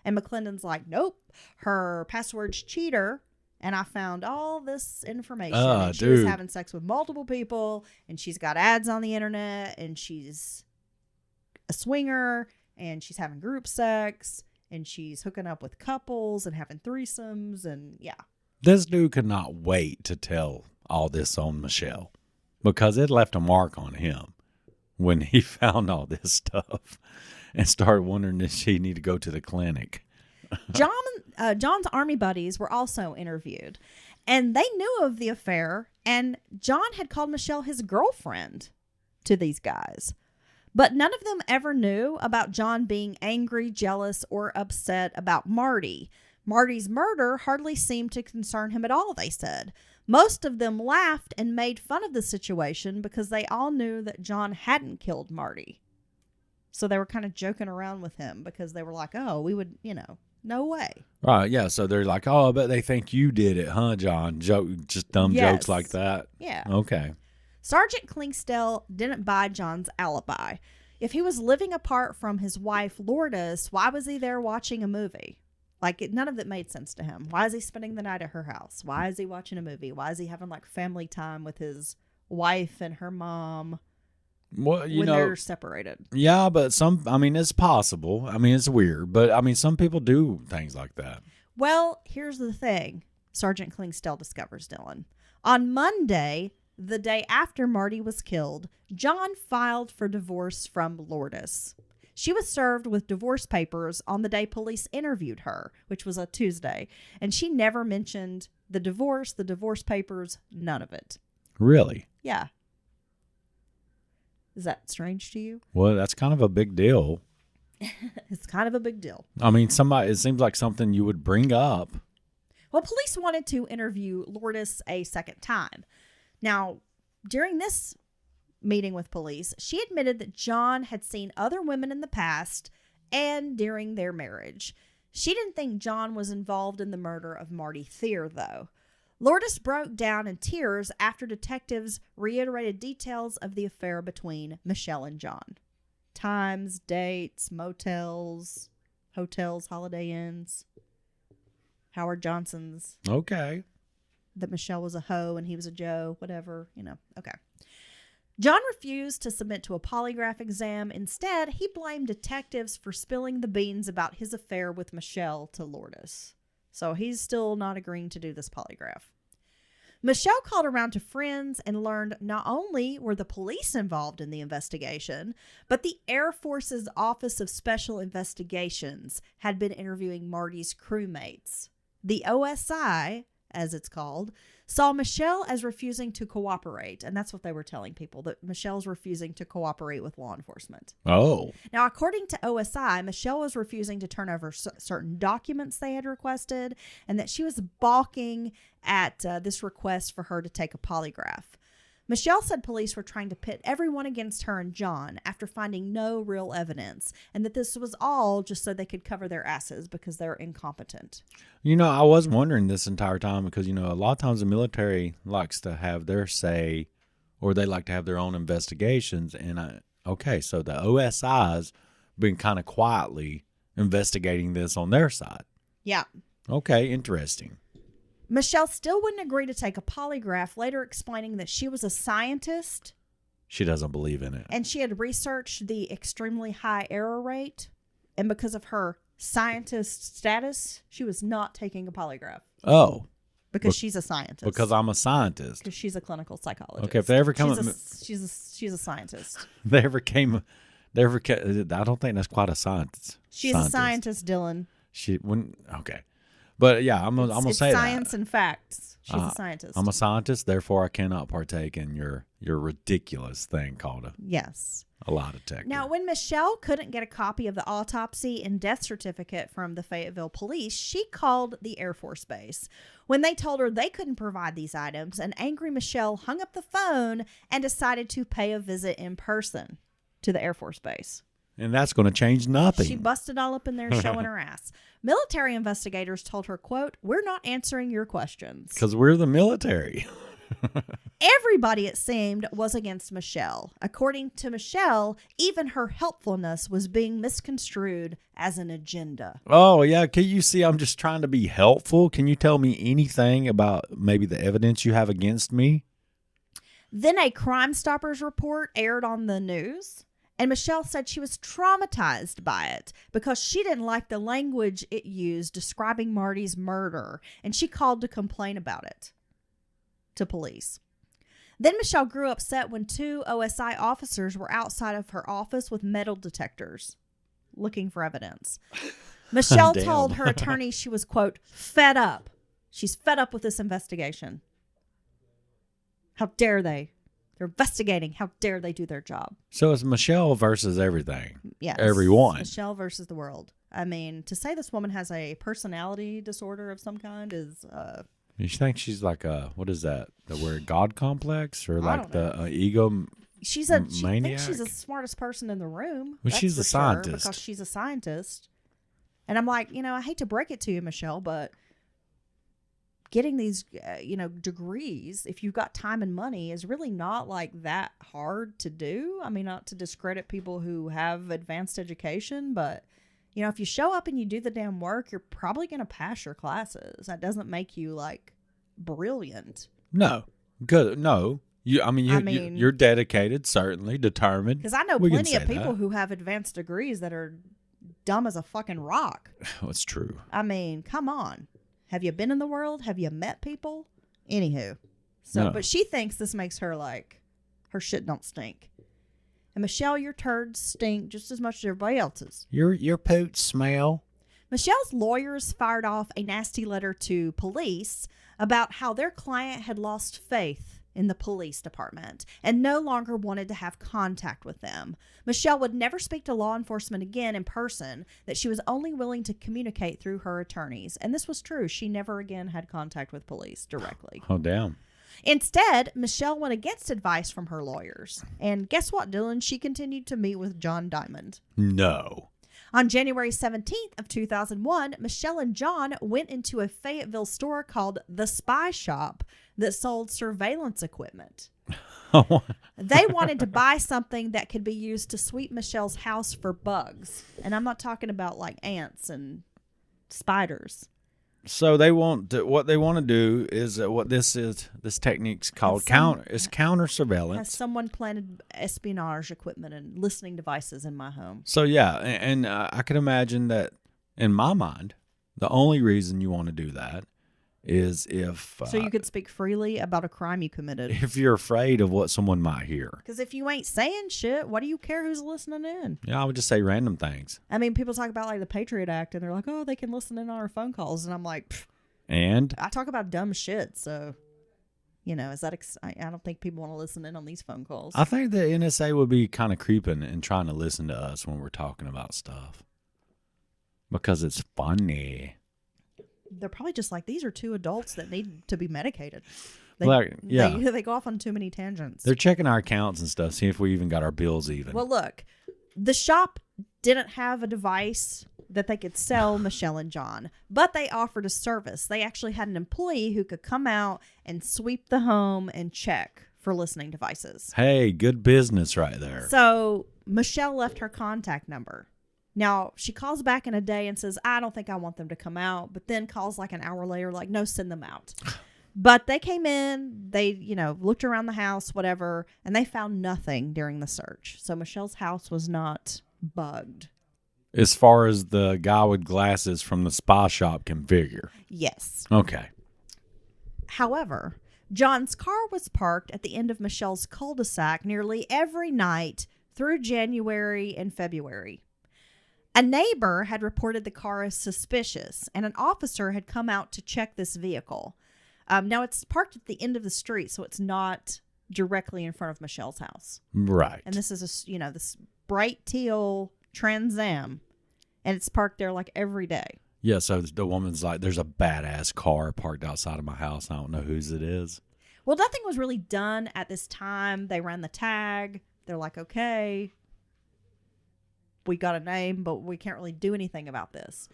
And McClendon's like, nope, her password's cheater. And I found all this information. And she was having sex with multiple people, and she's got ads on the internet, and she's a swinger, and she's having group sex, and she's hooking up with couples and having threesomes, and yeah. This dude could not wait to tell all this on Michelle because it left a mark on him when he found all this stuff and started wondering if she need to go to the clinic. John's army buddies were also interviewed, and they knew of the affair, and John had called Michelle his girlfriend to these guys. But none of them ever knew about John being angry, jealous, or upset about Marty. Marty's murder hardly seemed to concern him at all, they said. Most of them laughed and made fun of the situation because they all knew that John hadn't killed Marty. So they were kind of joking around with him because they were like, oh, we would, no way. Right, yeah. So they're like, oh, I bet they think you did it, huh, John? Just dumb jokes like that. Yeah. Okay. Sergeant Klingsdale didn't buy John's alibi. If he was living apart from his wife, Lourdes, why was he there watching a movie? None of it made sense to him. Why is he spending the night at her house? Why is he watching a movie? Why is he having family time with his wife and her mom Well, when they're separated? Yeah, but it's possible. It's weird, but some people do things like that. Well, here's the thing. Sergeant Klingsdale discovers, Dylan. On Monday, the day after Marty was killed, John filed for divorce from Lourdes. She was served with divorce papers on the day police interviewed her, which was a Tuesday, and she never mentioned the divorce papers, none of it. Really? Yeah. Is that strange to you? Well, that's kind of a big deal. It's kind of a big deal. It seems like something you would bring up. Well, police wanted to interview Lourdes a second time. Now, during this meeting with police, she admitted that John had seen other women in the past and during their marriage. She didn't think John was involved in the murder of Marty Theer, though. Lourdes broke down in tears after detectives reiterated details of the affair between Michelle and John. Times, dates, motels, hotels, Holiday Inns, Howard Johnson's. Okay. That Michelle was a hoe and he was a Joe, whatever, Okay. John refused to submit to a polygraph exam. Instead, he blamed detectives for spilling the beans about his affair with Michelle to Lourdes. So he's still not agreeing to do this polygraph. Michelle called around to friends and learned not only were the police involved in the investigation, but the Air Force's Office of Special Investigations had been interviewing Marty's crewmates. The OSI, as it's called, saw Michelle as refusing to cooperate. And that's what they were telling people, that Michelle's refusing to cooperate with law enforcement. Oh. Now, according to OSI, Michelle was refusing to turn over certain documents they had requested, and that she was balking at this request for her to take a polygraph. Michelle said police were trying to pit everyone against her and John after finding no real evidence, and that this was all just so they could cover their asses because they're incompetent. I was wondering this entire time because, a lot of times the military likes to have their say, or they like to have their own investigations. And so the OSI's been kind of quietly investigating this on their side. Yeah. Okay, interesting. Michelle still wouldn't agree to take a polygraph, later explaining that she was a scientist. She doesn't believe in it. And she had researched the extremely high error rate. And because of her scientist status, she was not taking a polygraph. Oh. Because she's a scientist. Because I'm a scientist. Because she's a clinical psychologist. Okay, if they ever come... She's a scientist. I don't think that's quite a science. She's a scientist, Dylan. Okay. But yeah, I'm gonna say that. Science and facts. She's a scientist. I'm a scientist, therefore I cannot partake in your ridiculous thing called a lie detector. Now, when Michelle couldn't get a copy of the autopsy and death certificate from the Fayetteville police, she called the Air Force Base. When they told her they couldn't provide these items, an angry Michelle hung up the phone and decided to pay a visit in person to the Air Force Base. And that's going to change nothing. She busted all up in there showing her ass. Military investigators told her, quote, "We're not answering your questions." Because we're the military. Everybody, it seemed, was against Michelle. According to Michelle, even her helpfulness was being misconstrued as an agenda. Oh, yeah. Can you see I'm just trying to be helpful? Can you tell me anything about maybe the evidence you have against me? Then a Crime Stoppers report aired on the news. And Michelle said she was traumatized by it because she didn't like the language it used describing Marty's murder, and she called to complain about it to police. Then Michelle grew upset when 2 OSI officers were outside of her office with metal detectors looking for evidence. Michelle told her attorney she was, quote, fed up. She's fed up with this investigation. How dare they? They're investigating. How dare they do their job? So it's Michelle versus everything. Yes. Everyone. Michelle versus the world. I mean, to say this woman has a personality disorder of some kind is You think she's like a, what is that? The word God complex or like don't the ego? she Maniac? thinks she's the smartest person in the room. Well, that's she's for a sure, scientist. because she's a scientist. And I'm like, I hate to break it to you, Michelle, but getting these, degrees, if you've got time and money, is really not like that hard to do. I mean, not to discredit people who have advanced education, but if you show up and you do the damn work, you're probably going to pass your classes. That doesn't make you like brilliant. No, good. No, you're dedicated, certainly determined. Because I know We can plenty of say people that. who have advanced degrees that are dumb as a fucking rock. That's true. I mean, come on. Have you been in the world? Have you met people? Anywho. So, No. But she thinks this makes her like, her shit don't stink. And Michelle, your turds stink just as much as everybody else's. Your pooch smell. Michelle's lawyers fired off a nasty letter to police about how their client had lost faith in the police department and no longer wanted to have contact with them. Michelle would never speak to law enforcement again in person, that she was only willing to communicate through her attorneys. And this was true. She never again had contact with police directly. Oh, damn. Instead, Michelle went against advice from her lawyers. And guess what, Dylan? She continued to meet with John Diamond. No. On January 17th of 2001, Michelle and John went into a Fayetteville store called The Spy Shop that sold surveillance equipment. They wanted to buy something that could be used to sweep Michelle's house for bugs. And I'm not talking about like ants and spiders. So what they want to do is what this technique's called counter Has surveillance. someone planted espionage equipment and listening devices in my home? So yeah, and I can imagine that in my mind, the only reason you want to do that is if So you could speak freely about a crime you committed. if you're afraid of what someone might hear. Because if you ain't saying shit, what do you care who's listening in? Yeah, I would just say random things. I mean, people talk about like the Patriot Act and they're like, oh, they can listen in on our phone calls. And I'm like, pfft, And I talk about dumb shit. So, is that, I don't think people want to listen in on these phone calls. I think the NSA would be kind of creeping and trying to listen to us when we're talking about stuff because it's funny. They're probably just like, these are two adults that need to be medicated. They go off on too many tangents. They're checking our accounts and stuff, see if we even got our bills even. Well, look, the shop didn't have a device that they could sell Michelle and John, but they offered a service. They actually had an employee who could come out and sweep the home and check for listening devices. Hey, good business right there. So Michelle left her contact number. Now, she calls back in a day and says, I don't think I want them to come out, but then calls like an hour later, like, no, send them out. But they came in, they, looked around the house, whatever, and they found nothing during the search. So Michelle's house was not bugged. As far as the guy with glasses from the spa shop can figure. Yes. Okay. However, John's car was parked at the end of Michelle's cul-de-sac nearly every night through January and February. A neighbor had reported the car as suspicious, and an officer had come out to check this vehicle. Now, it's parked at the end of the street, so it's not directly in front of Michelle's house. Right. And this is this bright teal Trans Am, and it's parked there like every day. Yeah, so the woman's like, there's a badass car parked outside of my house. I don't know whose it is. Well, nothing was really done at this time. They ran the tag. They're like, okay, we got a name, but we can't really do anything about this.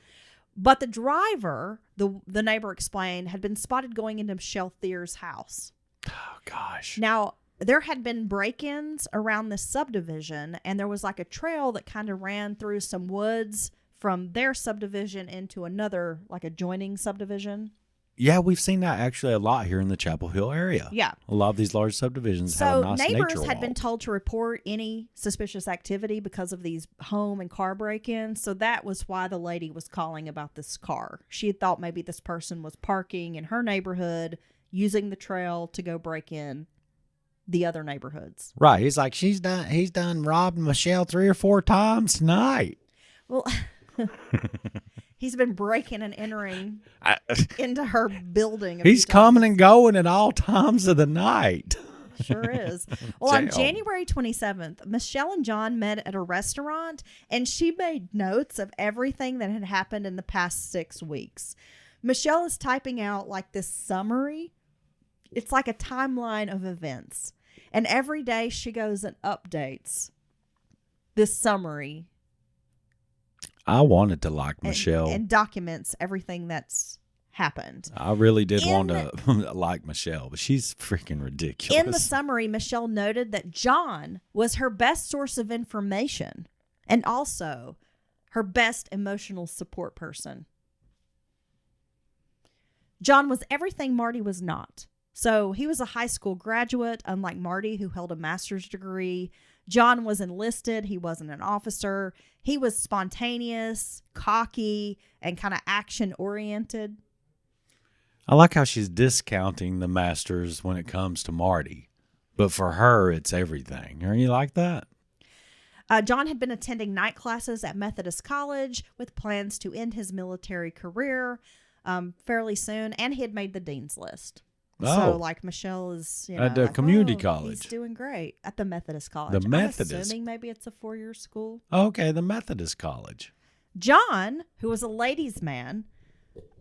But the driver, the neighbor explained, had been spotted going into Michelle Theer's house. Oh, gosh. Now, there had been break-ins around this subdivision, and there was like a trail that kind of ran through some woods from their subdivision into another, like adjoining subdivision. Yeah, we've seen that actually a lot here in the Chapel Hill area. Yeah. A lot of these large subdivisions So have a nice nature neighbors had walk. been told to report any suspicious activity because of these home and car break-ins. So that was why the lady was calling about this car. She had thought maybe this person was parking in her neighborhood, using the trail to go break in the other neighborhoods. Right. He's like, he's done robbed Michelle 3 or 4 times tonight. Well, he's been breaking and entering into her building. He's coming and going at all times of the night. Sure is. Well, on Damn. January 27th, Michelle and John met at a restaurant, and she made notes of everything that had happened in the past 6 weeks. Michelle is typing out like this summary. It's like a timeline of events. And every day she goes and updates this summary I wanted to like Michelle. and documents everything that's happened. I really did want to like Michelle, but she's freaking ridiculous. In the summary, Michelle noted that John was her best source of information and also her best emotional support person. John was everything Marty was not. So he was a high school graduate, unlike Marty, who held a master's degree. John was enlisted. He wasn't an officer. He was spontaneous, cocky, and kind of action-oriented. I like how she's discounting the masters when it comes to Marty, but for her, it's everything. Are you like that? John had been attending night classes at Methodist College with plans to end his military career fairly soon, and he had made the dean's list. Oh. So, like, Michelle is At the community college. He's doing great at the Methodist College. The Methodist. I'm assuming maybe it's a 4-year school. Okay, the Methodist College. John, who was a ladies' man,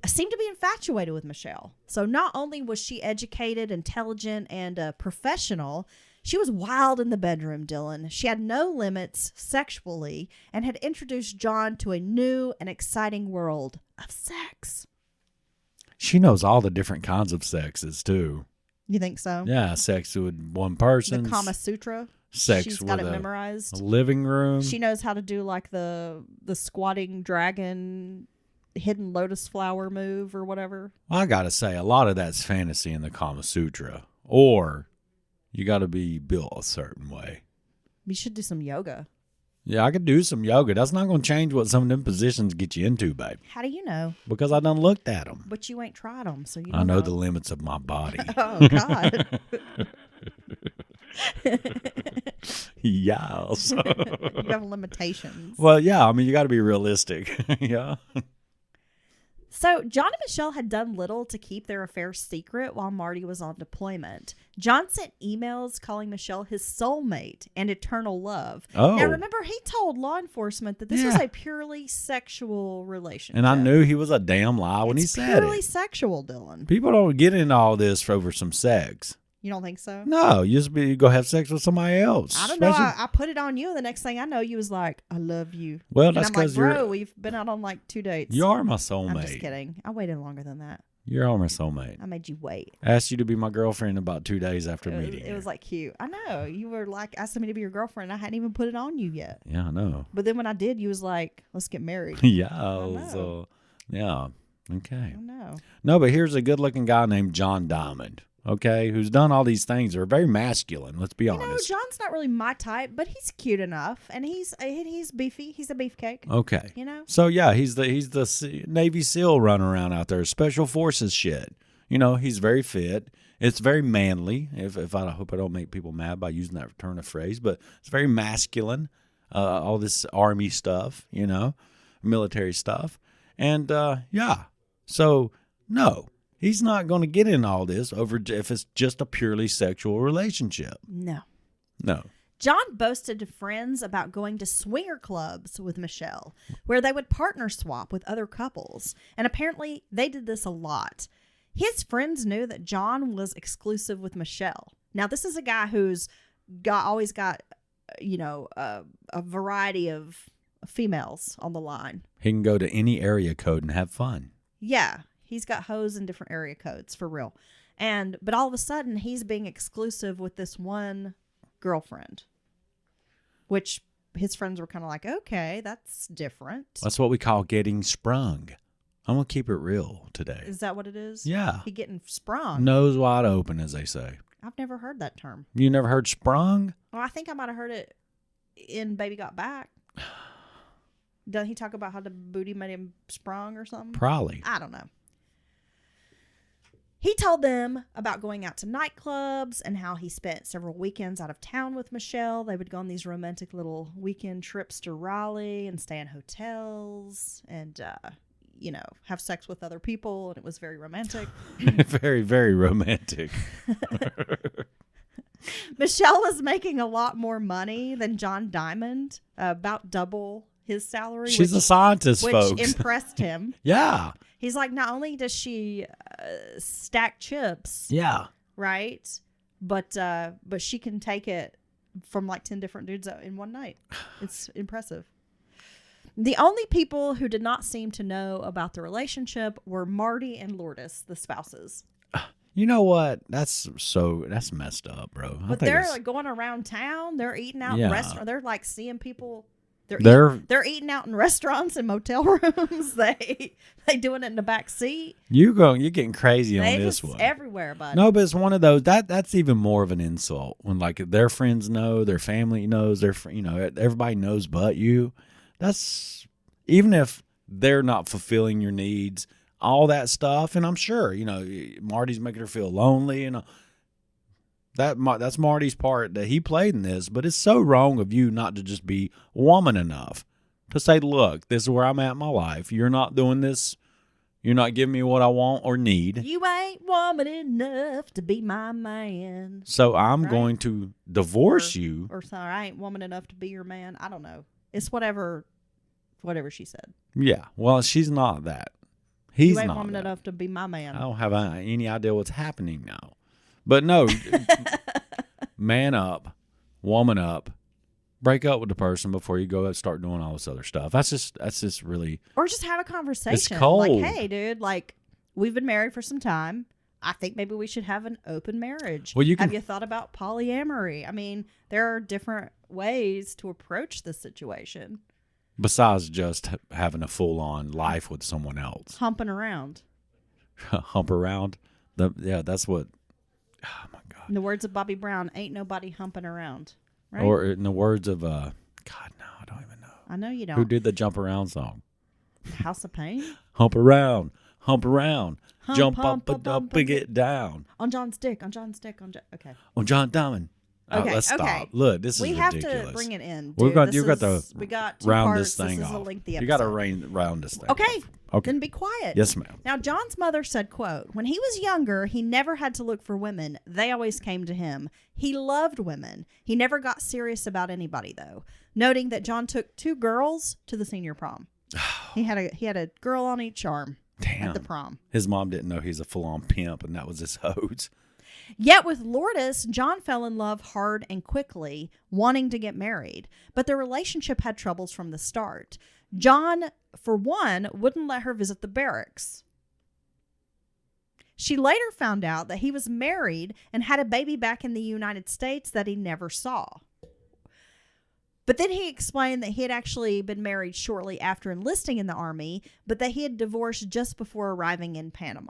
seemed to be infatuated with Michelle. So not only was she educated, intelligent, and professional, she was wild in the bedroom, Dylan. She had no limits sexually and had introduced John to a new and exciting world of sex. She knows all the different kinds of sexes, too. You think so? Yeah, sex with one person. The Kama Sutra. Sex She's with got it a memorized. living room. She knows how to do like the squatting dragon hidden lotus flower move or whatever. Well, I got to say, a lot of that's fantasy in the Kama Sutra. Or you got to be built a certain way. You should do some yoga. Yeah, I could do some yoga. That's not going to change what some of them positions get you into, babe. How do you know? Because I done looked at them. But you ain't tried them, so you I don't know the limits of my body. Oh, God. Yes. You have limitations. Well, yeah. I mean, you got to be realistic. Yeah. So John and Michelle had done little to keep their affair secret while Marty was on deployment. John sent emails calling Michelle his soulmate and eternal love. Oh. Now, remember, he told law enforcement that this was a purely sexual relationship. And I knew he was a damn lie when he said purely it. sexual, Dylan. People don't get into all this over some sex. You don't think so? No, you go have sex with somebody else. I don't know. Especially- I put it on you, and the next thing I know, you was like, I love you. Well, And that's I'm like, 'cause you're- bro, we've been out on like 2 dates. You are my I'm soulmate. just kidding. I waited longer than that. You're my soulmate. I made you wait. I asked you to be my girlfriend about 2 days after meeting It was you. like cute. I know. You were like asking me to be your girlfriend. I hadn't even put it on you yet. Yeah, I know. But then when I did, you was like, let's get married. Yeah. know. So, yeah. Okay. I know. No, but here's a good-looking guy named John Diamond. Okay, who's done all these things. They're very masculine. Let's be You know, honest. John's not really my type, but he's cute enough, and he's beefy. He's a beefcake. Okay. You know. So yeah, he's the Navy SEAL running around out there, special forces shit. You know, he's very fit. It's very manly. If I hope I don't make people mad by using that turn of phrase, but it's very masculine. All this army stuff, you know, military stuff, and yeah. So no, he's not going to get in all this over if it's just a purely sexual relationship. No. No. John boasted to friends about going to swinger clubs with Michelle, where they would partner swap with other couples. And apparently they did this a lot. His friends knew that John was exclusive with Michelle. Now, this is a guy who's always got, you know, a variety of females on the line. He can go to any area code and have fun. Yeah, he's got hoes in different area codes, for real. But all of a sudden, he's being exclusive with this one girlfriend, which his friends were kind of like, okay, that's different. That's what we call getting sprung. I'm going to keep it real today. Is that what it is? Yeah. He getting sprung. Nose wide open, as they say. I've never heard that term. You never heard sprung? Well, I think I might have heard it in Baby Got Back. Doesn't he talk about how the booty made him sprung or something? Probably. I don't know. He told them about going out to nightclubs and how he spent several weekends out of town with Michelle. They would go on these romantic little weekend trips to Raleigh and stay in hotels and, you know, have sex with other people. And it was very romantic. Very, very romantic. Michelle was making a lot more money than John Diamond, about double his salary. She's a scientist, which folks. impressed him. Yeah. He's like, not only does she stack chips, Yeah. right, but she can take it from like 10 different dudes in one night. It's impressive. The only people who did not seem to know about the relationship were Marty and Lourdes, the spouses. You know what? That's messed up, bro. But they're like going around town. They're eating out in restaurants. They're like seeing people. They're eating out in restaurants and motel rooms. They doing it in the back seat. You're getting crazy on this one. Everywhere, bud. No, but it's one of those that's even more of an insult when like their friends know, their family knows, everybody knows but you. That's even if they're not fulfilling your needs. All that stuff, and I'm sure Marty's making her feel lonely, and that's Marty's part that he played in this. But it's so wrong of you not to just be woman enough to say, "Look, this is where I'm at in my life. You're not doing this. You're not giving me what I want or need. You ain't woman enough to be my man. So I'm going to divorce you." Or sorry, I ain't woman enough to be your man. I don't know. It's whatever she said. Yeah. Well, she's not that. He's you ain't not woman that. enough to be my man. I don't have any idea what's happening now. But no, man up, woman up, break up with the person before you go and start doing all this other stuff. That's just really. Or just have a conversation. It's cold. Like, hey, dude, like we've been married for some time. I think maybe we should have an open marriage. Well, have you thought about polyamory? I mean, there are different ways to approach this situation. Besides just having a full-on life with someone else. Humping around. Hump around? That's what... Oh, my God. In the words of Bobby Brown, ain't nobody humping around. Right? Or in the words of... God, no, I don't even know. I know you don't. Who did the Jump Around song? House of Pain? Hump around. Hump, jump hump, up and get down. On John's dick. Okay. On John Diamond. Okay, let's okay. stop. Look, this is ridiculous. We have to bring it in. You've got to we got two round parts. this thing This is off. a lengthy You got to episode. round this thing. Okay. off. Okay. Then be quiet. Yes, ma'am. Now, John's mother said, quote, when he was younger, he never had to look for women. They always came to him. He loved women. He never got serious about anybody, though, noting that John took 2 girls to the senior prom. He had a girl on each arm at the prom. His mom didn't know he's a full-on pimp, and that was his hose. Yet with Lourdes, John fell in love hard and quickly, wanting to get married. But their relationship had troubles from the start. John, for one, wouldn't let her visit the barracks. She later found out that he was married and had a baby back in the United States that he never saw. But then he explained that he had actually been married shortly after enlisting in the Army, but that he had divorced just before arriving in Panama.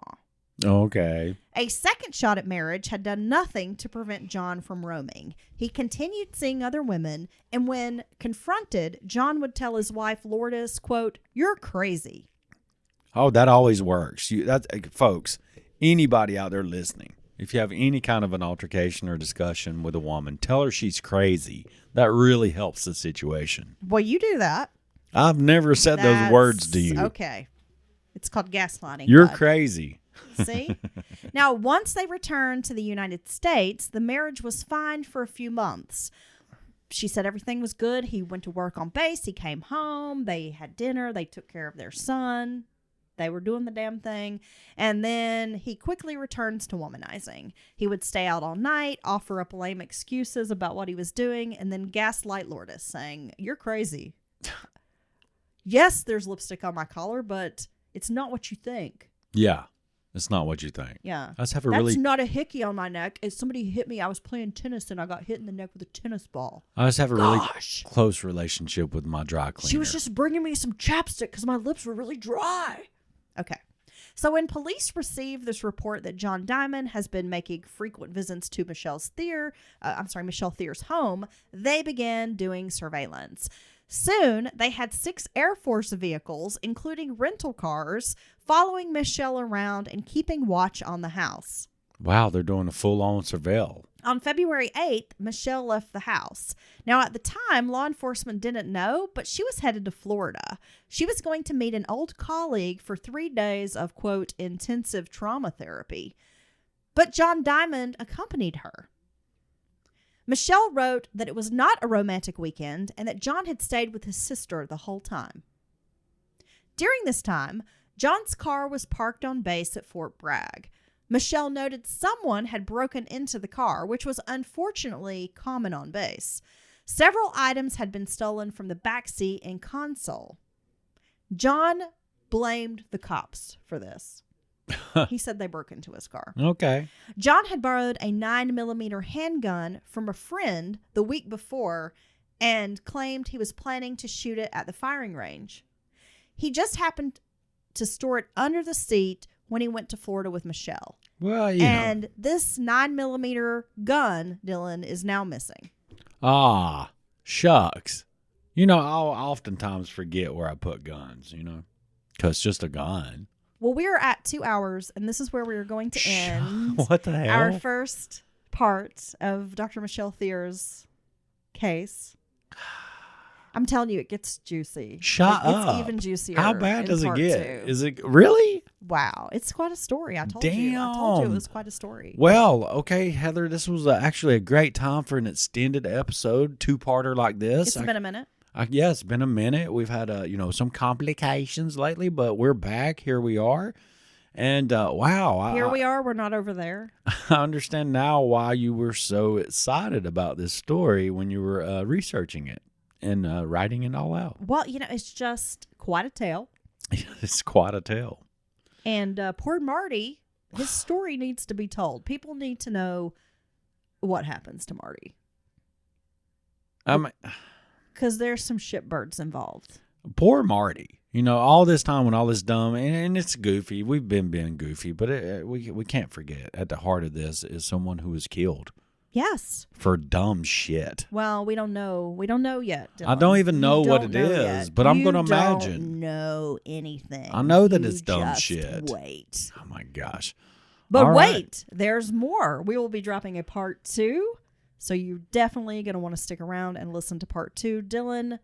Okay. A second shot at marriage had done nothing to prevent John from roaming. He continued seeing other women, and when confronted, John would tell his wife Lourdes, quote, "You're crazy." Oh, that always works. Folks, anybody out there listening, if you have any kind of an altercation or discussion with a woman, tell her she's crazy. That really helps the situation. Well, you do that. I've never said those words to you. Okay. It's called gaslighting. You're bud. crazy. See? Now, once they returned to the United States, the marriage was fine for a few months. She said everything was good. He went to work on base. He came home. They had dinner. They took care of their son. They were doing the damn thing. And then he quickly returns to womanizing. He would stay out all night, offer up lame excuses about what he was doing, and then gaslight Lourdes, saying, "You're crazy." Yes, there's lipstick on my collar, but it's not what you think. Yeah. It's not what you think. Yeah. That's That's not a hickey on my neck. It's somebody hit me. I was playing tennis and I got hit in the neck with a tennis ball. I just have a really close relationship with my dry cleaner. She was just bringing me some chapstick because my lips were really dry. Okay. So when police received this report that John Diamond has been making frequent visits to Michelle Thier's home, they began doing surveillance. Soon, they had 6 Air Force vehicles, including rental cars, following Michelle around and keeping watch on the house. Wow, they're doing a full-on surveil. On February 8th, Michelle left the house. Now, at the time, law enforcement didn't know, but she was headed to Florida. She was going to meet an old colleague for 3 days of, quote, intensive trauma therapy. But John Diamond accompanied her. Michelle wrote that it was not a romantic weekend and that John had stayed with his sister the whole time. During this time, John's car was parked on base at Fort Bragg. Michelle noted someone had broken into the car, which was unfortunately common on base. Several items had been stolen from the backseat and console. John blamed the cops for this. He said they broke into his car. Okay. John had borrowed a 9mm handgun from a friend the week before and claimed he was planning to shoot it at the firing range. He just happened to store it under the seat when he went to Florida with Michelle. Well, you know. And this 9mm gun, Dylan, is now missing. Ah, shucks. You know, I'll oftentimes forget where I put guns, you know, because it's just a gun. Well, we are at 2 hours, and this is where we are going to end What the hell? our first part of Dr. Michelle Theer's case. I'm telling you, it gets juicy. Shut up. It's even juicier. How bad in does it part get? 2. Is it really? Wow. It's quite a story. I told you it was quite a story. Well, okay, Heather, this was actually a great time for an extended episode, two-parter like this. It's been a minute. Yeah, it's been a minute. We've had some complications lately, but we're back. Here we are. And wow. Here we are. We're not over there. I understand now why you were so excited about this story when you were researching it and writing it all out. Well, it's just quite a tale. It's quite a tale. And poor Marty, his story needs to be told. People need to know what happens to Marty. Because there's some shitbirds involved. Poor Marty. All this time when all this dumb, and it's goofy. We've been being goofy, but we can't forget at the heart of this is someone who was killed. Yes. For dumb shit. Well, we don't know. We don't know yet, Dylan. I don't even know what it is, yet. but I'm going to You imagine. don't know anything. I know that You it's dumb just shit. Wait. Oh my gosh. But All wait, right. there's more. We will be dropping a part 2. So you're definitely going to want to stick around and listen to part 2. Dylan,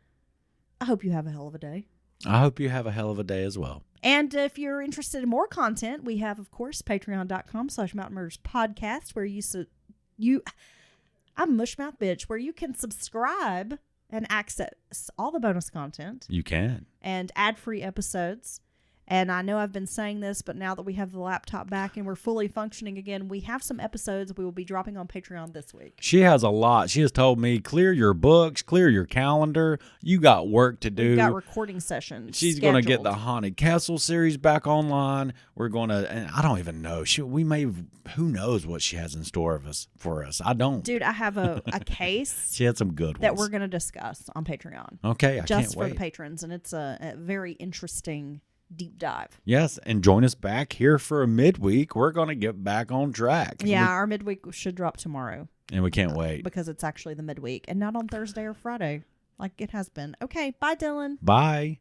I hope you have a hell of a day. I hope you have a hell of a day as well. And if you're interested in more content, we have, of course, patreon.com/Mountain Murders Podcast, where I'm Mushmouth Bitch, where you can subscribe and access all the bonus content. You can. And ad-free episodes. And I know I've been saying this, but now that we have the laptop back and we're fully functioning again, we have some episodes we will be dropping on Patreon this week. She has a lot. She has told me, clear your books, clear your calendar. You got work to do. We've got recording sessions. She's going to get the Haunted Castle series back online. We're going to, and I don't even know. Who knows what she has in store for us. I don't. Dude, I have a case. She had some good ones that we're going to discuss on Patreon. Okay, I can't wait. Just for the patrons, and it's a very interesting deep dive. Yes, and join us back here for a midweek. We're going to get back on track. Yeah, our midweek should drop tomorrow. And we can't wait. Because it's actually the midweek and not on Thursday or Friday like it has been. Okay, bye, Dylan. Bye.